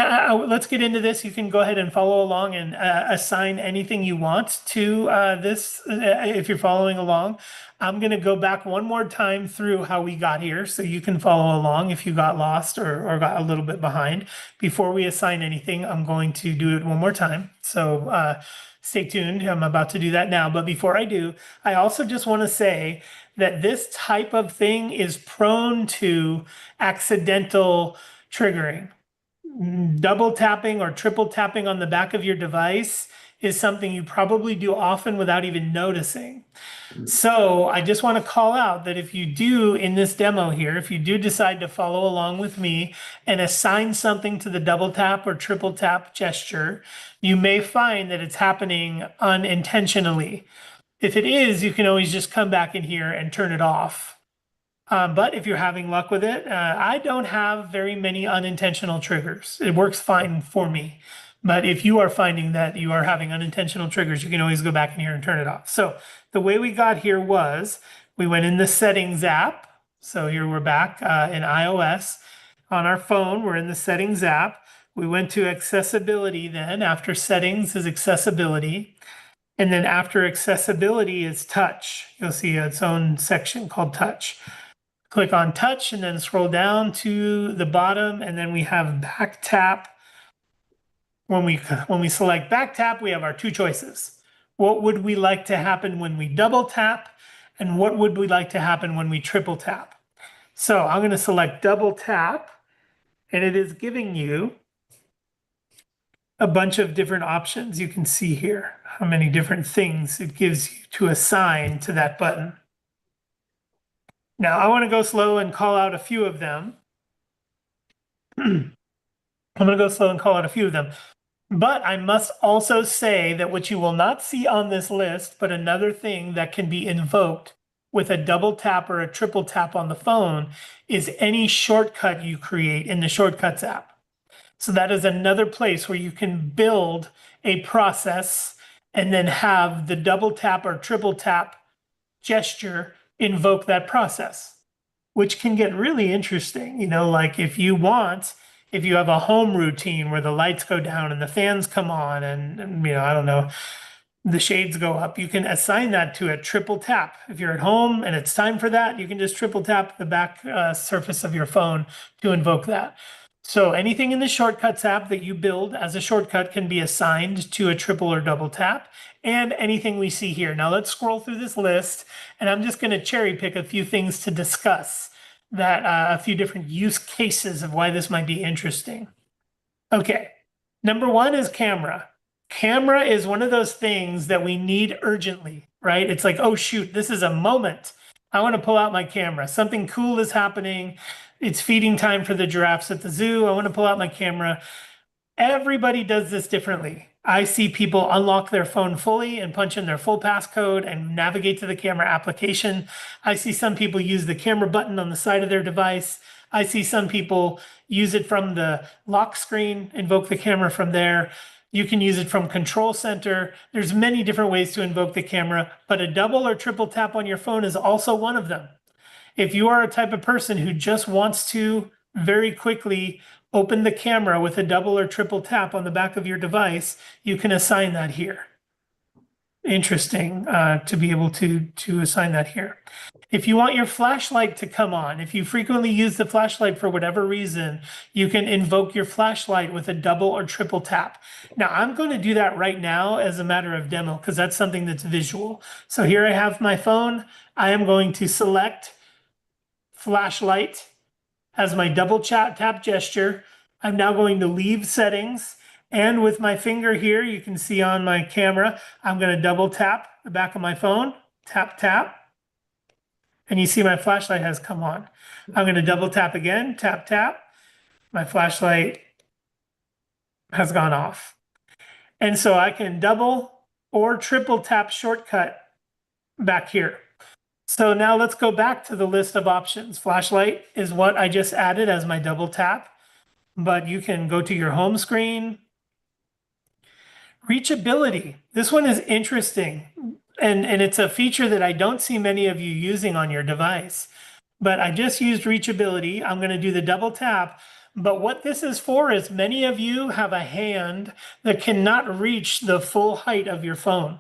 let's get into this. You can go ahead and follow along and assign anything you want to this if you're following along. I'm going to go back one more time through how we got here so you can follow along if you got lost or got a little bit behind. Before we assign anything, I'm going to do it one more time. So stay tuned. I'm about to do that now. But before I do, I also just want to say that this type of thing is prone to accidental triggering. Double tapping or triple tapping on the back of your device is something you probably do often without even noticing. So I just want to call out that if you do in this demo here, if you do decide to follow along with me and assign something to the double tap or triple tap gesture, you may find that it's happening unintentionally. If it is, you can always just come back in here and turn it off. But if you're having luck with it, I don't have very many unintentional triggers. It works fine for me. But if you are finding that you are having unintentional triggers, you can always go back in here and turn it off. So the way we got here was we went in the settings app. So here we're back in iOS. On our phone, we're in the settings app. We went to accessibility then. After settings is accessibility. And then after accessibility is touch. You'll see its own section called touch. Click on touch and then scroll down to the bottom, and then we have back tap when we select back tap, we have our two choices. What would we like to happen when we double tap? And what would we like to happen when we triple tap? So I'm going to select double tap, and it is giving you a bunch of different options. You can see here how many different things it gives you to assign to that button. Now I want to go slow and call out a few of them. I'm going to go slow and call out a few of them. But I must also say that what you will not see on this list, but another thing that can be invoked with a double tap or a triple tap on the phone, is any shortcut you create in the Shortcuts app. So that is another place where you can build a process and then have the double tap or triple tap gesture invoke that process, which can get really interesting. You know, like if you have a home routine where the lights go down and the fans come on and you know, I don't know, the shades go up, you can assign that to a triple tap. If you're at home and it's time for that, you can just triple tap the back surface of your phone to invoke that. So anything in the Shortcuts app that you build as a shortcut can be assigned to a triple or double tap, and anything we see here. Now let's scroll through this list, and I'm just going to cherry pick a few things to discuss, that a few different use cases of why this might be interesting. Okay, number one is camera. Camera is one of those things that we need urgently, right? It's like, oh shoot, this is a moment. I want to pull out my camera. Something cool is happening. It's feeding time for the giraffes at the zoo. I want to pull out my camera. Everybody does this differently. I see people unlock their phone fully and punch in their full passcode and navigate to the camera application. I see some people use the camera button on the side of their device. I see some people use it from the lock screen, invoke the camera from there. You can use it from Control Center. There's many different ways to invoke the camera, but a double or triple tap on your phone is also one of them. If you are a type of person who just wants to very quickly open the camera with a double or triple tap on the back of your device, you can assign that here. Interesting to be able to assign that here. If you want your flashlight to come on, if you frequently use the flashlight for whatever reason, you can invoke your flashlight with a double or triple tap. Now, I'm going to do that right now as a matter of demo because that's something that's visual. So here I have my phone. I am going to select flashlight as my double tap gesture. I'm now going to leave settings. And with my finger here, you can see on my camera, I'm going to double tap the back of my phone, tap, tap. And you see my flashlight has come on. I'm going to double tap again, tap, tap. My flashlight has gone off. And so I can double or triple tap shortcut back here. So now let's go back to the list of options. Flashlight is what I just added as my double tap, but you can go to your home screen. Reachability. This one is interesting. And it's a feature that I don't see many of you using on your device. But I just used reachability. I'm going to do the double tap. But what this is for is many of you have a hand that cannot reach the full height of your phone.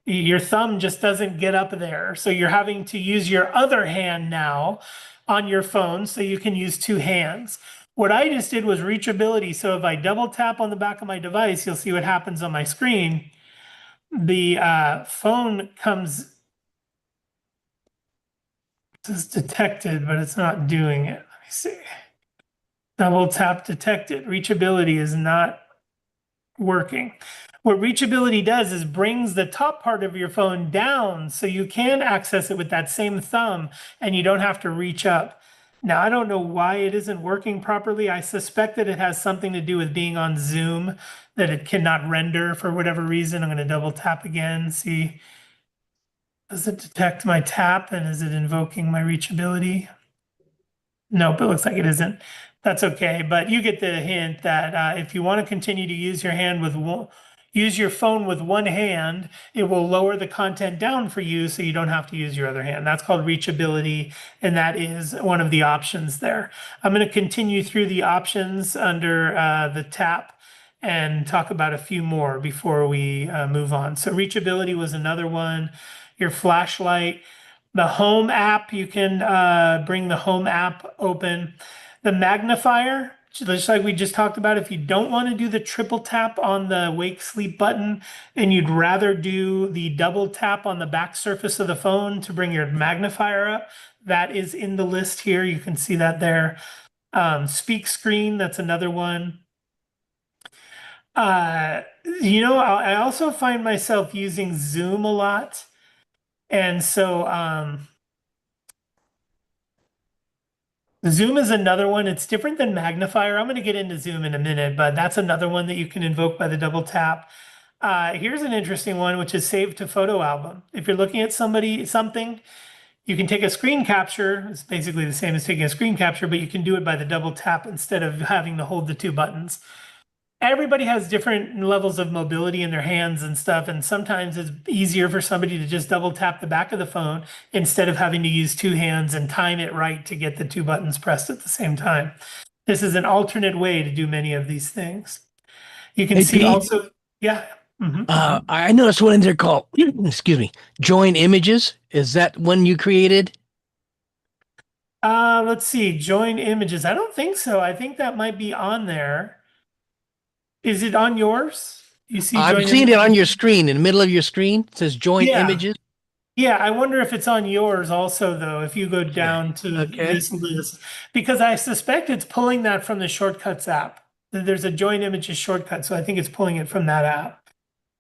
Your thumb just doesn't get up there. So you're having to use your other hand now on your phone so you can use two hands. What I just did was reachability. So if I double tap on the back of my device, you'll see what happens on my screen. The phone comes, it's detected, but it's not doing it. Let me see. Double tap detected. Reachability is not working. What reachability does is brings the top part of your phone down so you can access it with that same thumb and you don't have to reach up. Now, I don't know why it isn't working properly. I suspect that it has something to do with being on Zoom, that it cannot render for whatever reason. I'm going to double tap again, see, does it detect my tap and is it invoking my reachability? Nope, it looks like it isn't. That's okay, but you get the hint that if you want to continue to use your hand with use your phone with one hand, it will lower the content down for you so you don't have to use your other hand. That's called reachability, and that is one of the options there. I'm going to continue through the options under the tap and talk about a few more before we move on. So reachability was another one. Your flashlight. The home app, you can bring the home app open. The magnifier, just like we just talked about, if you don't want to do the triple tap on the wake sleep button and you'd rather do the double tap on the back surface of the phone to bring your magnifier up, that is in the list here. You can see that there. Speak screen, that's another one. I also find myself using Zoom a lot. And so Zoom is another one. It's different than magnifier. I'm going to get into Zoom in a minute, but that's another one that you can invoke by the double tap. Here's an interesting one, which is save to photo album. If you're looking at something, you can take a screen capture. It's basically the same as taking a screen capture, but you can do it by the double tap instead of having to hold the two buttons. Everybody has different levels of mobility in their hands and stuff, and sometimes it's easier for somebody to just double tap the back of the phone instead of having to use two hands and time it right to get the two buttons pressed at the same time. This is an alternate way to do many of these things. You can Hey, see Pete. also, yeah. I noticed one in there called, excuse me, join images. Is that one you created? Let's see, join images. I don't think so. I think that might be on there. Is it on yours? You see I'm join seeing it images? on your screen, in the middle of your screen. It says join Yeah. images. Yeah, I wonder if it's on yours also, though, if you go down to Okay. this list, because I suspect it's pulling that from the Shortcuts app. There's a join images shortcut, so I think it's pulling it from that app.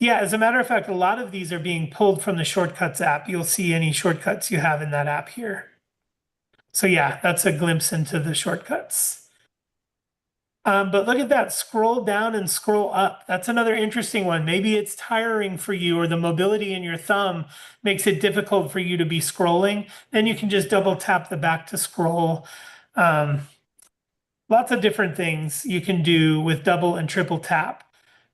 Yeah, as a matter of fact, a lot of these are being pulled from the Shortcuts app. You'll see any shortcuts you have in that app here. So yeah, that's a glimpse into the shortcuts. But look at that, scroll down and scroll up. That's another interesting one. Maybe it's tiring for you or the mobility in your thumb makes it difficult for you to be scrolling. Then you can just double tap the back to scroll. Lots of different things you can do with double and triple tap.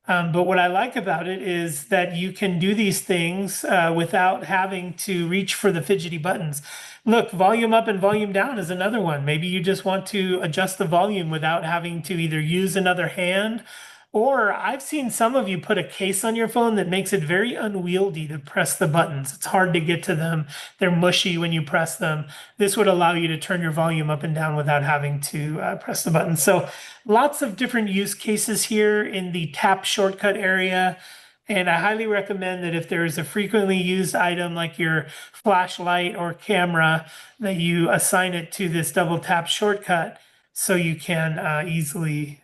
But what I like about it is that you can do these things without having to reach for the fidgety buttons. Look, volume up and volume down is another one. Maybe you just want to adjust the volume without having to either use another hand, or I've seen some of you put a case on your phone that makes it very unwieldy to press the buttons. It's hard to get to them. They're mushy when you press them. This would allow you to turn your volume up and down without having to press the buttons. So lots of different use cases here in the tap shortcut area. And I highly recommend that if there is a frequently used item like your flashlight or camera, that you assign it to this double tap shortcut so you can easily.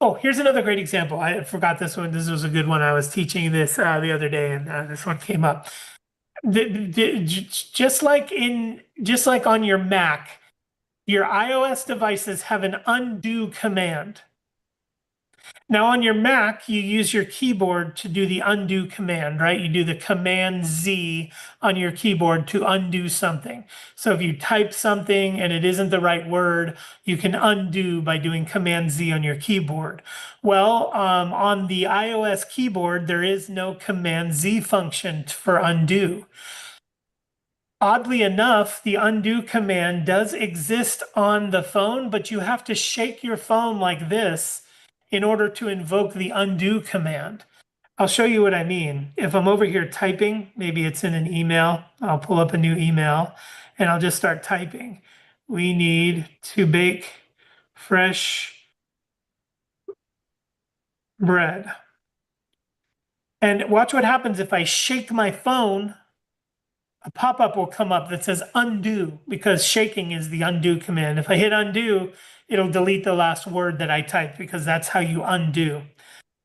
Oh, here's another great example. I forgot this one. This was a good one. I was teaching this the other day, and this one came up. Just like on your Mac, your iOS devices have an undo command. Now on your Mac, you use your keyboard to do the undo command, right? You do the Command Z on your keyboard to undo something. So if you type something and it isn't the right word, you can undo by doing Command Z on your keyboard. Well, on the iOS keyboard, there is no Command Z function for undo. Oddly enough, the undo command does exist on the phone, but you have to shake your phone like this in order to invoke the undo command. I'll show you what I mean. If I'm over here typing, maybe it's in an email, I'll pull up a new email and I'll just start typing. We need to bake fresh bread. And watch what happens if I shake my phone. A pop-up will come up that says undo because shaking is the undo command. If I hit undo, it'll delete the last word that I typed because that's how you undo.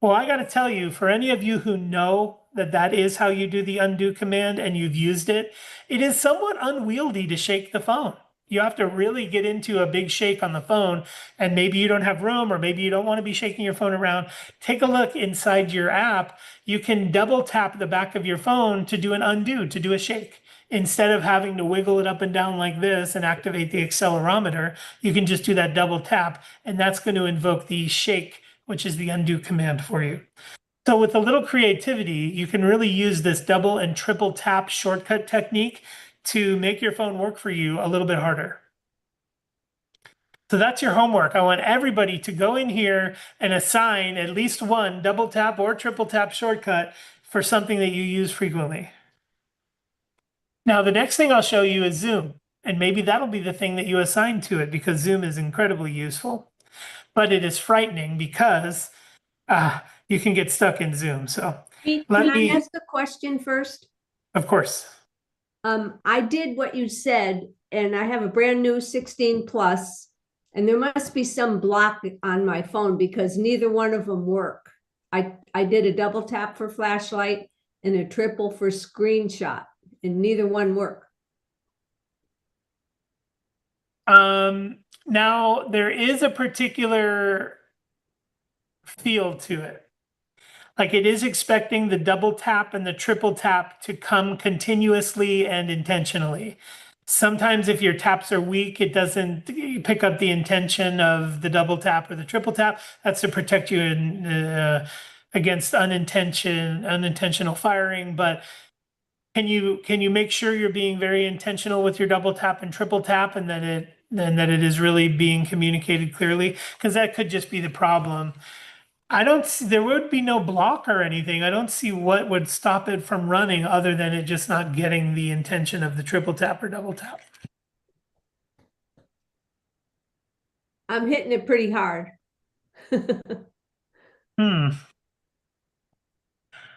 Well, I got to tell you, for any of you who know that that is how you do the undo command and you've used it, it is somewhat unwieldy to shake the phone. You have to really get into a big shake on the phone, and maybe you don't have room, or maybe you don't want to be shaking your phone around. Take a look inside your app. You can double tap the back of your phone to do an undo, to do a shake. Instead of having to wiggle it up and down like this and activate the accelerometer, you can just do that double tap, and that's going to invoke the shake, which is the undo command for you. So with a little creativity, you can really use this double and triple tap shortcut technique to make your phone work for you a little bit harder. So that's your homework. I want everybody to go in here and assign at least one double tap or triple tap shortcut for something that you use frequently. Now, the next thing I'll show you is Zoom, and maybe that'll be the thing that you assign to it because Zoom is incredibly useful. but it is frightening because you can get stuck in Zoom. So Pete, let can I me, ask a question first? of course. I did what you said, and I have a brand new 16 plus, and there must be some block on my phone because neither one of them work. I did a double tap for flashlight and a triple for screenshot, and neither one work. Now there is a particular feel to it. Like it is expecting the double tap and the triple tap to come continuously and intentionally. Sometimes if your taps are weak, it doesn't pick up the intention of the double tap or the triple tap. That's to protect you against unintentional firing. But can you make sure you're being very intentional with your double tap and triple tap, and that it is really being communicated clearly? Because that could just be the problem. I don't see, there would be no block or anything. I don't see what would stop it from running other than it just not getting the intention of the triple tap or double tap. I'm hitting it pretty hard. Hmm.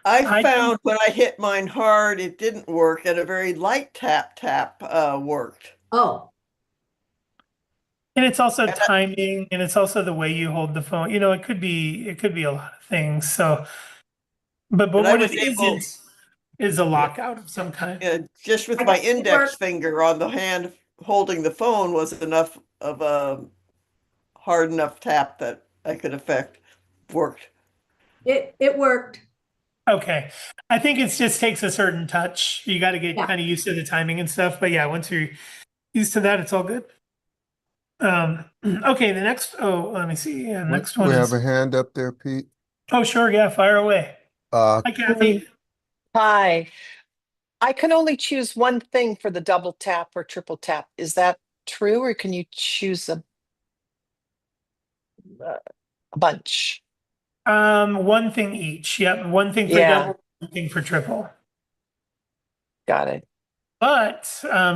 I I found when I hit mine hard, it didn't work, and a very light tap worked. Oh, And it's also And timing, and it's also the way you hold the phone. You know, it could be a lot of things. So, but I what was it able, is a lockout of some kind. just with I my got it index worked. finger on the hand holding the phone was enough of a hard enough tap that I could affect worked. It worked. Okay. I think it just takes a certain touch. You got to get Yeah. kind of used to the timing and stuff. But yeah, once you're used to that, it's all good. Okay, the next, let me see. Yeah, next one We is, have a hand up there, Pete. oh, sure. Yeah, fire away. Uh, Hi, Kathy. Hi. I can only choose one thing for the double tap or triple tap. Is that true, or can you choose a bunch? One thing each. Yep. One thing for Yeah, double, one thing for triple. got it. But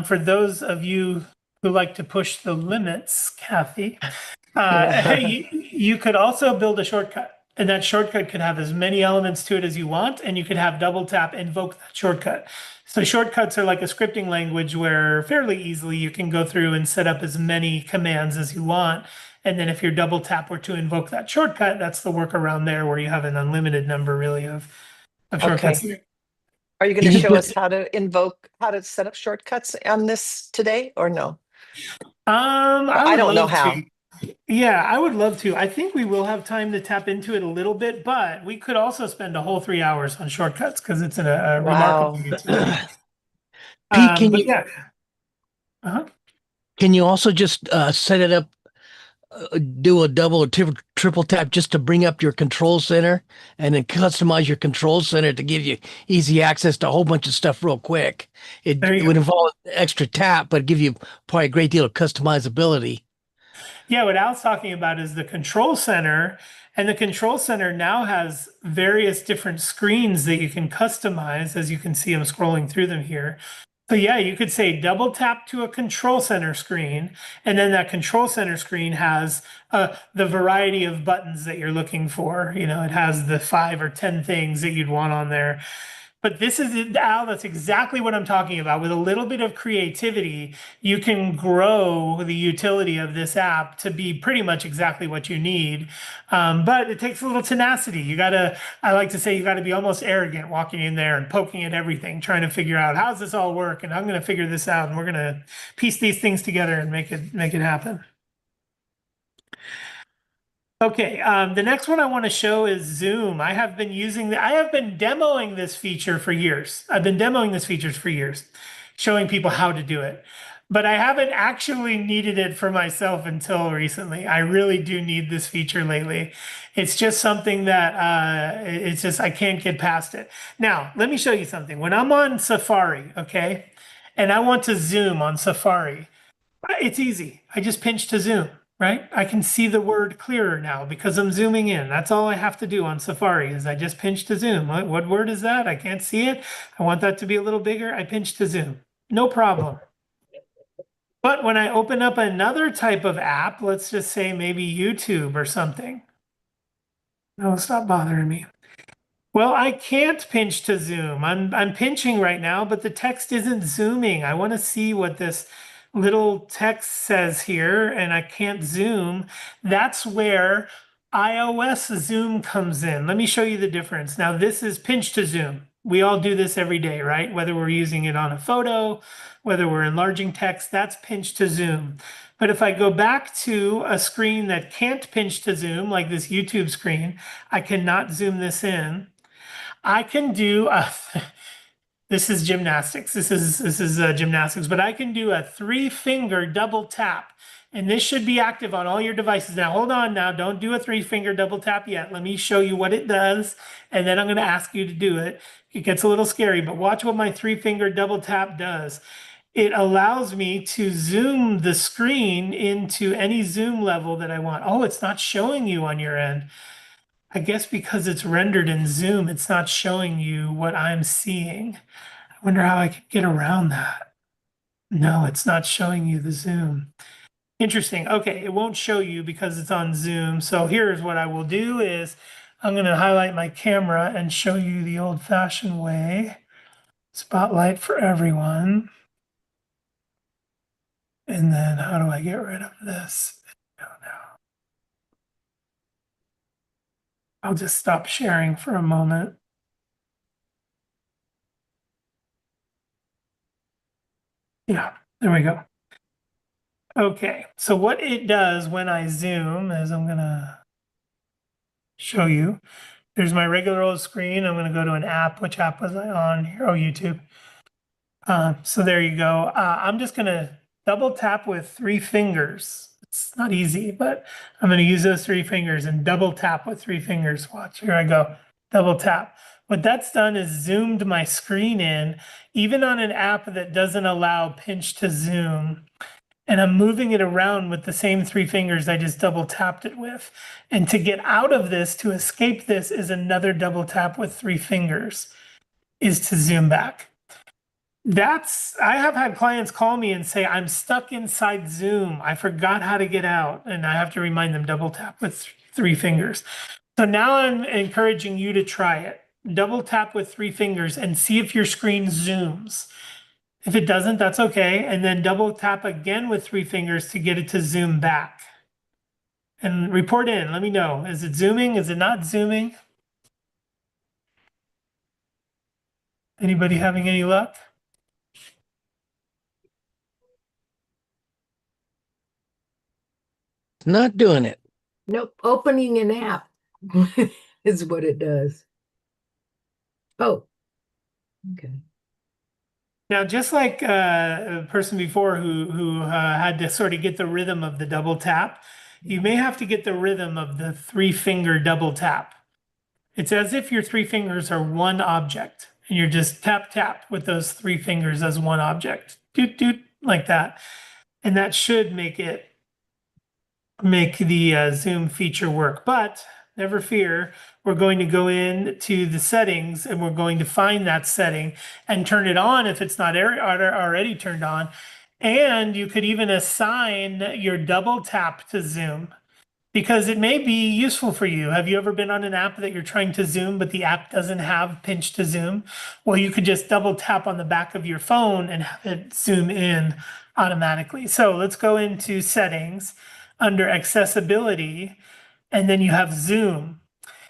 for those of you who like to push the limits, Kathy, you could also build a shortcut. And that shortcut could have as many elements to it as you want, and you could have double tap invoke that shortcut. So shortcuts are like a scripting language where fairly easily you can go through and set up as many commands as you want. And then if your double tap were to invoke that shortcut, that's the workaround there where you have an unlimited number really of shortcuts. Okay. Are you going to show us how to set up shortcuts on this today, or no? I I would don't know love how. to. Yeah, I would love to. I think we will have time to tap into it a little bit, but we could also spend a whole 3 hours on shortcuts because it's a remarkable Wow. utility. Pete, But yeah. Uh-huh. can you also just set it up, do a double or triple tap just to bring up your control center, and then customize your control center to give you easy access to a whole bunch of stuff real quick? It, There you it would go. involve extra tap, but give you probably a great deal of customizability. Yeah, what Al's talking about is the control center, and the control center now has various different screens that you can customize, as you can see I'm scrolling through them here. So yeah, you could say double tap to a control center screen, and then that control center screen has the variety of buttons that you're looking for. You know, it has the 5 or 10 things that you'd want on there. But this is, Al, that's exactly what I'm talking about. With a little bit of creativity, you can grow the utility of this app to be pretty much exactly what you need. But it takes a little tenacity. I like to say, you got to be almost arrogant walking in there and poking at everything, trying to figure out how's this all work, and I'm going to figure this out, and we're going to piece these things together and make it happen. Okay, the next one I want to show is Zoom. I have been demoing this feature for years. I've been demoing this feature for years, showing people how to do it. But I haven't actually needed it for myself until recently. I really do need this feature lately. It's just something that I can't get past it. Now, let me show you something. When I'm on Safari, okay, and I want to zoom on Safari, it's easy. I just pinch to zoom, right? I can see the word clearer now because I'm zooming in. That's all I have to do on Safari is I just pinch to zoom. What word is that? I can't see it. I want that to be a little bigger. I pinch to zoom. No problem. But when I open up another type of app, let's just say maybe YouTube or something. No, stop bothering me. Well, I can't pinch to zoom. I'm pinching right now, but the text isn't zooming. I want to see what this little text says here, and I can't zoom. That's where iOS zoom comes in. Let me show you the difference. Now, this is pinch to zoom. We all do this every day, right? Whether we're using it on a photo, whether we're enlarging text, that's pinch to zoom. But if I go back to a screen that can't pinch to zoom, like this YouTube screen, I cannot zoom this in. I can do a, this is gymnastics. This is gymnastics, but I can do a 3-finger double tap, and this should be active on all your devices. Now, hold on. Now, don't do a 3-finger double tap yet. Let me show you what it does, and then I'm going to ask you to do it. It gets a little scary, but watch what my 3-finger double tap does. It allows me to zoom the screen into any zoom level that I want. Oh, it's not showing you on your end. I guess because it's rendered in Zoom, it's not showing you what I'm seeing. I wonder how I could get around that. No, it's not showing you the Zoom. Interesting. Okay, it won't show you because it's on Zoom. So here's what I will do is I'm going to highlight my camera and show you the old-fashioned way. Spotlight for everyone. And then how do I get rid of this? I don't know. I'll just stop sharing for a moment. Yeah, there we go. Okay, so what it does when I zoom is I'm gonna show you. There's my regular old screen. I'm gonna go to an app. Which app was I on here? Oh, YouTube. So there you go. I'm just gonna double tap with 3 fingers. It's not easy, but I'm gonna use those 3 fingers and double tap with 3 fingers. Watch, here I go. Double tap. What that's done is zoomed my screen in, even on an app that doesn't allow pinch to zoom. And I'm moving it around with the same 3 fingers I just double tapped it with. And to get out of this, to escape this, is another double tap with 3 fingers, is to zoom back. I have had clients call me and say, I'm stuck inside Zoom. I forgot how to get out. And I have to remind them double tap with 3 fingers. So now I'm encouraging you to try it. Double tap with 3 fingers and see if your screen zooms. If it doesn't, that's okay. And then double tap again with 3 fingers to get it to zoom back. And report in. Let me know. Is it zooming? Is it not zooming? Anybody having any luck? Not doing it. Nope, opening an app is what it does. Oh, okay. Now, just like a person before who had to sort of get the rhythm of the double tap, you may have to get the rhythm of the 3-finger double tap. It's as if your 3 fingers are one object, and you're just tap tap with those 3 fingers as one object, doot doot like that, and that should make the zoom feature work. But never fear, we're going to go into the settings and we're going to find that setting and turn it on if it's not already turned on. And you could even assign your double tap to zoom because it may be useful for you. Have you ever been on an app that you're trying to zoom, but the app doesn't have pinch to zoom? Well, you could just double tap on the back of your phone and have it zoom in automatically. So let's go into settings under accessibility, and then you have zoom.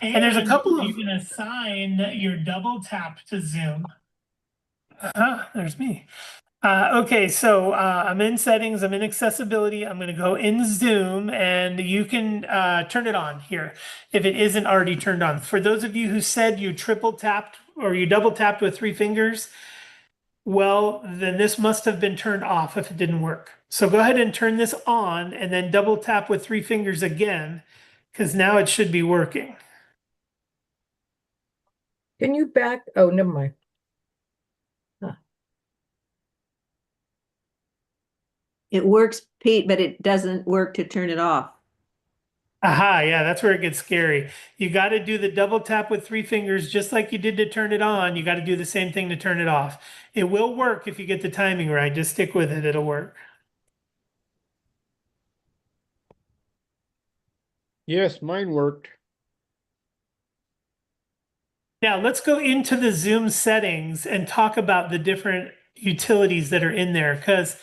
And there's a couple of, you can assign your double tap to zoom. There's me. Okay, so I'm in settings, I'm in accessibility, I'm going to go in Zoom, and you can turn it on here if it isn't already turned on. For those of you who said you triple tapped or you double tapped with 3 fingers, well, then this must have been turned off if it didn't work. So go ahead and turn this on and then double tap with 3 fingers again, because now it should be working. Can you back? Oh, never mind. It works, Pete, but it doesn't work to turn it off. Aha, yeah, that's where it gets scary. You got to do the double tap with 3 fingers, just like you did to turn it on. You got to do the same thing to turn it off. It will work if you get the timing right. Just stick with it, it'll work. Yes, mine worked. Now let's go into the Zoom settings and talk about the different utilities that are in there. Because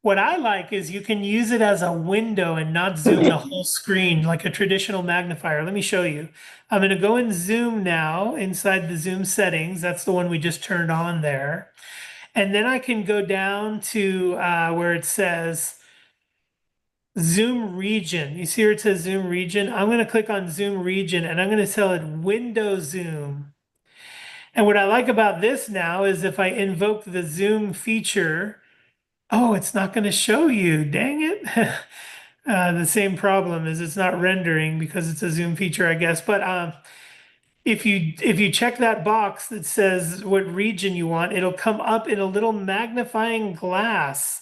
what I like is you can use it as a window and not zoom the whole screen like a traditional magnifier. Let me show you. I'm going to go in Zoom now inside the Zoom settings. That's the one we just turned on there. And then I can go down to where it says Zoom region. You see where it says Zoom region? I'm going to click on Zoom region and I'm going to tell it window zoom. And what I like about this now is if I invoke the zoom feature, oh, it's not going to show you. Dang it. The same problem is it's not rendering because it's a zoom feature, I guess. But if you check that box that says what region you want, it'll come up in a little magnifying glass.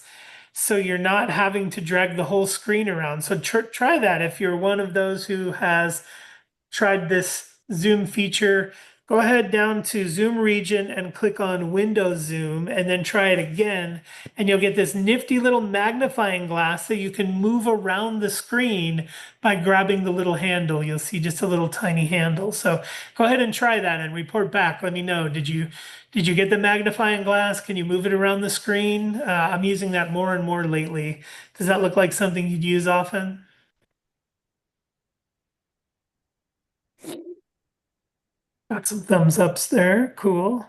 So you're not having to drag the whole screen around. So try that if you're one of those who has tried this zoom feature. Go ahead down to Zoom region and click on Window Zoom and then try it again. And you'll get this nifty little magnifying glass so you can move around the screen by grabbing the little handle. You'll see just a little tiny handle. So go ahead and try that and report back. Let me know. Did you get the magnifying glass? Can you move it around the screen? I'm using that more and more lately. Does that look like something you'd use often? Got some thumbs ups there. Cool.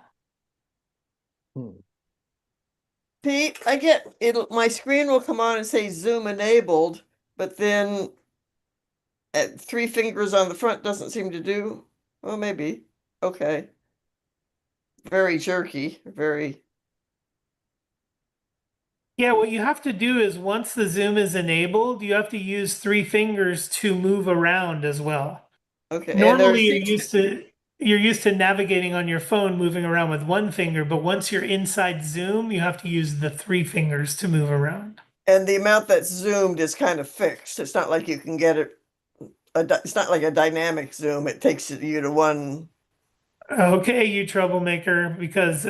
Pete, I get it. My screen will come on and say Zoom enabled, but then three fingers on the front doesn't seem to do. Well, maybe. Okay. Very jerky. Very. Yeah, what you have to do is once the zoom is enabled, you have to use three fingers to move around as well. Okay. And Normally you're used to navigating on your phone, moving around with one finger, but once you're inside Zoom, you have to use the three fingers to move around. And the amount that's zoomed is kind of fixed. It's not like you can get it. It's not like a dynamic zoom. It takes you to one. Okay, you troublemaker, because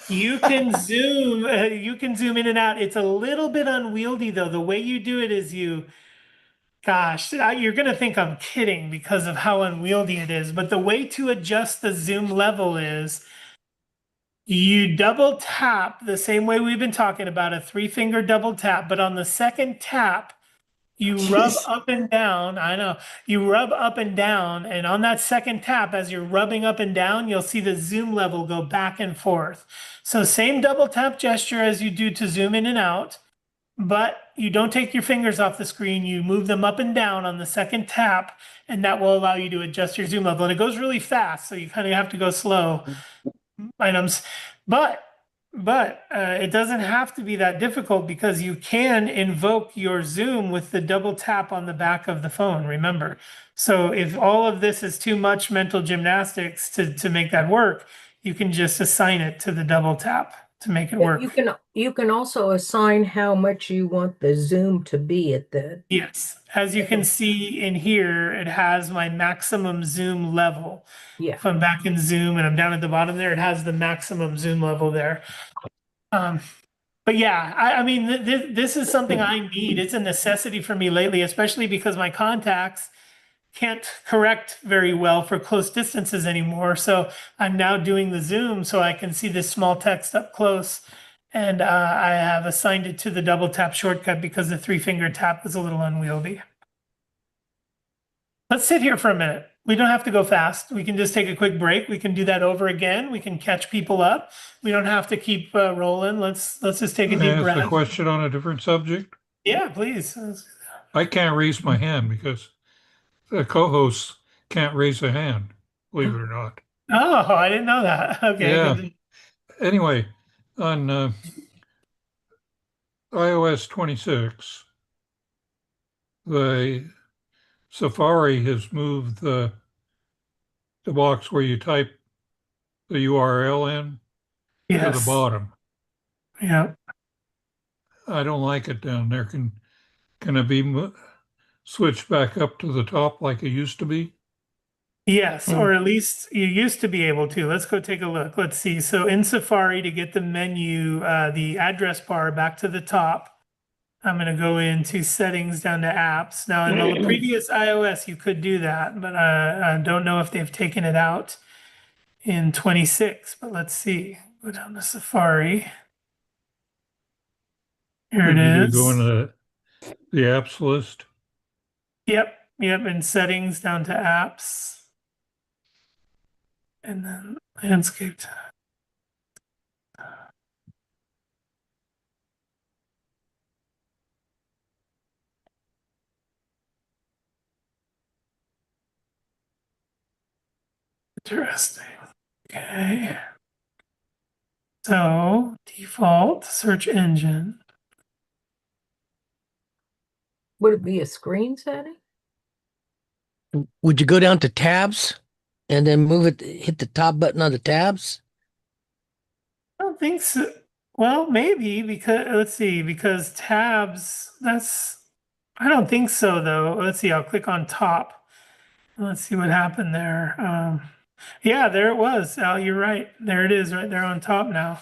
you can zoom in and out. It's a little bit unwieldy though. The way you do it is gosh, you're going to think I'm kidding because of how unwieldy it is. But the way to adjust the zoom level is you double tap the same way we've been talking about, a three-finger double tap. But on the second tap, you rub up and down. I know. You rub up and down. And on that second tap, as you're rubbing up and down, you'll see the zoom level go back and forth. So same double tap gesture as you do to zoom in and out. But you don't take your fingers off the screen. You move them up and down on the second tap, and that will allow you to adjust your zoom level. And it goes really fast, so you kind of have to go slow. Items, but it doesn't have to be that difficult because you can invoke your zoom with the double tap on the back of the phone. Remember, so if all of this is too much mental gymnastics to make that work, you can just assign it to the double tap to make it work. You can also assign how much you want the zoom to be at the. Yes, as you can see in here, it has my maximum zoom level. Yeah. If I'm back in Zoom and I'm down at the bottom there, it has the maximum zoom level there. But yeah, I mean, this is something I need. It's a necessity for me lately, especially because my contacts can't correct very well for close distances anymore. So I'm now doing the zoom so I can see this small text up close. And I have assigned it to the double tap shortcut because the three-finger tap was a little unwieldy. Let's sit here for a minute. We don't have to go fast. We can just take a quick break. We can do that over again. We can catch people up. We don't have to keep rolling. Let's just take a deep breath. Ask a question on a different subject. Yeah, please. I can't raise my hand because the co-hosts can't raise a hand, believe it or not. Oh, I didn't know that. Okay. Yeah. Good. Anyway, on iOS 26, the Safari has moved the box where you type the URL in to the bottom. Yeah. I don't like it down there. Can it be switched back up to the top like it used to be? Yes, or at least you used to be able to. Let's go take a look. Let's see. So in Safari, to get the menu, the address bar back to the top, I'm going to go into settings down to apps. Now, in the previous iOS, you could do that, but I don't know if they've taken it out in 26. But let's see. Go down to Safari. Here it Did you go is. into the apps list? Yep, in settings down to apps. And then landscape. Interesting. Okay. So default search engine. Would it be a screen setting? Would you go down to tabs and then move it, hit the top button on the tabs? I don't think so. Well, maybe because let's see, because tabs, I don't think so though. Let's see, I'll click on top. Let's see what happened there. Yeah, there it was. Al, you're right. There it is right there on top now.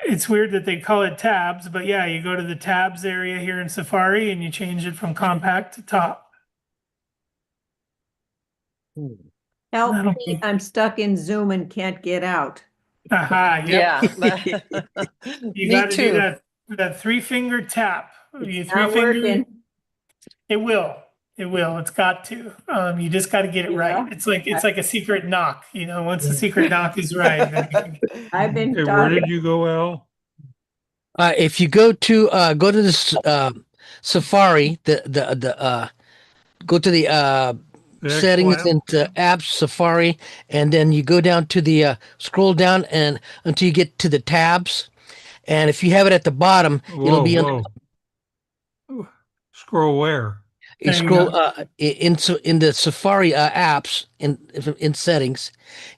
It's weird that they call it tabs, but yeah, you go to the tabs area here in Safari and you change it from compact to top. Help That'll me, I'm stuck in Zoom and can't get out. Aha, yep. Yeah. You Me got to do too. that three-finger tap. You It's three not finger. working. It will. It will. It's got to. You just got to get it Yeah. right. It's like a secret knock. Once the secret knock is right, then you can. I've been Hey, where did you go, Al? If you go to this Safari, go to the The settings actual app? into apps Safari, and then you go down to the scroll down and until you get to the tabs. And if you have it at the bottom, it'll be on. Whoa. Scroll where? You There you scroll go. in the Safari apps in settings.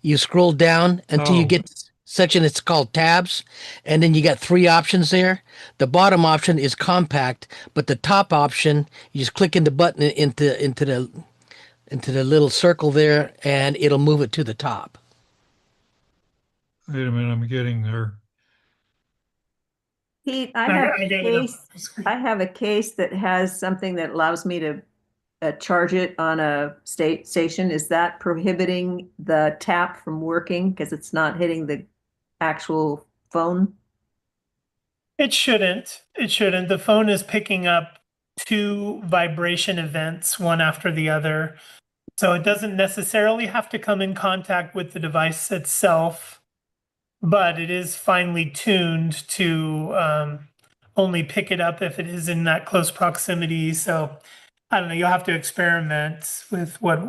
You scroll down until you Oh. get section. It's called tabs, and then you got three options there. The bottom option is compact, but the top option you just click in the button into the little circle there, and it'll move it to the top. Wait a minute, I'm getting there. Pete, I got it up on the screen. I have a case that has something that allows me to charge it on a station. Is that prohibiting the tap from working because it's not hitting the actual phone? It shouldn't. It shouldn't. The phone is picking up two vibration events, one after the other. So it doesn't necessarily have to come in contact with the device itself, but it is finely tuned to only pick it up if it is in that close proximity. So I don't know. You'll have to experiment with what.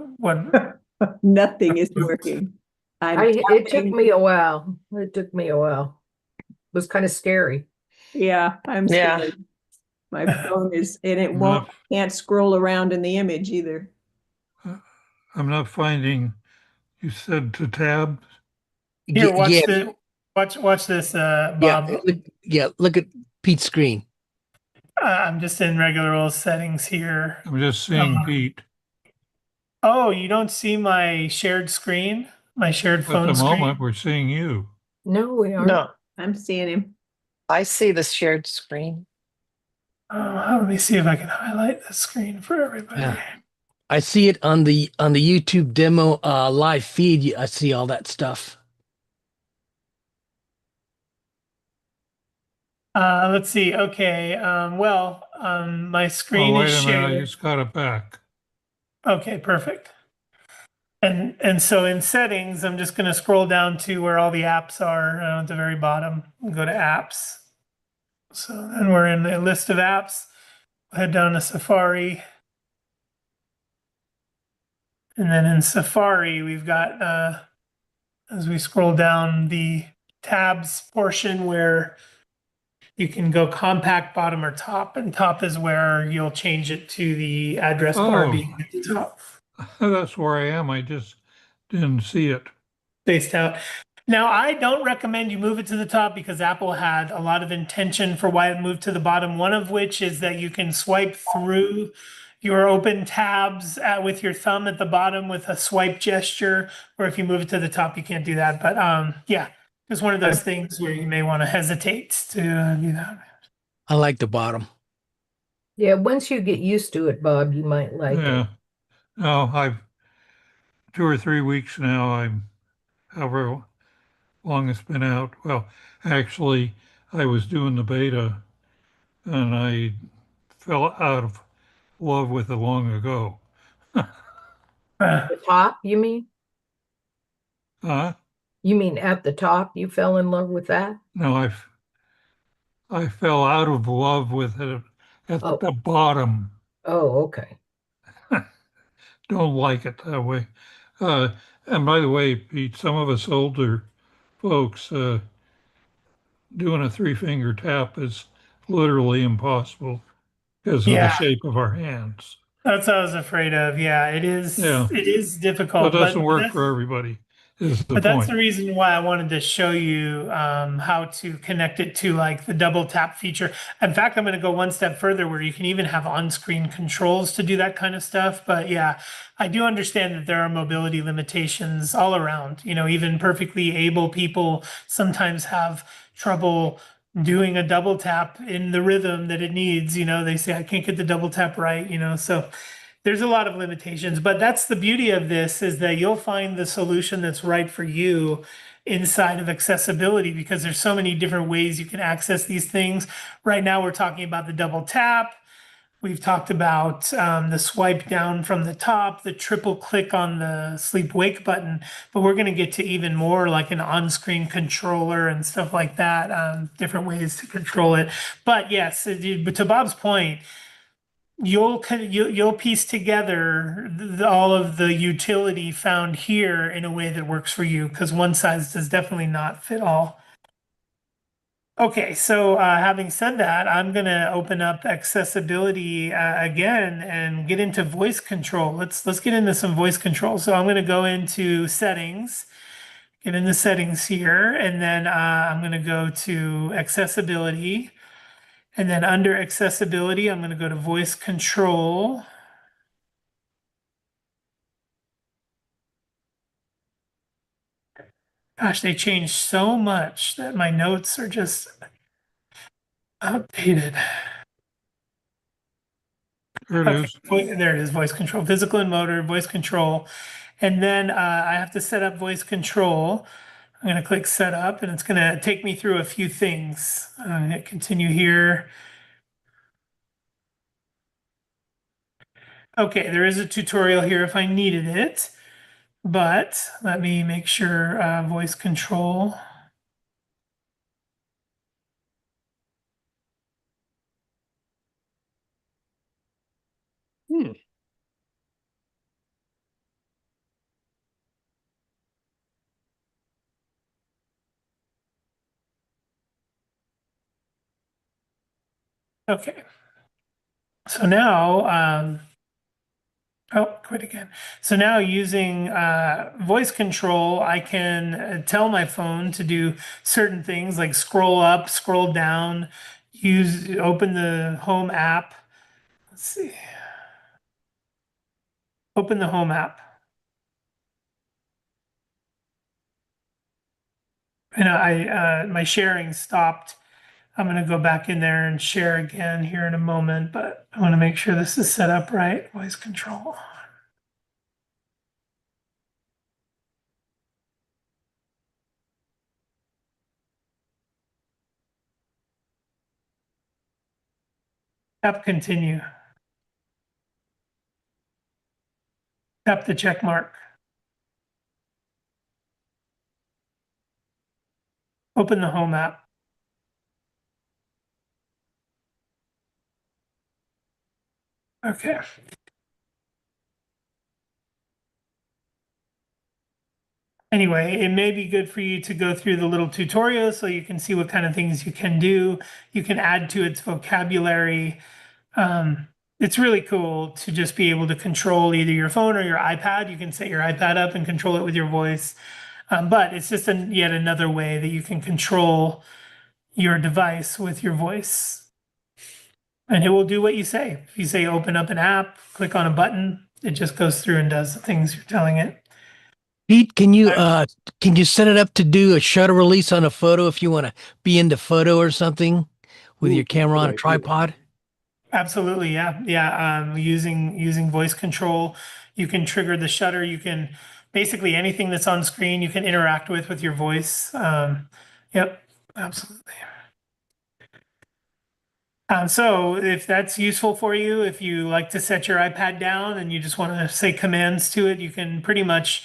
Nothing is working. It took me a while. It took me a while. It was kind of scary. Yeah, I'm Yeah. scared. My phone is, and it I'm won't, not, can't scroll around in the image either. I'm not finding, you said to tab? Here, Yeah, watch this, yeah, Bob. Look at Pete's screen. I'm just in regular old settings here. I'm just seeing Pete. Oh, you don't see my shared screen? My shared At phone the screen? moment, we're seeing you. No, we aren't. No, I'm seeing him. I see the shared screen. Let me see if I can highlight the screen for everybody. Yeah. I see it on the YouTube demo live feed. I see all that stuff. Let's see. Okay. My Oh, screen wait is a minute, I shared. just got it back. Okay, perfect. And so in settings, I'm just going to scroll down to where all the apps are at the very bottom and go to apps. So then we're in the list of apps. Head down to Safari. And then in Safari, we've got, as we scroll down, the tabs portion where you can go compact, bottom, or top. And top is where you'll change it to the address bar being at the top. That's where I am. I just didn't see it. Spaced out. Now, I don't recommend you move it to the top because Apple had a lot of intention for why it moved to the bottom. One of which is that you can swipe through your open tabs with your thumb at the bottom with a swipe gesture, or if you move it to the top, you can't do that. But yeah, it's one of those things where you may want to hesitate to do that. I like the bottom. Yeah, once you get used to it, Bob, you might like it. Yeah. No, I've 2 or 3 weeks now. I'm however long it's been out. Well, actually, I was doing the beta and I fell out of love with it long ago. Uh, The top, you mean? Uh, You mean at the top, you fell in love with that? no, I fell out of love with it at Oh, the bottom. oh, okay. Don't like it that way. Uh, and by the way, Pete, some of us older folks doing a three-finger tap is literally impossible because of the yeah, shape of our hands. that's what I was afraid of. Yeah, it is. Yeah, It is so it difficult, doesn't but work that's for everybody, is the But that's point. the reason why I wanted to show you how to connect it to like the double tap feature. In fact, I'm going to go one step further where you can even have on-screen controls to do that kind of stuff. But yeah, I do understand that there are mobility limitations all around. You know, even perfectly able people sometimes have trouble doing a double tap in the rhythm that it needs. You know, they say, I can't get the double tap right, so there's a lot of limitations, but that's the beauty of this is that you'll find the solution that's right for you inside of accessibility because there's so many different ways you can access these things. Right now, we're talking about the double tap. We've talked about the swipe down from the top, the triple click on the sleep wake button, but we're going to get to even more like an on screen controller and stuff like that, different ways to control it. But yes, but to Bob's point, you'll piece together all of the utility found here in a way that works for you because one size does definitely not fit all. Okay, so having said that, I'm gonna open up accessibility again and get into voice control. Let's get into some voice control. So I'm gonna go into settings, get into settings here, and then I'm gonna go to accessibility. And then under accessibility, I'm going to go to voice control. Gosh, they changed so much that my notes are just outdated. There it Okay, is. there it is, voice control, physical and motor, voice control. And then I have to set up voice control. I'm going to click setup and it's going to take me through a few things. I'm going to hit continue here. Okay, there is a tutorial here if I needed it, but let me make sure voice control. Hmm. Okay. So now, oh, quit again. So now using voice control, I can tell my phone to do certain things like scroll up, scroll down, open the home app. Let's see, open the home app. And my sharing stopped. I'm going to go back in there and share again here in a moment, but I want to make sure this is set up right. Voice control. Tap continue. Tap the check mark. Open the home app. Okay. Anyway, it may be good for you to go through the little tutorial so you can see what kind of things you can do. You can add to its vocabulary. It's really cool to just be able to control either your phone or your iPad. You can set your iPad up and control it with your voice. But it's just yet another way that you can control your device with your voice. And it will do what you say. If you say open up an app, click on a button, it just goes through and does the things you're telling it. Pete, can you set it up to do a shutter release on a photo if you want to be into photo or something with Ooh, your camera on good a idea. tripod? Absolutely, yeah, yeah. Using voice control, you can trigger the shutter. You can basically anything that's on screen you can interact with your voice. Yep, absolutely. So if that's useful for you, if you like to set your iPad down and you just want to say commands to it, you can pretty much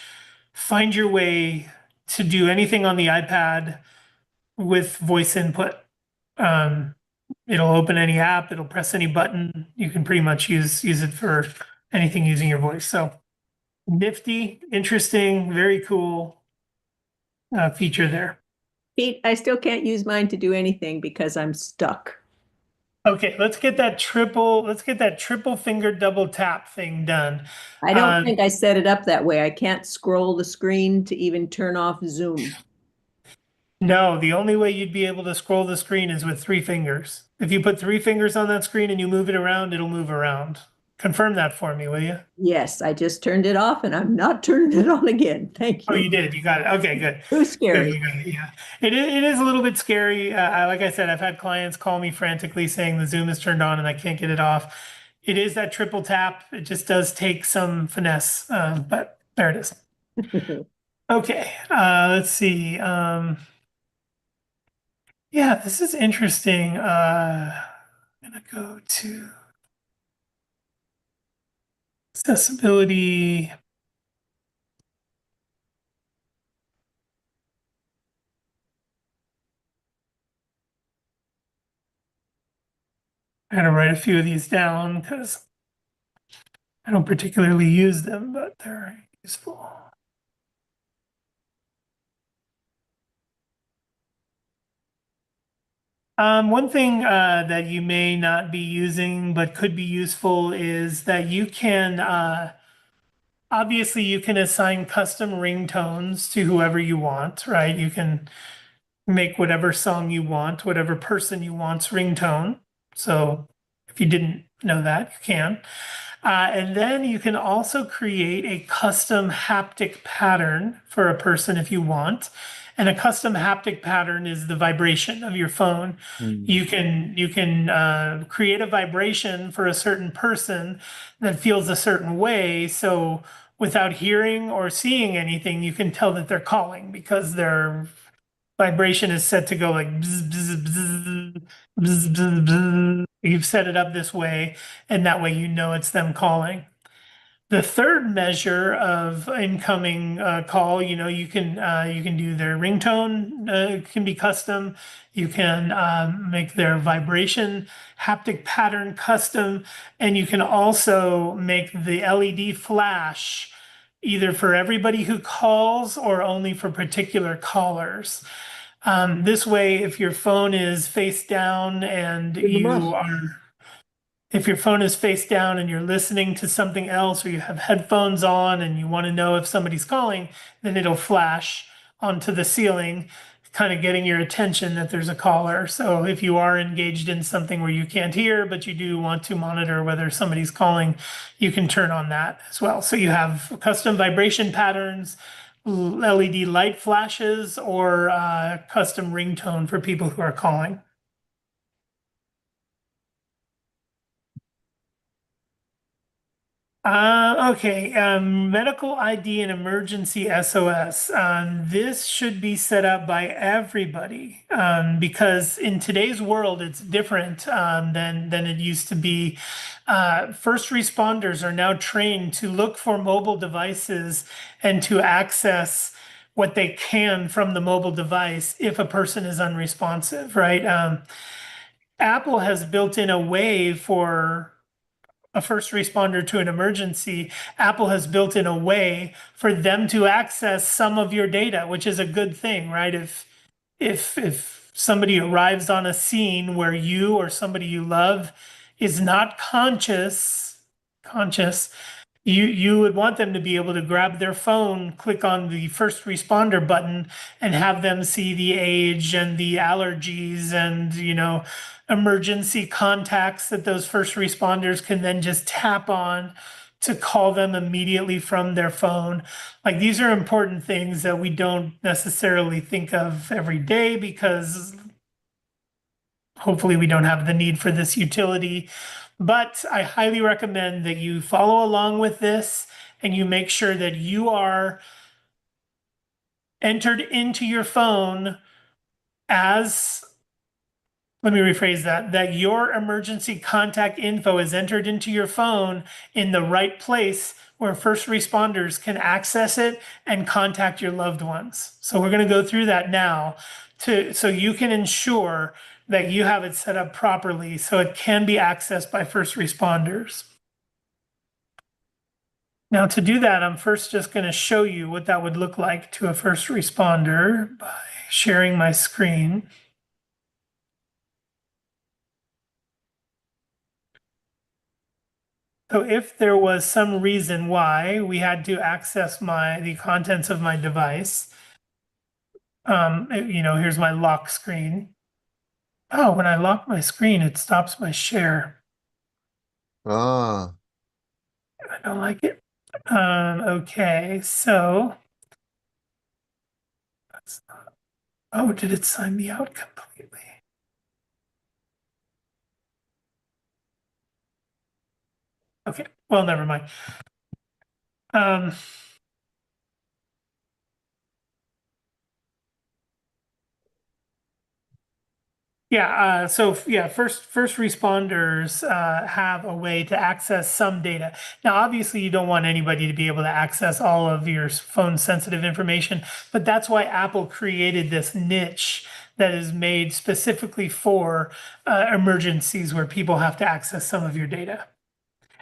find your way to do anything on the iPad with voice input. Um, it'll open any app, it'll press any button. You can pretty much use it for anything using your voice. So nifty, interesting, very cool feature there. Pete, I still can't use mine to do anything because I'm stuck. Okay, let's get that triple finger double tap thing done. I don't think I set it up that way. I can't scroll the screen to even turn off Zoom. No, the only way you'd be able to scroll the screen is with three fingers. If you put three fingers on that screen and you move it around, it'll move around. Confirm that for me, will you? Yes, I just turned it off and I'm not turning it on again. Thank Oh, you. you did. You got it. Okay, good. Too Good, scary. you got it. Yeah, it is a little bit scary. Like I said, I've had clients call me frantically saying the Zoom is turned on and I can't get it off. It is that triple tap. It just does take some finesse, but there it is. Okay, let's see. Yeah, this is interesting. I'm gonna go to accessibility. I'm gonna write a few of these down because I don't particularly use them, but they're useful. One thing that you may not be using but could be useful is that you can obviously you can assign custom ringtones to whoever you want, right? You can make whatever song you want, whatever person you want's ringtone. So if you didn't know that, you can. And then you can also create a custom haptic pattern for a person if you want. And a custom haptic pattern is the vibration of your phone. You can create a vibration for a certain person that feels a certain way. So without hearing or seeing anything, you can tell that they're calling because their vibration is set to go like bzz, bzz, bzz, bzz, bzz, bzz. You've set it up this way, and that way you know it's them calling. The third measure of incoming call, you can do their ringtone, can be custom. You can make their vibration haptic pattern custom, and you can also make the LED flash either for everybody who calls or only for particular callers. This way, if your phone is face down and if your phone is face down and you're listening to something else or you have headphones on and you want to know if somebody's calling, then it'll flash onto the ceiling, kind of getting your attention that there's a caller. So if you are engaged in something where you can't hear, but you do want to monitor whether somebody's calling, you can turn on that as well. So you have custom vibration patterns, LED light flashes, or custom ringtone for people who are calling. Okay, medical ID and emergency SOS. This should be set up by everybody because in today's world, it's different than it used to be. First responders are now trained to look for mobile devices and to access what they can from the mobile device if a person is unresponsive, right? Apple has built in a way for a first responder to an emergency. Apple has built in a way for them to access some of your data, which is a good thing, right? If somebody arrives on a scene where you or somebody you love is not conscious, you would want them to be able to grab their phone, click on the first responder button, and have them see the age and the allergies and, emergency contacts that those first responders can then just tap on to call them immediately from their phone. Like these are important things that we don't necessarily think of every day because hopefully we don't have the need for this utility. But I highly recommend that you follow along with this and you make sure that you are entered into your phone as, let me rephrase that your emergency contact info is entered into your phone in the right place where first responders can access it and contact your loved ones. So we're going to go through that now so you can ensure that you have it set up properly so it can be accessed by first responders. Now to do that, I'm first just going to show you what that would look like to a first responder by sharing my screen. So if there was some reason why we had to access the contents of my device, here's my lock screen. Oh, when I lock my screen, it stops my share. Ah, I don't like it. Okay, so oh, did it sign me out completely? Okay, well, never mind. Yeah, first responders have a way to access some data. Now, obviously, you don't want anybody to be able to access all of your phone sensitive information, but that's why Apple created this niche that is made specifically for emergencies where people have to access some of your data.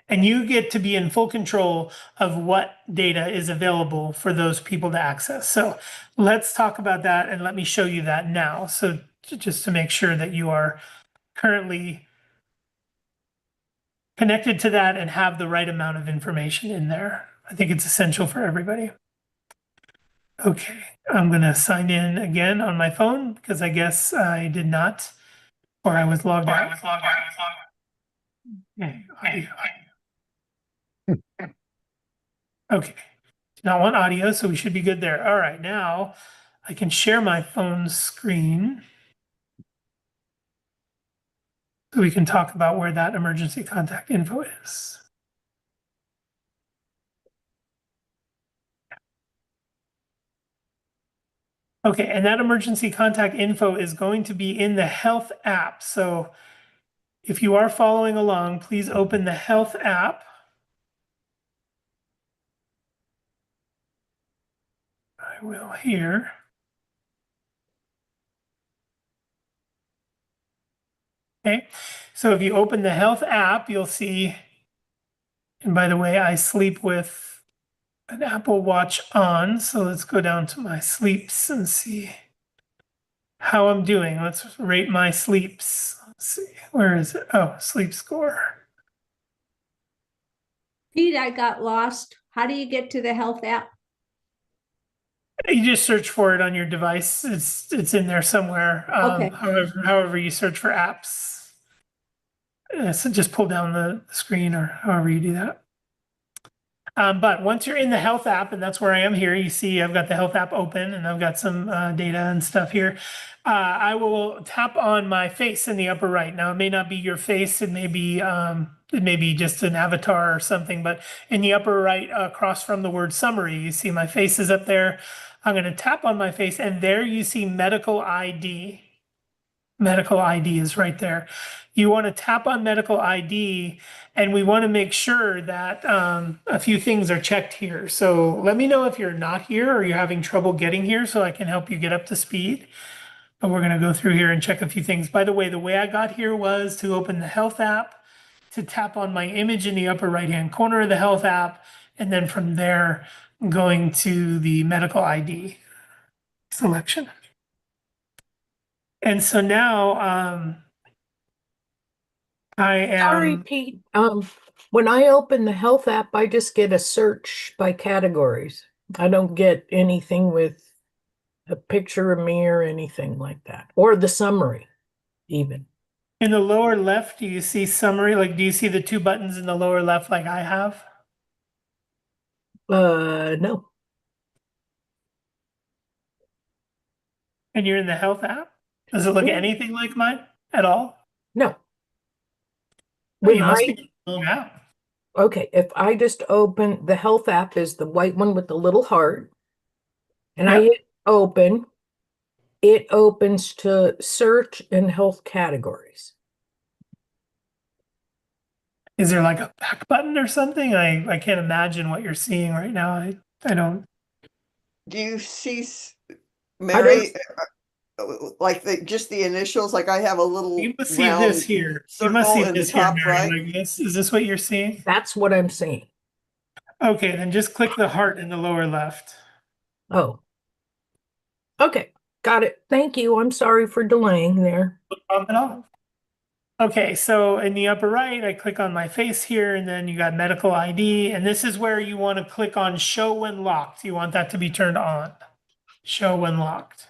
And you get to be in full control of what data is available for those people to access. So let's talk about that and let me show you that now. So just to make sure that you are currently connected to that and have the right amount of information in there. I think it's essential for everybody. Okay, I'm going to sign in again on my phone because I guess I did not, or I was logged out. Okay, audio. Okay, do not want audio, so we should be good there. All right, now I can share my phone screen so we can talk about where that emergency contact info is. Okay, and that emergency contact info is going to be in the health app. So if you are following along, please open the health app. I will here. Okay, so if you open the health app, you'll see, and by the way, I sleep with an Apple Watch on. So let's go down to my sleeps and see how I'm doing. Let's rate my sleeps. Let's see, where is it? Oh, sleep score. Pete, I got lost. How do you get to the health app? You just search for it on your device. It's in there somewhere. Okay. However you search for apps. So just pull down the screen or however you do that. But once you're in the health app, and that's where I am here, you see I've got the health app open and I've got some data and stuff here. I will tap on my face in the upper right. Now, it may not be your face, it may be just an avatar or something, but in the upper right across from the word summary, you see my face is up there. I'm going to tap on my face, and there you see medical ID. Medical ID is right there. You want to tap on medical ID, and we want to make sure that a few things are checked here. So let me know if you're not here or you're having trouble getting here so I can help you get up to speed. But we're going to go through here and check a few things. By the way I got here was to open the health app, to tap on my image in the upper right-hand corner of the health app, and then from there, going to the medical ID selection. And so now I am. Sorry, Pete. When I open the health app, I just get a search by categories. I don't get anything with a picture of me or anything like that, or the summary, even. In the lower left, do you see summary? Like, do you see the two buttons in the lower left like I have? No. And you're in the health app? Does it look anything like mine at all? No. When You must I, be going out. okay, if I just open the health app is the white one with the little heart, and I Yep. hit open, it opens to search and health categories. Is there like a back button or something? I can't imagine what you're seeing right now. I don't. Do you see, I don't, Mary, like just the initials? Like I have a little You must see this round here. You must circle see in the this here, top Mary. right. Like this. Is this what you're seeing? that's what I'm saying. Okay, then just click the heart in the lower left. Oh, okay, got it. Thank you. I'm sorry for delaying there. No problem at all. Okay, so in the upper right, I click on my face here, and then you got medical ID, and this is where you want to click on show when locked. You want that to be turned on. Show when locked.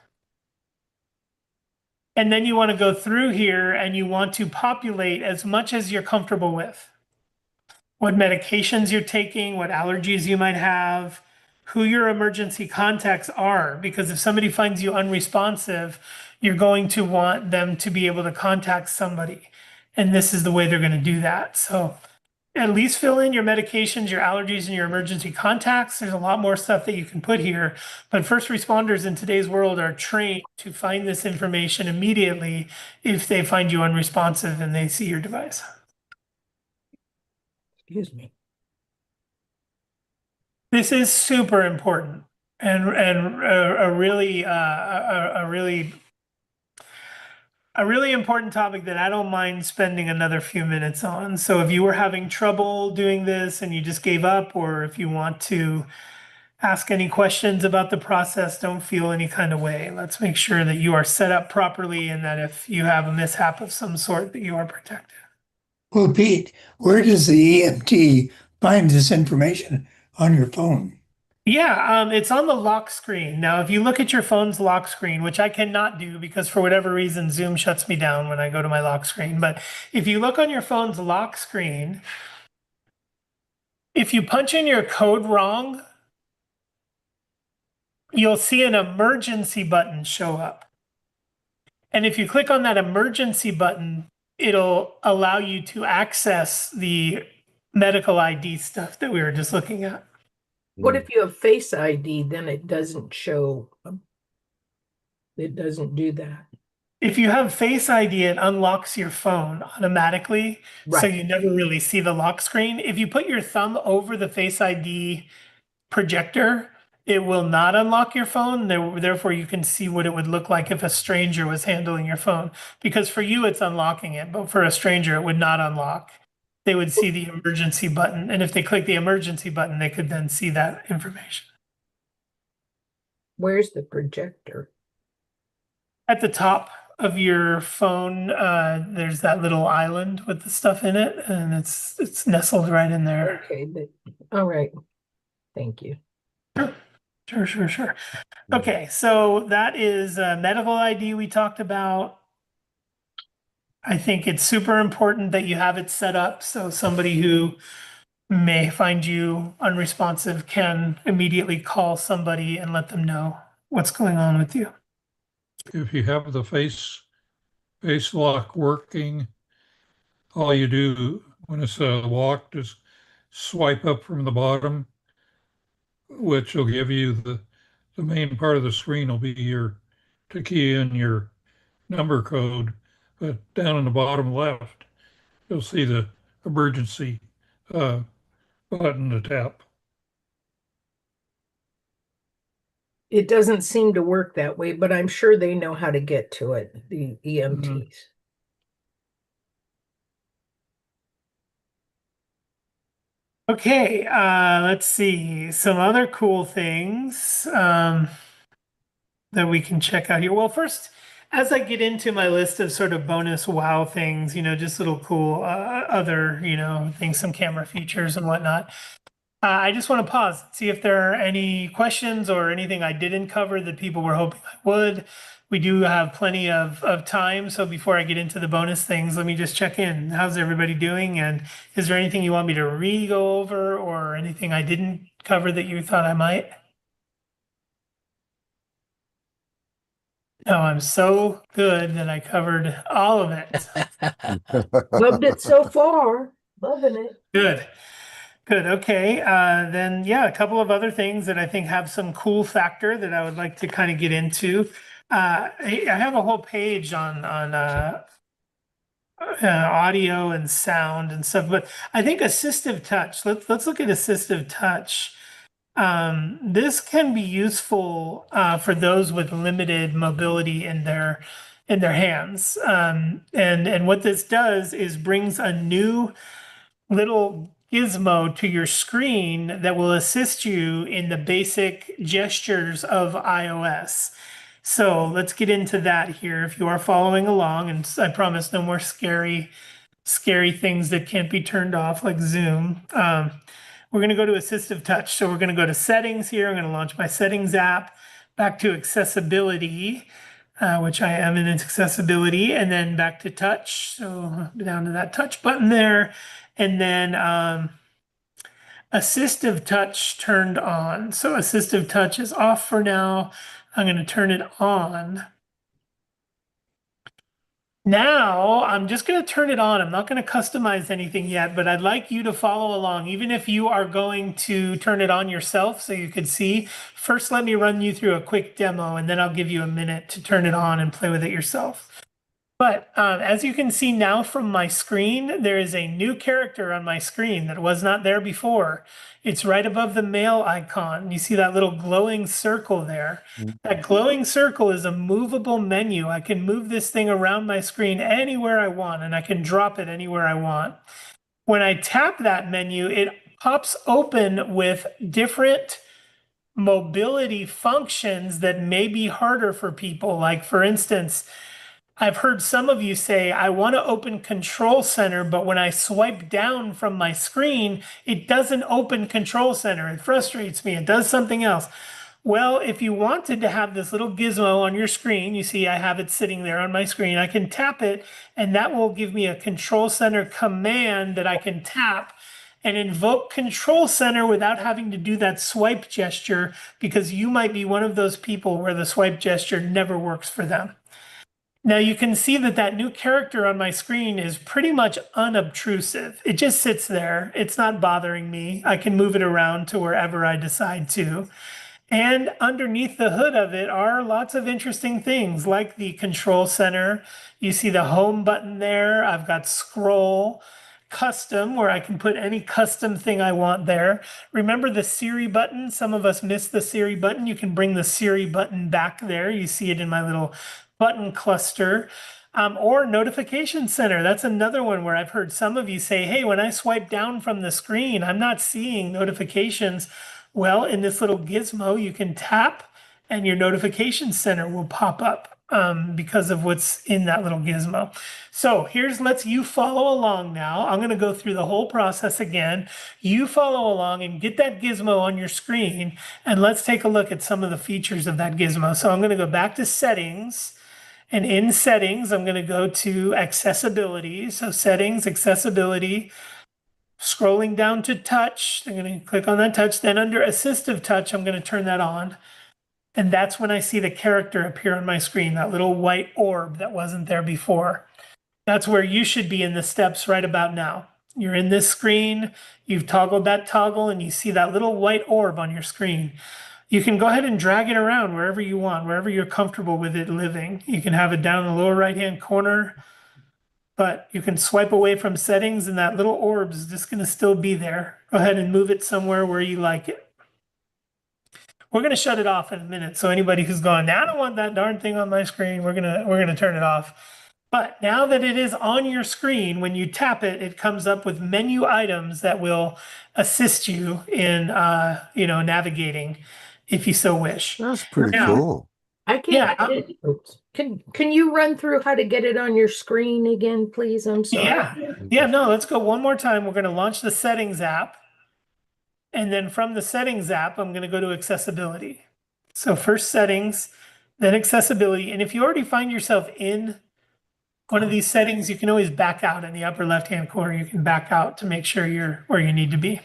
And then you want to go through here and you want to populate as much as you're comfortable with. What medications you're taking, what allergies you might have, who your emergency contacts are, because if somebody finds you unresponsive, you're going to want them to be able to contact somebody. And this is the way they're going to do that. So at least fill in your medications, your allergies, and your emergency contacts. There's a lot more stuff that you can put here. But first responders in today's world are trained to find this information immediately if they find you unresponsive and they see your device. Excuse me. This is super important and a really a really important topic that I don't mind spending another few minutes on. So if you were having trouble doing this and you just gave up, or if you want to ask any questions about the process, don't feel any kind of way. Let's make sure that you are set up properly and that if you have a mishap of some sort, that you are protected. Well, Pete, where does the EMT find this information on your phone? Yeah, it's on the lock screen. Now, if you look at your phone's lock screen, which I cannot do because for whatever reason, Zoom shuts me down when I go to my lock screen. But if you look on your phone's lock screen, if you punch in your code wrong, you'll see an emergency button show up. And if you click on that emergency button, it'll allow you to access the medical ID stuff that we were just looking at. What if you have Face ID, then it doesn't show, it doesn't do that. If you have Face ID, it unlocks your phone automatically, so Right. you never really see the lock screen. If you put your thumb over the Face ID projector, it will not unlock your phone. Therefore, you can see what it would look like if a stranger was handling your phone. Because for you, it's unlocking it, but for a stranger, it would not unlock. They would see the emergency button, and if they click the emergency button, they could then see that information. Where's the projector? At the top of your phone, there's that little island with the stuff in it, and it's nestled right in there. Okay, all right. Thank you. Sure. Okay, so that is medical ID we talked about. I think it's super important that you have it set up so somebody who may find you unresponsive can immediately call somebody and let them know what's going on with you. If you have the face lock working, all you do when it's locked is swipe up from the bottom, which will give you the main part of the screen will be to key in your number code, but down in the bottom left, you'll see the emergency button to tap. It doesn't seem to work that way, but I'm sure they know how to get to it, the EMTs. Okay, let's see some other cool things that we can check out here. Well, first, as I get into my list of sort of bonus wow things, just little cool other, things, some camera features and whatnot. I just want to pause, see if there are any questions or anything I didn't cover that people were hoping I would. We do have plenty of time, so before I get into the bonus things, let me just check in. How's everybody doing? And is there anything you want me to re-go over or anything I didn't cover that you thought I might? No, I'm so good that I covered all of it. Loved it so far. Loving it. Good. Good. Okay. Then, yeah, a couple of other things that I think have some cool factor that I would like to kind of get into. I have a whole page on audio and sound and stuff, but I think assistive touch. Let's look at assistive touch. This can be useful for those with limited mobility in their hands. And what this does is brings a new little gizmo to your screen that will assist you in the basic gestures of iOS. So let's get into that here. If you are following along, and I promise no more scary things that can't be turned off like Zoom. We're going to go to assistive touch. So we're going to go to settings here. I'm going to launch my settings app, back to accessibility, which I am in accessibility, and then back to touch. So down to that touch button there. And then assistive touch turned on. So assistive touch is off for now. I'm going to turn it on. Now I'm just going to turn it on. I'm not going to customize anything yet, but I'd like you to follow along, even if you are going to turn it on yourself so you could see. First, let me run you through a quick demo, and then I'll give you a minute to turn it on and play with it yourself. But as you can see now from my screen, there is a new character on my screen that was not there before. It's right above the mail icon. You see that little glowing circle there. That glowing circle is a movable menu. I can move this thing around my screen anywhere I want, and I can drop it anywhere I want. When I tap that menu, it pops open with different mobility functions that may be harder for people. Like, for instance, I've heard some of you say, I want to open Control Center, but when I swipe down from my screen, it doesn't open Control Center. It frustrates me. It does something else. Well, if you wanted to have this little gizmo on your screen, you see I have it sitting there on my screen, I can tap it, and that will give me a Control Center command that I can tap and invoke Control Center without having to do that swipe gesture, because you might be one of those people where the swipe gesture never works for them. Now you can see that that new character on my screen is pretty much unobtrusive. It just sits there. It's not bothering me. I can move it around to wherever I decide to. And underneath the hood of it are lots of interesting things like the control center. You see the home button there. I've got scroll, custom, where I can put any custom thing I want there. Remember the Siri button? Some of us missed the Siri button. You can bring the Siri button back there. You see it in my little button cluster. Or notification center. That's another one where I've heard some of you say, hey, when I swipe down from the screen, I'm not seeing notifications. Well, in this little gizmo, you can tap and your notification center will pop up because of what's in that little gizmo. So let's you follow along now. I'm going to go through the whole process again. You follow along and get that gizmo on your screen, and let's take a look at some of the features of that gizmo. So I'm going to go back to settings. And in settings, I'm going to go to accessibility. So settings, accessibility, scrolling down to touch. I'm going to click on that touch. Then under assistive touch, I'm going to turn that on. And that's when I see the character appear on my screen, that little white orb that wasn't there before. That's where you should be in the steps right about now. You're in this screen, you've toggled that toggle, and you see that little white orb on your screen. You can go ahead and drag it around wherever you want, wherever you're comfortable with it living. You can have it down in the lower right-hand corner, but you can swipe away from settings and that little orb is just going to still be there. Go ahead and move it somewhere where you like it. We're going to shut it off in a minute. So anybody who's gone, now I don't want that darn thing on my screen, we're going to turn it off. But now that it is on your screen, when you tap it, it comes up with menu items that will assist you in navigating if you so wish. That's pretty Now, cool. I can't get it. Oops. Can you run through how to get it on your screen again, please? I'm sorry. Yeah, no, let's go one more time. We're going to launch the settings app. And then from the settings app, I'm going to go to accessibility. So first settings, then accessibility. And if you already find yourself in one of these settings, you can always back out in the upper left-hand corner. You can back out to make sure you're where you need to be.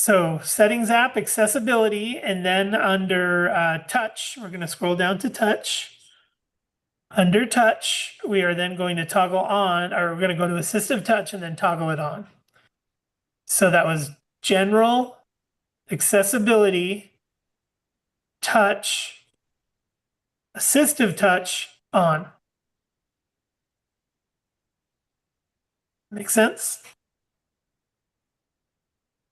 So settings app, accessibility, and then under touch, we're going to scroll down to touch. Under touch, we are then going to toggle on, or we're going to go to assistive touch and then toggle it on. So that was general, accessibility, touch, assistive touch on. Make sense?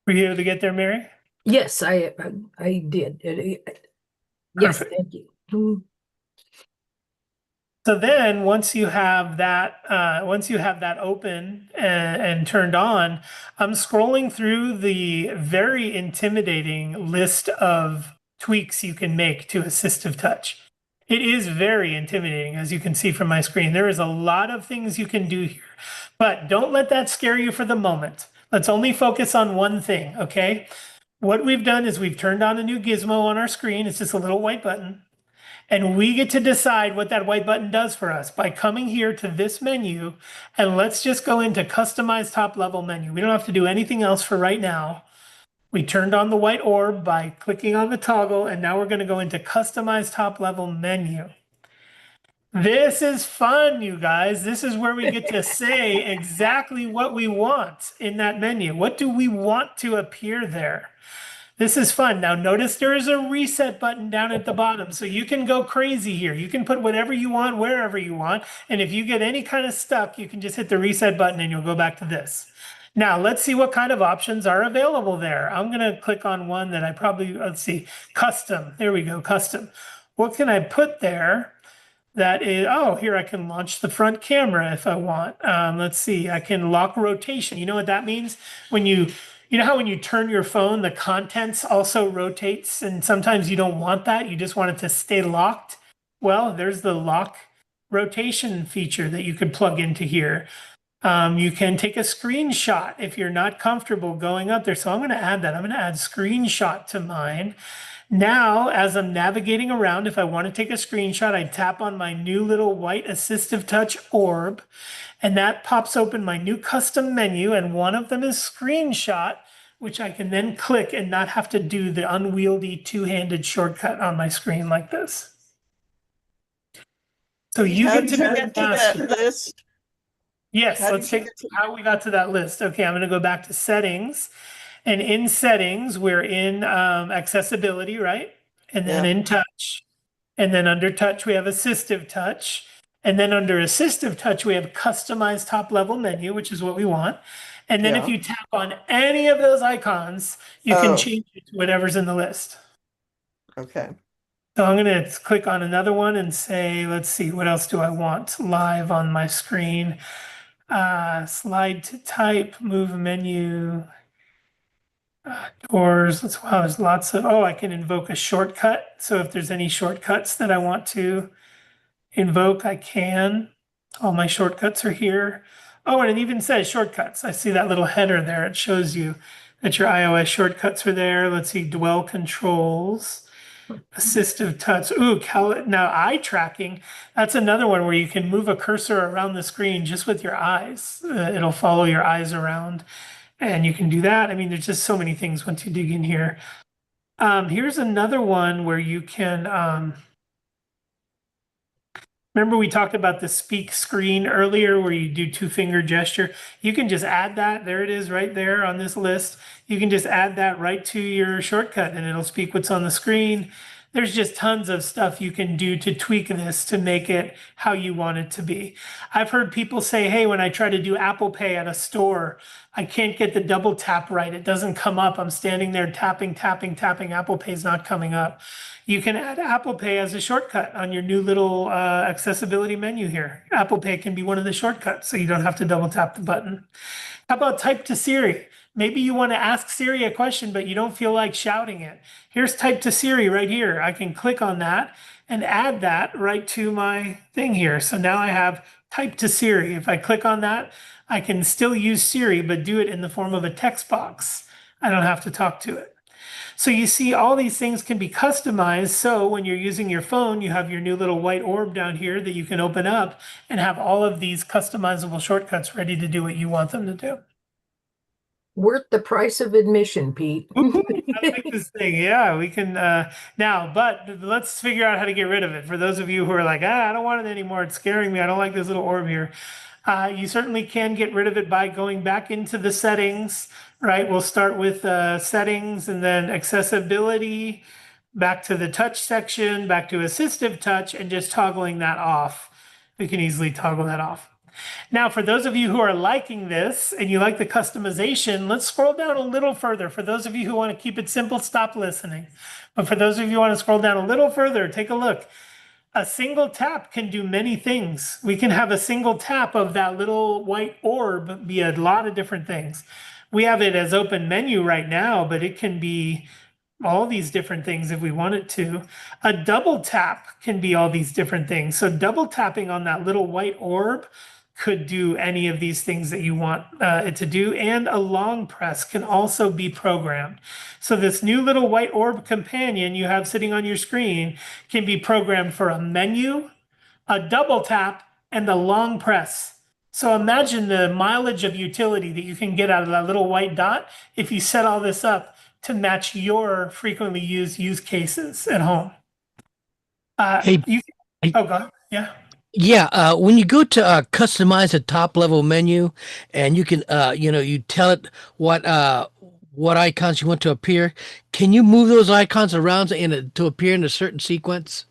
Were you able to get there, Mary? Yes, I did. Yes, Perfect. thank you. Mm. So then once you have that open and turned on, I'm scrolling through the very intimidating list of tweaks you can make to assistive touch. It is very intimidating, as you can see from my screen. There is a lot of things you can do here, but don't let that scare you for the moment. Let's only focus on one thing, okay? What we've done is we've turned on a new gizmo on our screen. It's just a little white button. And we get to decide what that white button does for us by coming here to this menu. And let's just go into customize top level menu. We don't have to do anything else for right now. We turned on the white orb by clicking on the toggle, and now we're going to go into customize top level menu. This is fun, you guys. This is where we get to say exactly what we want in that menu. What do we want to appear there? This is fun. Now notice there is a reset button down at the bottom, so you can go crazy here. You can put whatever you want, wherever you want. And if you get any kind of stuck, you can just hit the reset button and you'll go back to this. Now let's see what kind of options are available there. I'm going to click on one that I probably, let's see, custom. There we go, custom. What can I put there? That is, oh, here I can launch the front camera if I want. Let's see, I can lock rotation. You know what that means? When you know how when you turn your phone, the contents also rotates, and sometimes you don't want that. You just want it to stay locked. Well, there's the lock rotation feature that you could plug into here. You can take a screenshot if you're not comfortable going up there. So I'm going to add that. I'm going to add screenshot to mine. Now, as I'm navigating around, if I want to take a screenshot, I tap on my new little white assistive touch orb, and that pops open my new custom menu, and one of them is screenshot, which I can then click and not have to do the unwieldy two-handed shortcut on my screen like this. So you How get did to you be get to that master. list? Yes, How let's did you take get to- how we got to that list. Okay, I'm going to go back to settings. And in settings, we're in accessibility, right? And then Yeah. in touch. And then under touch, we have assistive touch. And then under assistive touch, we have customized top level menu, which is what we want. And then if Yeah. you tap on any of those icons, you can Oh. change it to whatever's in the list. Okay. So I'm going to click on another one and say, let's see, what else do I want live on my screen? Slide to type, move menu, doors. Wow, there's lots of, oh, I can invoke a shortcut. So if there's any shortcuts that I want to invoke, I can. All my shortcuts are here. Oh, and it even says shortcuts. I see that little header there. It shows you that your iOS shortcuts are there. Let's see, dwell controls, assistive touch. Ooh, now eye tracking. That's another one where you can move a cursor around the screen just with your eyes. It'll follow your eyes around. And you can do that. I mean, there's just so many things once you dig in here. Here's another one where you can, remember we talked about the speak screen earlier where you do two-finger gesture. You can just add that. There it is right there on this list. You can just add that right to your shortcut and it'll speak what's on the screen. There's just tons of stuff you can do to tweak this to make it how you want it to be. I've heard people say, hey, when I try to do Apple Pay at a store, I can't get the double tap right. It doesn't come up. I'm standing there tapping, tapping, tapping. Apple Pay is not coming up. You can add Apple Pay as a shortcut on your new little accessibility menu here. Apple Pay can be one of the shortcuts, so you don't have to double tap the button. How about type to Siri? Maybe you want to ask Siri a question, but you don't feel like shouting it. Here's type to Siri right here. I can click on that and add that right to my thing here. So now I have type to Siri. If I click on that, I can still use Siri, but do it in the form of a text box. I don't have to talk to it. So you see all these things can be customized. So when you're using your phone, you have your new little white orb down here that you can open up and have all of these customizable shortcuts ready to do what you want them to do. Worth the price of admission, Pete. I like this thing. Yeah, we can now, but let's figure out how to get rid of it. For those of you who are like, I don't want it anymore. It's scaring me. I don't like this little orb here. You certainly can get rid of it by going back into the settings, right? We'll start with settings and then accessibility, back to the touch section, back to assistive touch, and just toggling that off. We can easily toggle that off. Now, for those of you who are liking this and you like the customization, let's scroll down a little further. For those of you who want to keep it simple, stop listening. But for those of you who want to scroll down a little further, take a look. A single tap can do many things. We can have a single tap of that little white orb be a lot of different things. We have it as open menu right now, but it can be all these different things if we want it to. A double tap can be all these different things. So double tapping on that little white orb could do any of these things that you want it to do. And a long press can also be programmed. So this new little white orb companion you have sitting on your screen can be programmed for a menu, a double tap, and a long press. So imagine the mileage of utility that you can get out of that little white dot if you set all this up to match your frequently used use cases at home. Hey, Oh, God. Yeah. Yeah, when you go to customize a top level menu and you can you tell it what icons you want to appear, can you move those icons around to appear in a certain sequence?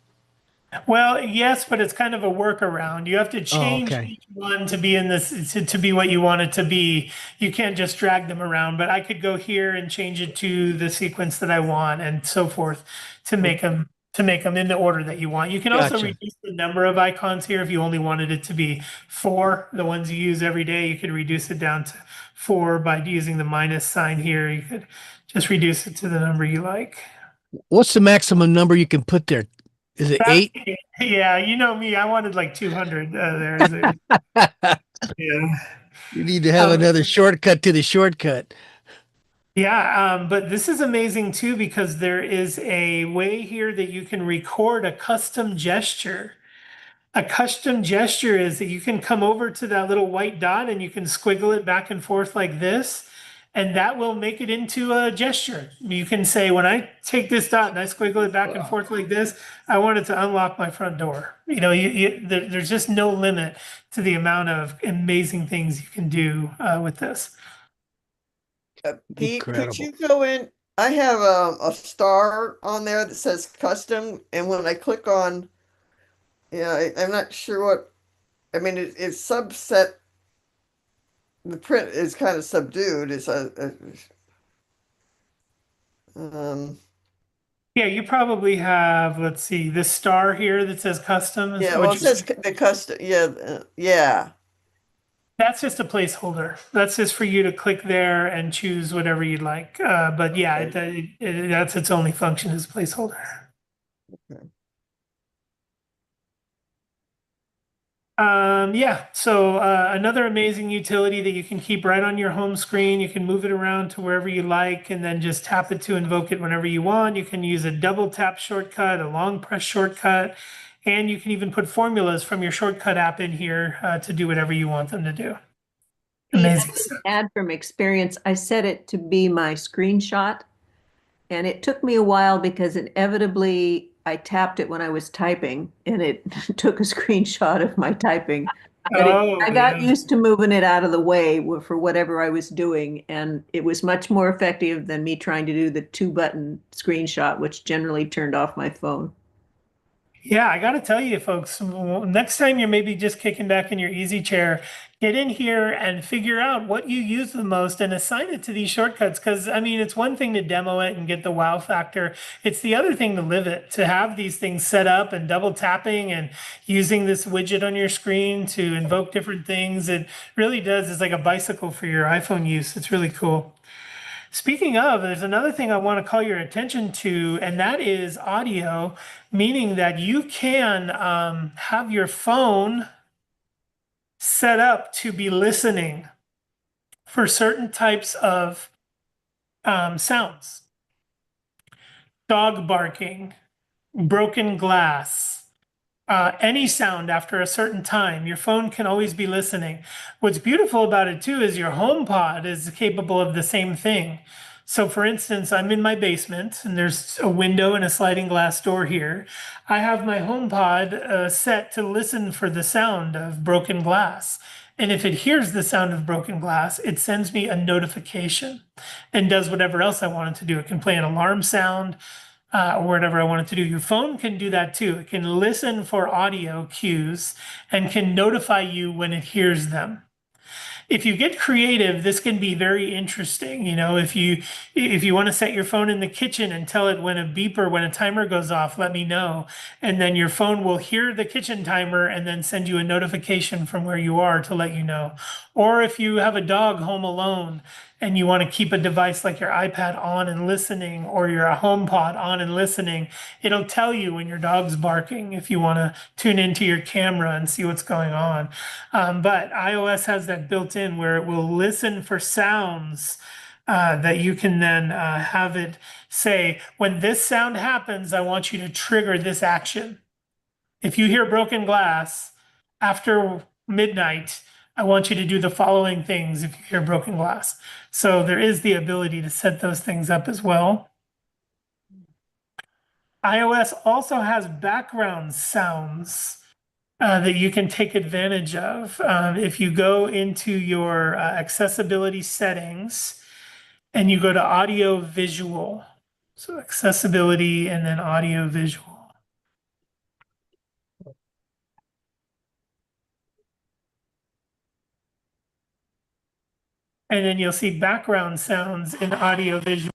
Well, yes, but it's kind of a workaround. You have to change Okay. each one to be in this to be what you want it to be. You can't just drag them around, but I could go here and change it to the sequence that I want and so forth to make them in the order that you want. You can also Gotcha. reduce the number of icons here if you only wanted it to be 4. The ones you use every day, you could reduce it down to 4 by using the minus sign here. You could just reduce it to the number you like. What's the maximum number you can put there? Is it 8? Yeah, you know me. I wanted like 200 there. Yeah. You need to have another shortcut to the shortcut. Yeah, but this is amazing too because there is a way here that you can record a custom gesture. A custom gesture is that you can come over to that little white dot and you can squiggle it back and forth like this, and that will make it into a gesture. You can say, when I take this dot and I squiggle it back and forth like this, I want it to unlock my front door. You know, there's just no limit to the amount of amazing things you can do with this. Pete, could Incredible. you go in? I have a star on there that says custom, and when I click on, I'm not sure what, I mean, it's subset. The print is kind of subdued. It's Yeah, you probably have, let's see, this star here that says custom. Is yeah, that well, what it you're says the custom. Yeah, yeah. That's just a placeholder. That's just for you to click there and choose whatever you'd like. But yeah, that's its only function as placeholder. Yeah, so another amazing utility that you can keep right on your home screen. You can move it around to wherever you like and then just tap it to invoke it whenever you want. You can use a double tap shortcut, a long press shortcut, and you can even put formulas from your shortcut app in here to do whatever you want them to do. Pete, I Amazing can stuff. add from experience, I set it to be my screenshot, and it took me a while because inevitably I tapped it when I was typing, and it took a screenshot of my typing. But I got used to moving it out of the way for whatever I was doing, and it was much more effective than me trying to do the 2-button screenshot, which generally turned off my phone. Yeah, I got to tell you, folks, next time you're maybe just kicking back in your easy chair, get in here and figure out what you use the most and assign it to these shortcuts. Because, I mean, it's one thing to demo it and get the wow factor. It's the other thing to live it, to have these things set up and double tapping and using this widget on your screen to invoke different things. It really does. It's like a bicycle for your iPhone use. It's really cool. Speaking of, there's another thing I want to call your attention to, and that is audio, meaning that you can have your phone set up to be listening for certain types of sounds. Dog barking, broken glass, any sound after a certain time. Your phone can always be listening. What's beautiful about it too is your HomePod is capable of the same thing. So for instance, I'm in my basement and there's a window and a sliding glass door here. I have my HomePod set to listen for the sound of broken glass. And if it hears the sound of broken glass, it sends me a notification and does whatever else I want it to do. It can play an alarm sound, or whatever I want it to do. Your phone can do that too. It can listen for audio cues and can notify you when it hears them. If you get creative, this can be very interesting. You know, if you want to set your phone in the kitchen and tell it when a beeper, when a timer goes off, let me know. And then your phone will hear the kitchen timer and then send you a notification from where you are to let you know. Or if you have a dog home alone and you want to keep a device like your iPad on and listening, or your HomePod on and listening, it'll tell you when your dog's barking if you want to tune into your camera and see what's going on. But iOS has that built in where it will listen for sounds that you can then have it say, when this sound happens, I want you to trigger this action. If you hear broken glass after midnight, I want you to do the following things if you hear broken glass. So there is the ability to set those things up as well. iOS also has background sounds that you can take advantage of. If you go into your accessibility settings and you go to audio visual, so accessibility and then audio visual. And then you'll see background sounds in audio visual.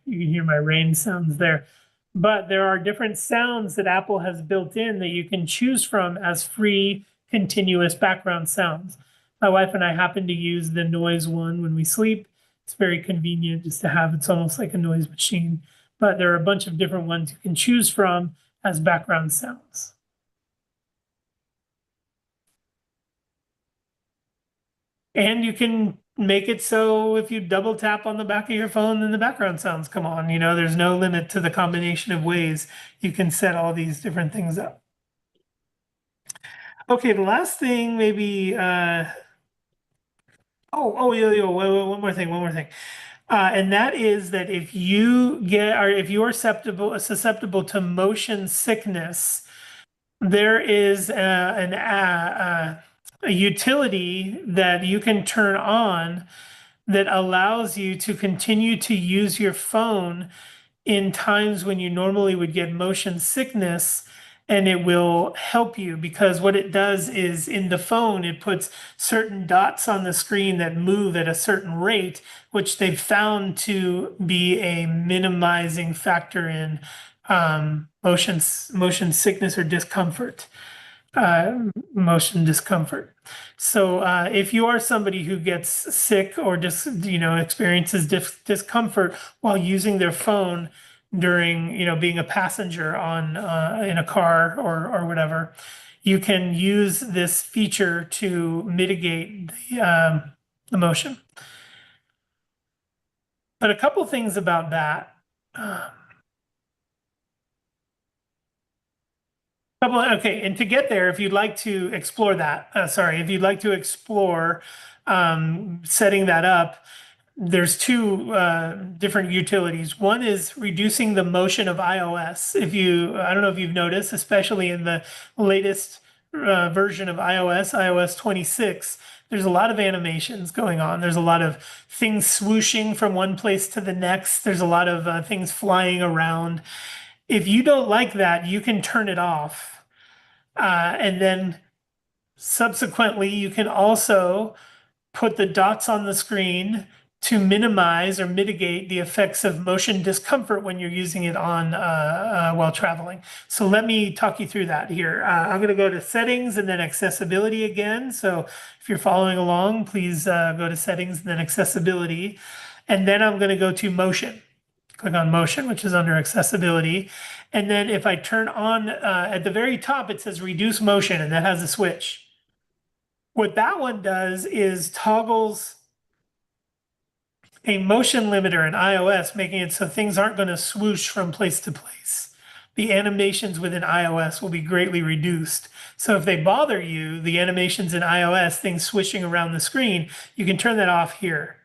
You can hear my rain sounds there. But there are different sounds that Apple has built in that you can choose from as free continuous background sounds. My wife and I happen to use the noise one when we sleep. It's very convenient just to have, it's almost like a noise machine. But there are a bunch of different ones you can choose from as background sounds. And you can make it so if you double tap on the back of your phone, then the background sounds come on. You know, there's no limit to the combination of ways you can set all these different things up. Okay, the last thing maybe, yeah, one more thing. And that is that if you if you are susceptible to motion sickness, there is a utility that you can turn on that allows you to continue to use your phone in times when you normally would get motion sickness, and it will help you because what it does is in the phone, it puts certain dots on the screen that move at a certain rate, which they've found to be a minimizing factor in motion sickness or discomfort. Motion discomfort. So if you are somebody who gets sick or just experiences discomfort while using their phone during being a passenger on in a car or whatever, you can use this feature to mitigate the motion. But a couple things about that. Okay, and to get there, if you'd like to explore that, if you'd like to explore setting that up, there's two different utilities. One is reducing the motion of iOS. I don't know if you've noticed, especially in the latest version of iOS 26, there's a lot of animations going on. There's a lot of things swooshing from one place to the next. There's a lot of things flying around. If you don't like that, you can turn it off. And then subsequently, you can also put the dots on the screen to minimize or mitigate the effects of motion discomfort when you're using it on while traveling. So let me talk you through that here. I'm going to go to settings and then accessibility again. So if you're following along, please go to settings and then accessibility. And then I'm going to go to motion. Click on motion, which is under accessibility. And then if I turn on at the very top, it says reduce motion, and that has a switch. What that one does is toggles a motion limiter in iOS, making it so things aren't going to swoosh from place to place. The animations within iOS will be greatly reduced. So if they bother you, the animations in iOS, things swishing around the screen, you can turn that off here.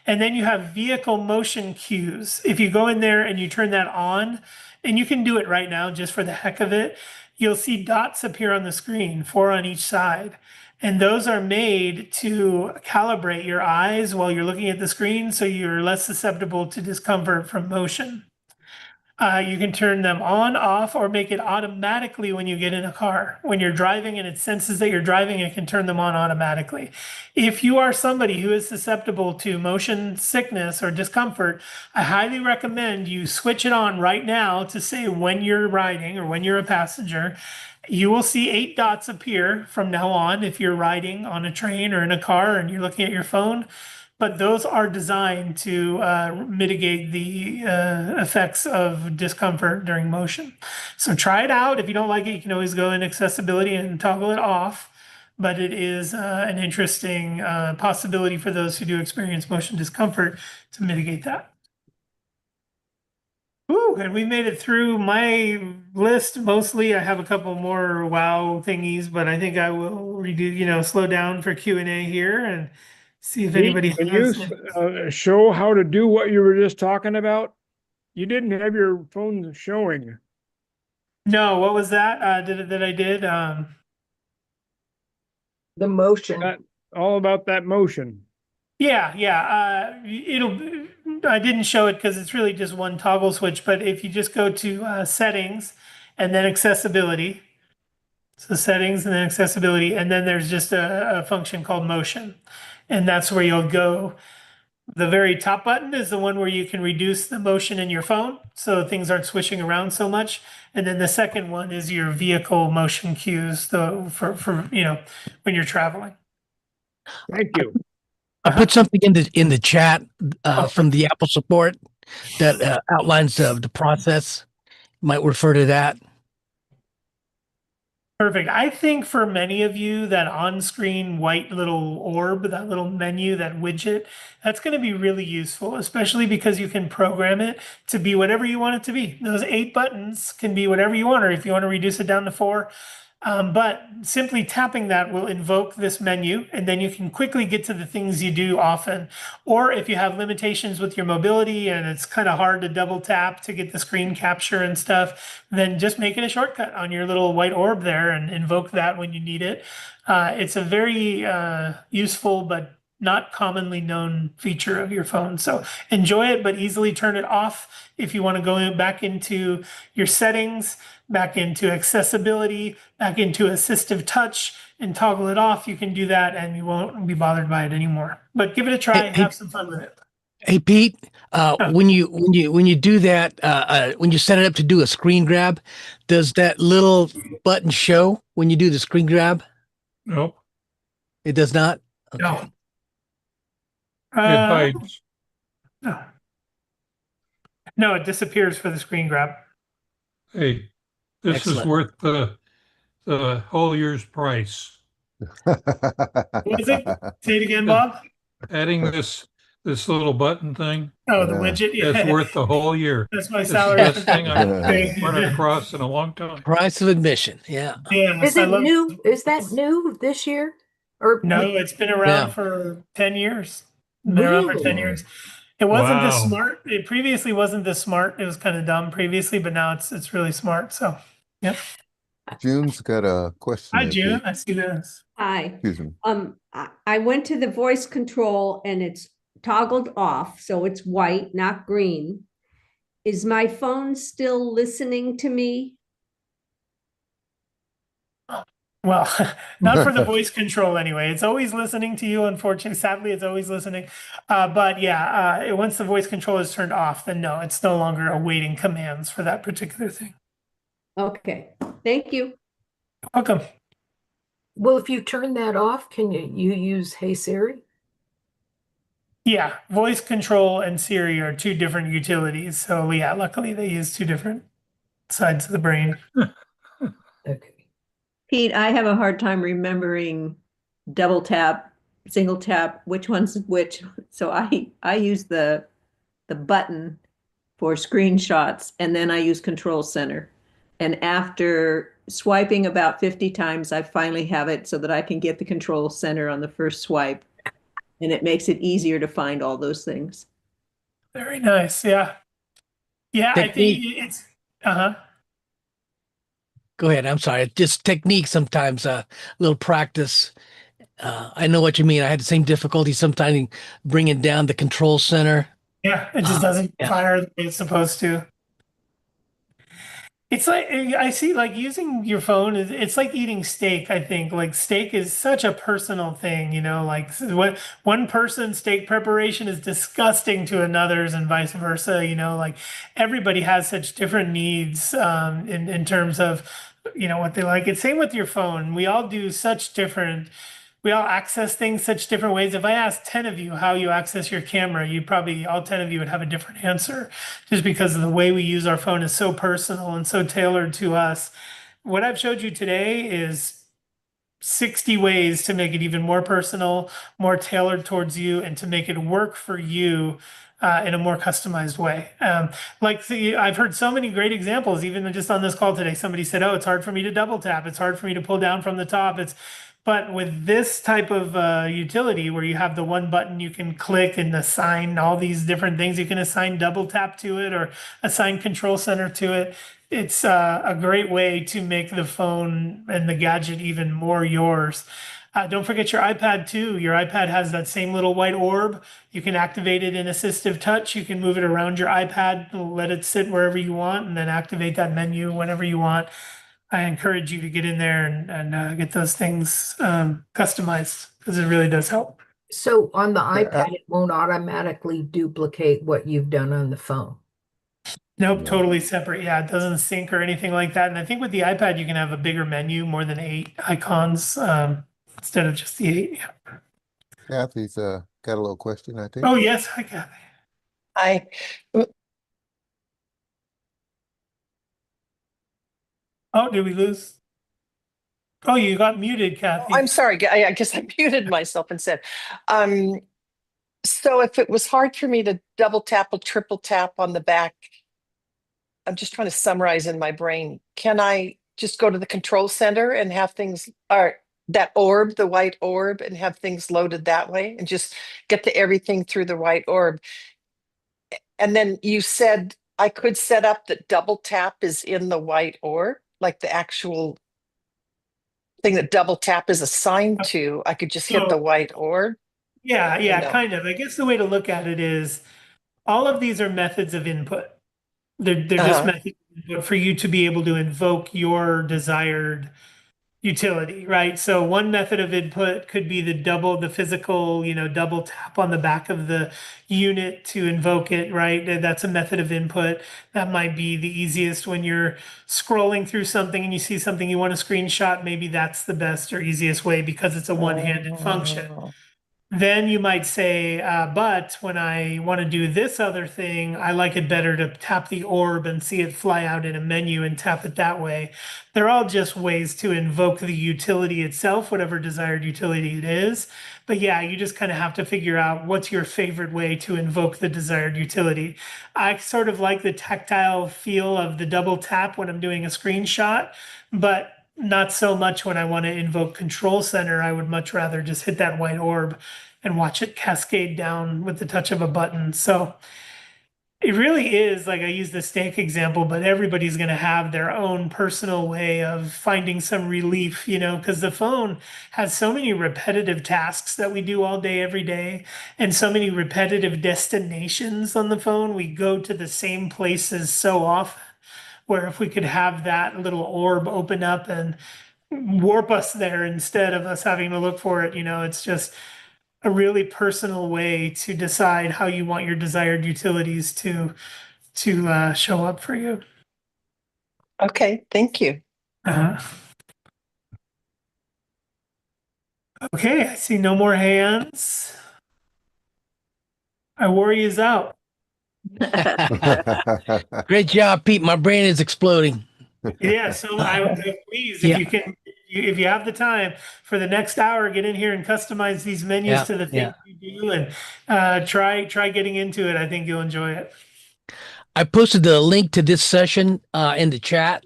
And then you have vehicle motion cues. If you go in there and you turn that on, and you can do it right now just for the heck of it, you'll see dots appear on the screen, 4 on each side. And those are made to calibrate your eyes while you're looking at the screen so you're less susceptible to discomfort from motion. You can turn them on, off, or make it automatically when you get in a car. When you're driving and it senses that you're driving, it can turn them on automatically. If you are somebody who is susceptible to motion sickness or discomfort, I highly recommend you switch it on right now to say when you're riding or when you're a passenger. You will see 8 dots appear from now on if you're riding on a train or in a car and you're looking at your phone. But those are designed to mitigate the effects of discomfort during motion. So try it out. If you don't like it, you can always go in accessibility and toggle it off. But it is an interesting possibility for those who do experience motion discomfort to mitigate that. Ooh, and we made it through my list mostly. I have a couple more wow thingies, but I think I will redo, slow down for Q&A here and see if anybody Can has you show how to do what you were just talking about? You didn't have your phone showing. No, what was that? That I did? The motion. All about that motion. Yeah. I didn't show it because it's really just one toggle switch, but if you just go to settings and then accessibility, so settings and then accessibility, and then there's just a function called motion, and that's where you'll go. The very top button is the one where you can reduce the motion in your phone so things aren't swishing around so much. And then the second one is your vehicle motion cues for when you're traveling. Thank you. I put something in the chat from the Apple support that outlines the process. Might refer to that. Perfect. I think for many of you, that on-screen white little orb, that little menu, that widget, that's going to be really useful, especially because you can program it to be whatever you want it to be. Those 8 buttons can be whatever you want, or if you want to reduce it down to 4. But simply tapping that will invoke this menu, and then you can quickly get to the things you do often. Or if you have limitations with your mobility and it's kind of hard to double tap to get the screen capture and stuff, then just make it a shortcut on your little white orb there and invoke that when you need it. It's a very useful but not commonly known feature of your phone. So enjoy it, but easily turn it off if you want to go back into your settings, back into accessibility, back into assistive touch, and toggle it off. You can do that and you won't be bothered by it anymore. But give it a try, have some fun with it. Hey Pete, when you do that, when you set it up to do a screen grab, does that little button show when you do the screen grab? Nope. It does not? Okay. No. It hides. No, it disappears for the screen grab. Hey, this Excellent. is worth the whole year's price. What is it? Say it again, Bob. Adding this little button thing. Oh, the widget. Yeah. It's worth the whole year. That's my It's salary. the best thing I've run across in a long time. Price of admission. Yeah. Yeah. Is it new? Is that new this year? Or no, it's been around for 10 years. Been around for 10 years. It wasn't this smart. It previously wasn't this smart. It was kind of dumb previously, but now it's really smart. So, yep. June's got a question. Hi, June. I see this. Hi. Excuse me. I went to the voice control and it's toggled off, so it's white, not green. Is my phone still listening to me? Well, not for the voice control anyway. It's always listening to you, unfortunately. Sadly, it's always listening. But yeah, once the voice control is turned off, then no, it's no longer awaiting commands for that particular thing. Okay, thank you. Welcome. well, if you turn that off, can you use Hey Siri? Yeah, voice control and Siri are 2 different utilities. So yeah, luckily they use 2 different sides of the brain. Okay. Pete, I have a hard time remembering double tap single tap, which one's which. So I use the button for screenshots, and then I use Control Center. And after swiping about 50 times, I finally have it so that I can get the Control Center on the first swipe. And it makes it easier to find all those things. Very nice. Yeah. Yeah, I think Technique. it's uh-huh. Go ahead. I'm sorry. Just technique sometimes, a little practice. I know what you mean. I had the same difficulty sometimes bringing down the control center. Yeah, it just doesn't Yeah. fire the way it's supposed to. It's like I see like using your phone is it's like eating steak, I think. Like steak is such a personal thing, you know, like what one person's steak preparation is disgusting to another's and vice versa, you know, like everybody has such different needs in terms of you know what they like. It's same with your phone. We all do such different we all access things such different ways. If I asked 10 of you how you access your camera, you'd probably, all 10 of you would have a different answer just because of the way we use our phone is so personal and so tailored to us. What I've showed you today is 60 ways to make it even more personal, more tailored towards you, and to make it work for you in a more customized way. I've heard so many great examples, even just on this call today. Somebody said, "Oh, it's hard for me to double tap. It's hard for me to pull down from the top." But with this type of utility where you have the one button you can click and assign all these different things, you can assign double tap to it or assign control center to it. It's a great way to make the phone and the gadget even more yours. Don't forget your iPad too. Your iPad has that same little white orb. You can activate it in assistive touch. You can move it around your iPad, let it sit wherever you want, and then activate that menu whenever you want. I encourage you to get in there and get those things customized because it really does help. So on the Yeah, iPad, it won't automatically duplicate what you've done on the phone. Nope, Yeah. totally separate. Yeah, it doesn't sync or anything like that. And I think with the iPad, you can have a bigger menu, more than 8 icons instead of just the 8. Yeah. Kathy's got a little question, I think. Oh, yes, I got it. I Oh, did we lose? Oh, you got muted, Kathy. I'm sorry. I guess I muted myself instead. So if it was hard for me to double tap or triple tap on the back, I'm just trying to summarize in my brain. Can I just go to the control center and have things, or that orb, the white orb, and have things loaded that way and just get to everything through the white orb? And then you said I could set up that double tap is in the white orb, like the actual thing that double tap is assigned to. I could just hit the So, white orb. yeah, No. kind of. I guess the way to look at it is all of these are methods of input. They're just Uh-huh. methods of input for you to be able to invoke your desired utility, right? So one method of input could be the physical, double tap on the back of the unit to invoke it, right? That's a method of input. That might be the easiest when you're scrolling through something and you see something you want to screenshot. Maybe that's the best or easiest way because it's a one-handed function. Oh. Then you might say, but when I want to do this other thing, I like it better to tap the orb and see it fly out in a menu and tap it that way. They're all just ways to invoke the utility itself, whatever desired utility it is. But yeah, you just kind of have to figure out what's your favorite way to invoke the desired utility. I sort of like the tactile feel of the double tap when I'm doing a screenshot, but not so much when I want to invoke control center. I would much rather just hit that white orb and watch it cascade down with the touch of a button. So it really is like I use the steak example, but everybody's going to have their own personal way of finding some relief, because the phone has so many repetitive tasks that we do all day, every day, and so many repetitive destinations on the phone. We go to the same places so often, where if we could have that little orb open up and warp us there instead of us having to look for it, it's just a really personal way to decide how you want your desired utilities to show up for you. Okay, thank you. Uh-huh. Okay, I see no more hands. I worry is out. Great job, Pete. My brain is exploding. Yeah, so please, Yeah. if if you have the time for the next hour, get in here and customize these menus Yeah, to the yeah. things you do, and try getting into it. I think you'll enjoy it. I posted the link to this session in the chat.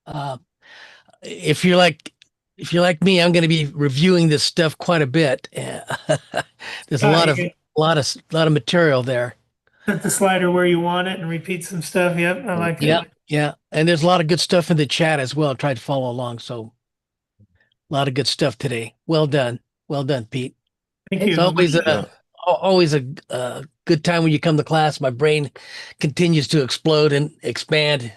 Uh, if you're like me, I'm going to be reviewing this stuff quite a bit. There's a Yeah, lot you of can material there. set the slider where you want it and repeat some stuff. Yep, I like Yeah, it. yeah, and there's a lot of good stuff in the chat as well. I tried to follow along, so a lot of good stuff today. Well done, Pete. Thank It's you. always a good time when you come to class. My brain continues to explode and expand.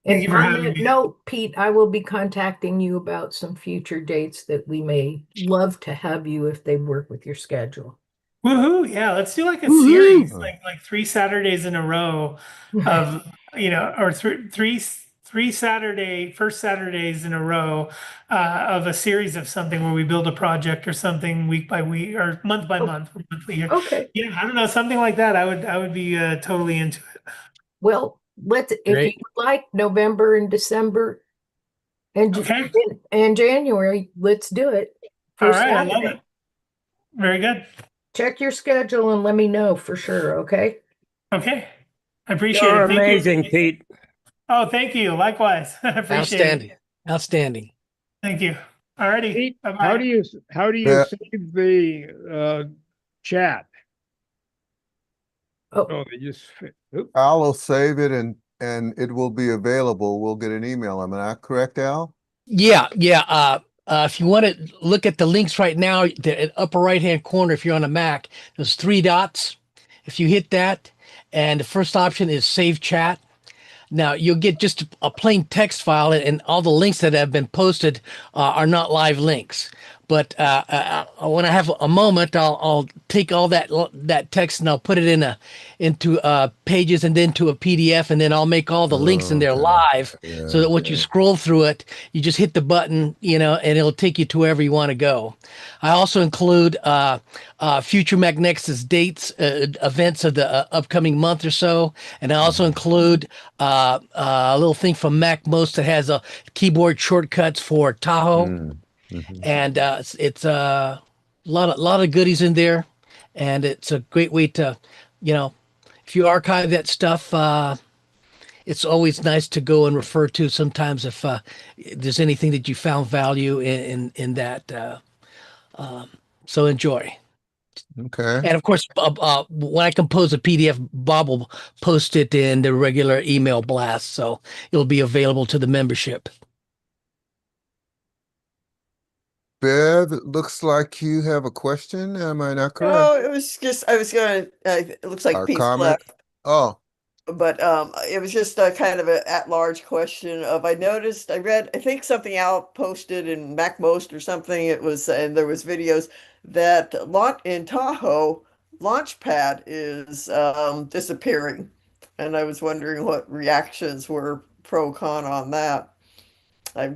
Thank And you for on having that me. note, Pete, I will be contacting you about some future dates that we may love to have you if they work with your schedule. Woohoo! Yeah, let's do like a Woohoo! series, like 3 Saturdays in a row of or three first Saturdays in a row of a series of something where we build a project or something week by week or month by month or monthly here. Okay. Yeah, I don't know, something like that. I would be totally into it. Well, if Great. you like November and December Okay. and January, let's do it. All First right, I love Saturday. it. Very good. Check your schedule and let me know for sure, okay? Okay. I appreciate You're it. Thank amazing, you. Pete. Oh, thank you. Likewise. I appreciate Outstanding, it. outstanding. Thank you. All righty. Pete, Bye-bye. how do you Yeah. save the chat? Oh, they just oops. Al will save it and it will be available. We'll get an email. Am I correct, Al? Yeah, yeah. If you want to look at the links right now, the upper right-hand corner, if you're on a Mac, there's 3 dots. If you hit that, and the first option is Save Chat. Now you'll get just a plain text file, and all the links that have been posted are not live links. But when I have a moment, I'll take all that text and I'll put it into pages and then to a PDF, and then I'll make all the links in there Okay. live, Yeah. so that once you scroll through it, you just hit the button, and it'll take you to wherever you want to go. I also include future MacNexus dates, events of the upcoming month or so, and I also include a little thing from MacMost that has keyboard shortcuts for Tahoe. Mhm. And it's a lot of goodies in there, and it's a great way to, if you archive that stuff, it's always nice to go and refer to sometimes if there's anything that you found value in that. So enjoy. Okay. And of course, when I compose a PDF, Bob will post it in the regular email blast, so it'll be available to the membership. Bev, it looks like you have a question. Am I not correct? No, it was just I was gonna. It looks like Our Pete's comment? left, Oh, but it was just a kind of a at-large question of I read I think something out posted in MacMost or something. It was and there was videos that lot in Tahoe Launchpad is disappearing, and I was wondering what reactions were pro con on that. I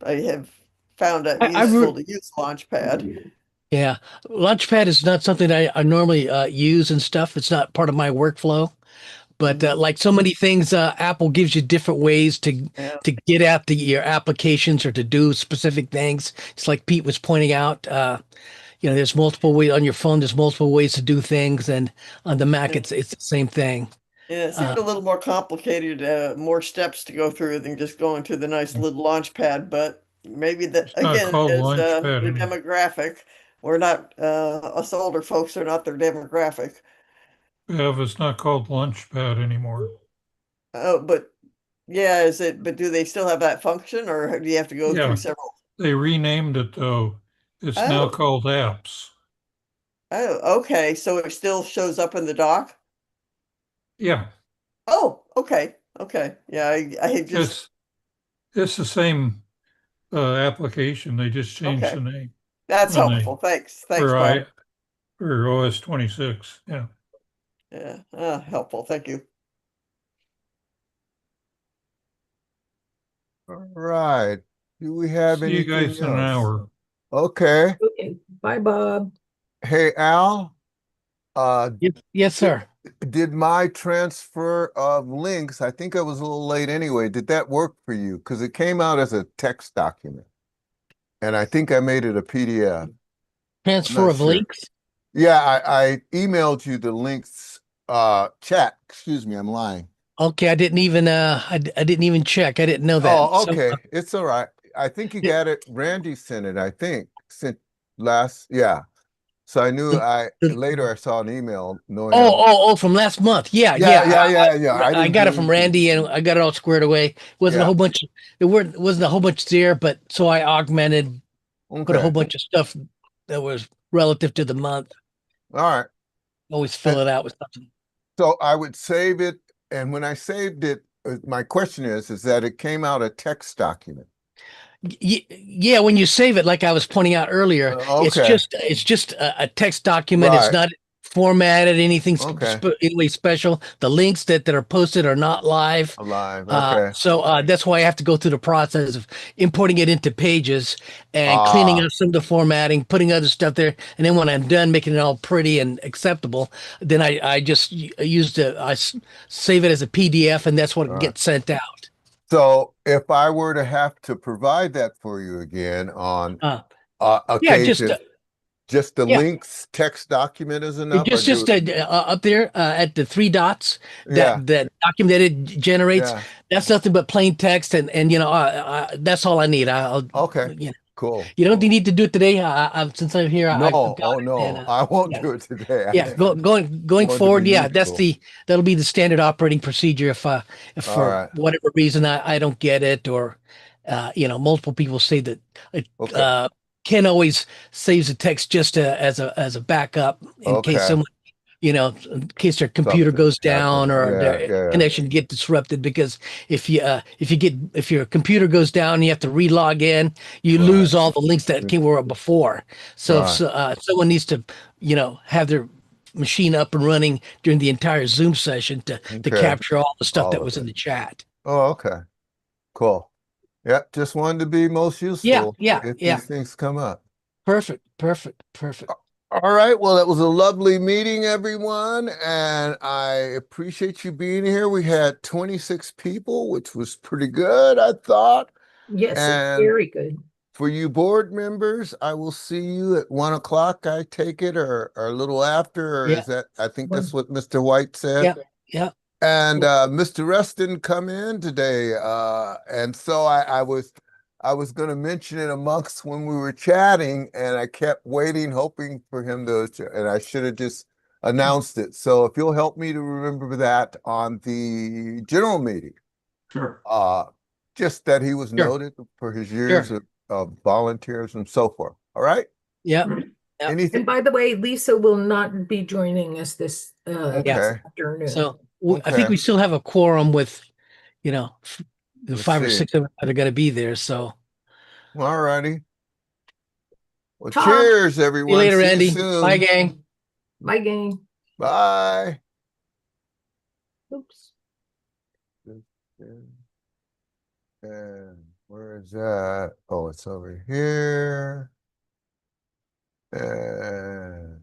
I have found it I useful to use Launchpad. Yeah, Launchpad is not something I normally use and stuff. It's not part of my workflow. But like so many things, Apple gives you different ways Yeah. to get at your applications or to do specific things. It's like Pete was pointing out. There's multiple ways on your phone. There's multiple ways to do things, and on the Mac, Yeah. it's the same thing. Yeah, it seemed a little more complicated, more steps to go through than just going to the nice little launch pad. But maybe that It's not again called is Launchpad their anymore. demographic. We're not us older folks are not their demographic. Bev, it's not called Launchpad anymore. Oh, but yeah, is it? But do they still have that function, or do you have to go Yeah. through several? They renamed it though. It's now Oh, called Apps. oh, okay. So it still shows up in the dock. Yeah, Oh, okay, okay. Yeah, I just it's the same application. They just changed okay. the name That's on helpful. Thanks, for Bob. for OS 26. Yeah. Yeah, helpful. Thank you. all right. Do we have See you anything guys in an else? hour. Okay. Okay. Bye, Bob. Hey, Al, Yes, sir. did my transfer of links, I think I was a little late anyway. Did that work for you? Because it came out as a text document. And I think I made it a PDF. I'm Transfer not of sure. links. Yeah, I emailed you the links chat. Excuse me, I'm lying. Okay, I didn't even I didn't even check. I didn't know that. Oh, So okay. It's all right. I think you yeah, got it. Randy sent it, I think. Sent last, yeah. So I knew the- later I saw an email knowing oh, I'm from last month. Yeah, yeah, yeah. yeah, yeah, yeah. I I didn't got do it from anything. Randy and I got it all squared away. Wasn't a Yeah. whole bunch. Wasn't a whole bunch there, but so I augmented, put a whole Okay. bunch of stuff that was relative to the month. All right. Always And fill it out with something. so I would save it. And when I saved it, my question is that it came out a text document. Yeah, when you save it, like I was pointing out earlier, Okay. it's just a text document. It's Right. not formatted anything Okay. anyway special. The links that are posted are not live. Alive. Okay. So that's why I have to go through the process of importing it into Pages and cleaning Ah, up some of the formatting, putting other stuff there, and then when I'm done making it all pretty and acceptable, then I just save it as a PDF, and that's all what right. gets sent out. So if I were to have to provide that for you again on Yeah, just occasion, just the yeah. links text document is enough, or Just up there at the three dots, yeah, that document that it generates. yeah. That's nothing but plain text, and that's all I need. I'll Okay, you know cool. you don't need to do it today. Since I'm here, I've No, got oh it, and no, I won't yeah, do it today. I yeah. just Going wanted to be forward, yeah, useful. that'll be the standard operating procedure if All for right. whatever reason I don't get it, or multiple people say that it, Okay. Ken always saves the text just as a backup in case Okay. someone in case their computer Something goes down happened. or Yeah, their yeah. connection get disrupted. Because if your computer goes down, and you have to relog in, you Right. lose all the links that came were before. So Right. if someone needs to, have their machine up and running during the entire Zoom session to Okay. capture all the stuff that All of was in it. the chat. Oh, okay. Cool. Yep. Just wanted to be most Yeah, useful yeah, if yeah. these things come up. Perfect, perfect, perfect. All right. Well, that was a lovely meeting, everyone. And I appreciate you being here. We had 26 people, which was pretty good, I thought. Yes, it's And very good. for you board members, I will see you at 1 o'clock, I take it, or a little after, or Yeah, is that, I think that's One- what Mr. White said. yeah, yeah. And Mr. Russ didn't come in today. And so I was going to mention it amongst when we were chatting, and I kept waiting, hoping for him and I should have just announced it. So if you'll help me to remember that on the general meeting, Sure. just that he was Sure, noted for his years sure. of volunteers and so forth. All right. Yeah, Right. yeah. Anything? And by the way, Lisa will not be joining us this Okay. afternoon. So I think Okay. we still have a quorum with, the Let's 5 or see. 6 of us that are going to be there. So All righty. Well, Talk. cheers, see you everyone. later, See you Andy. Bye, soon. gang. My gang. Bye. Oops. And where is that? Oh, it's over here. And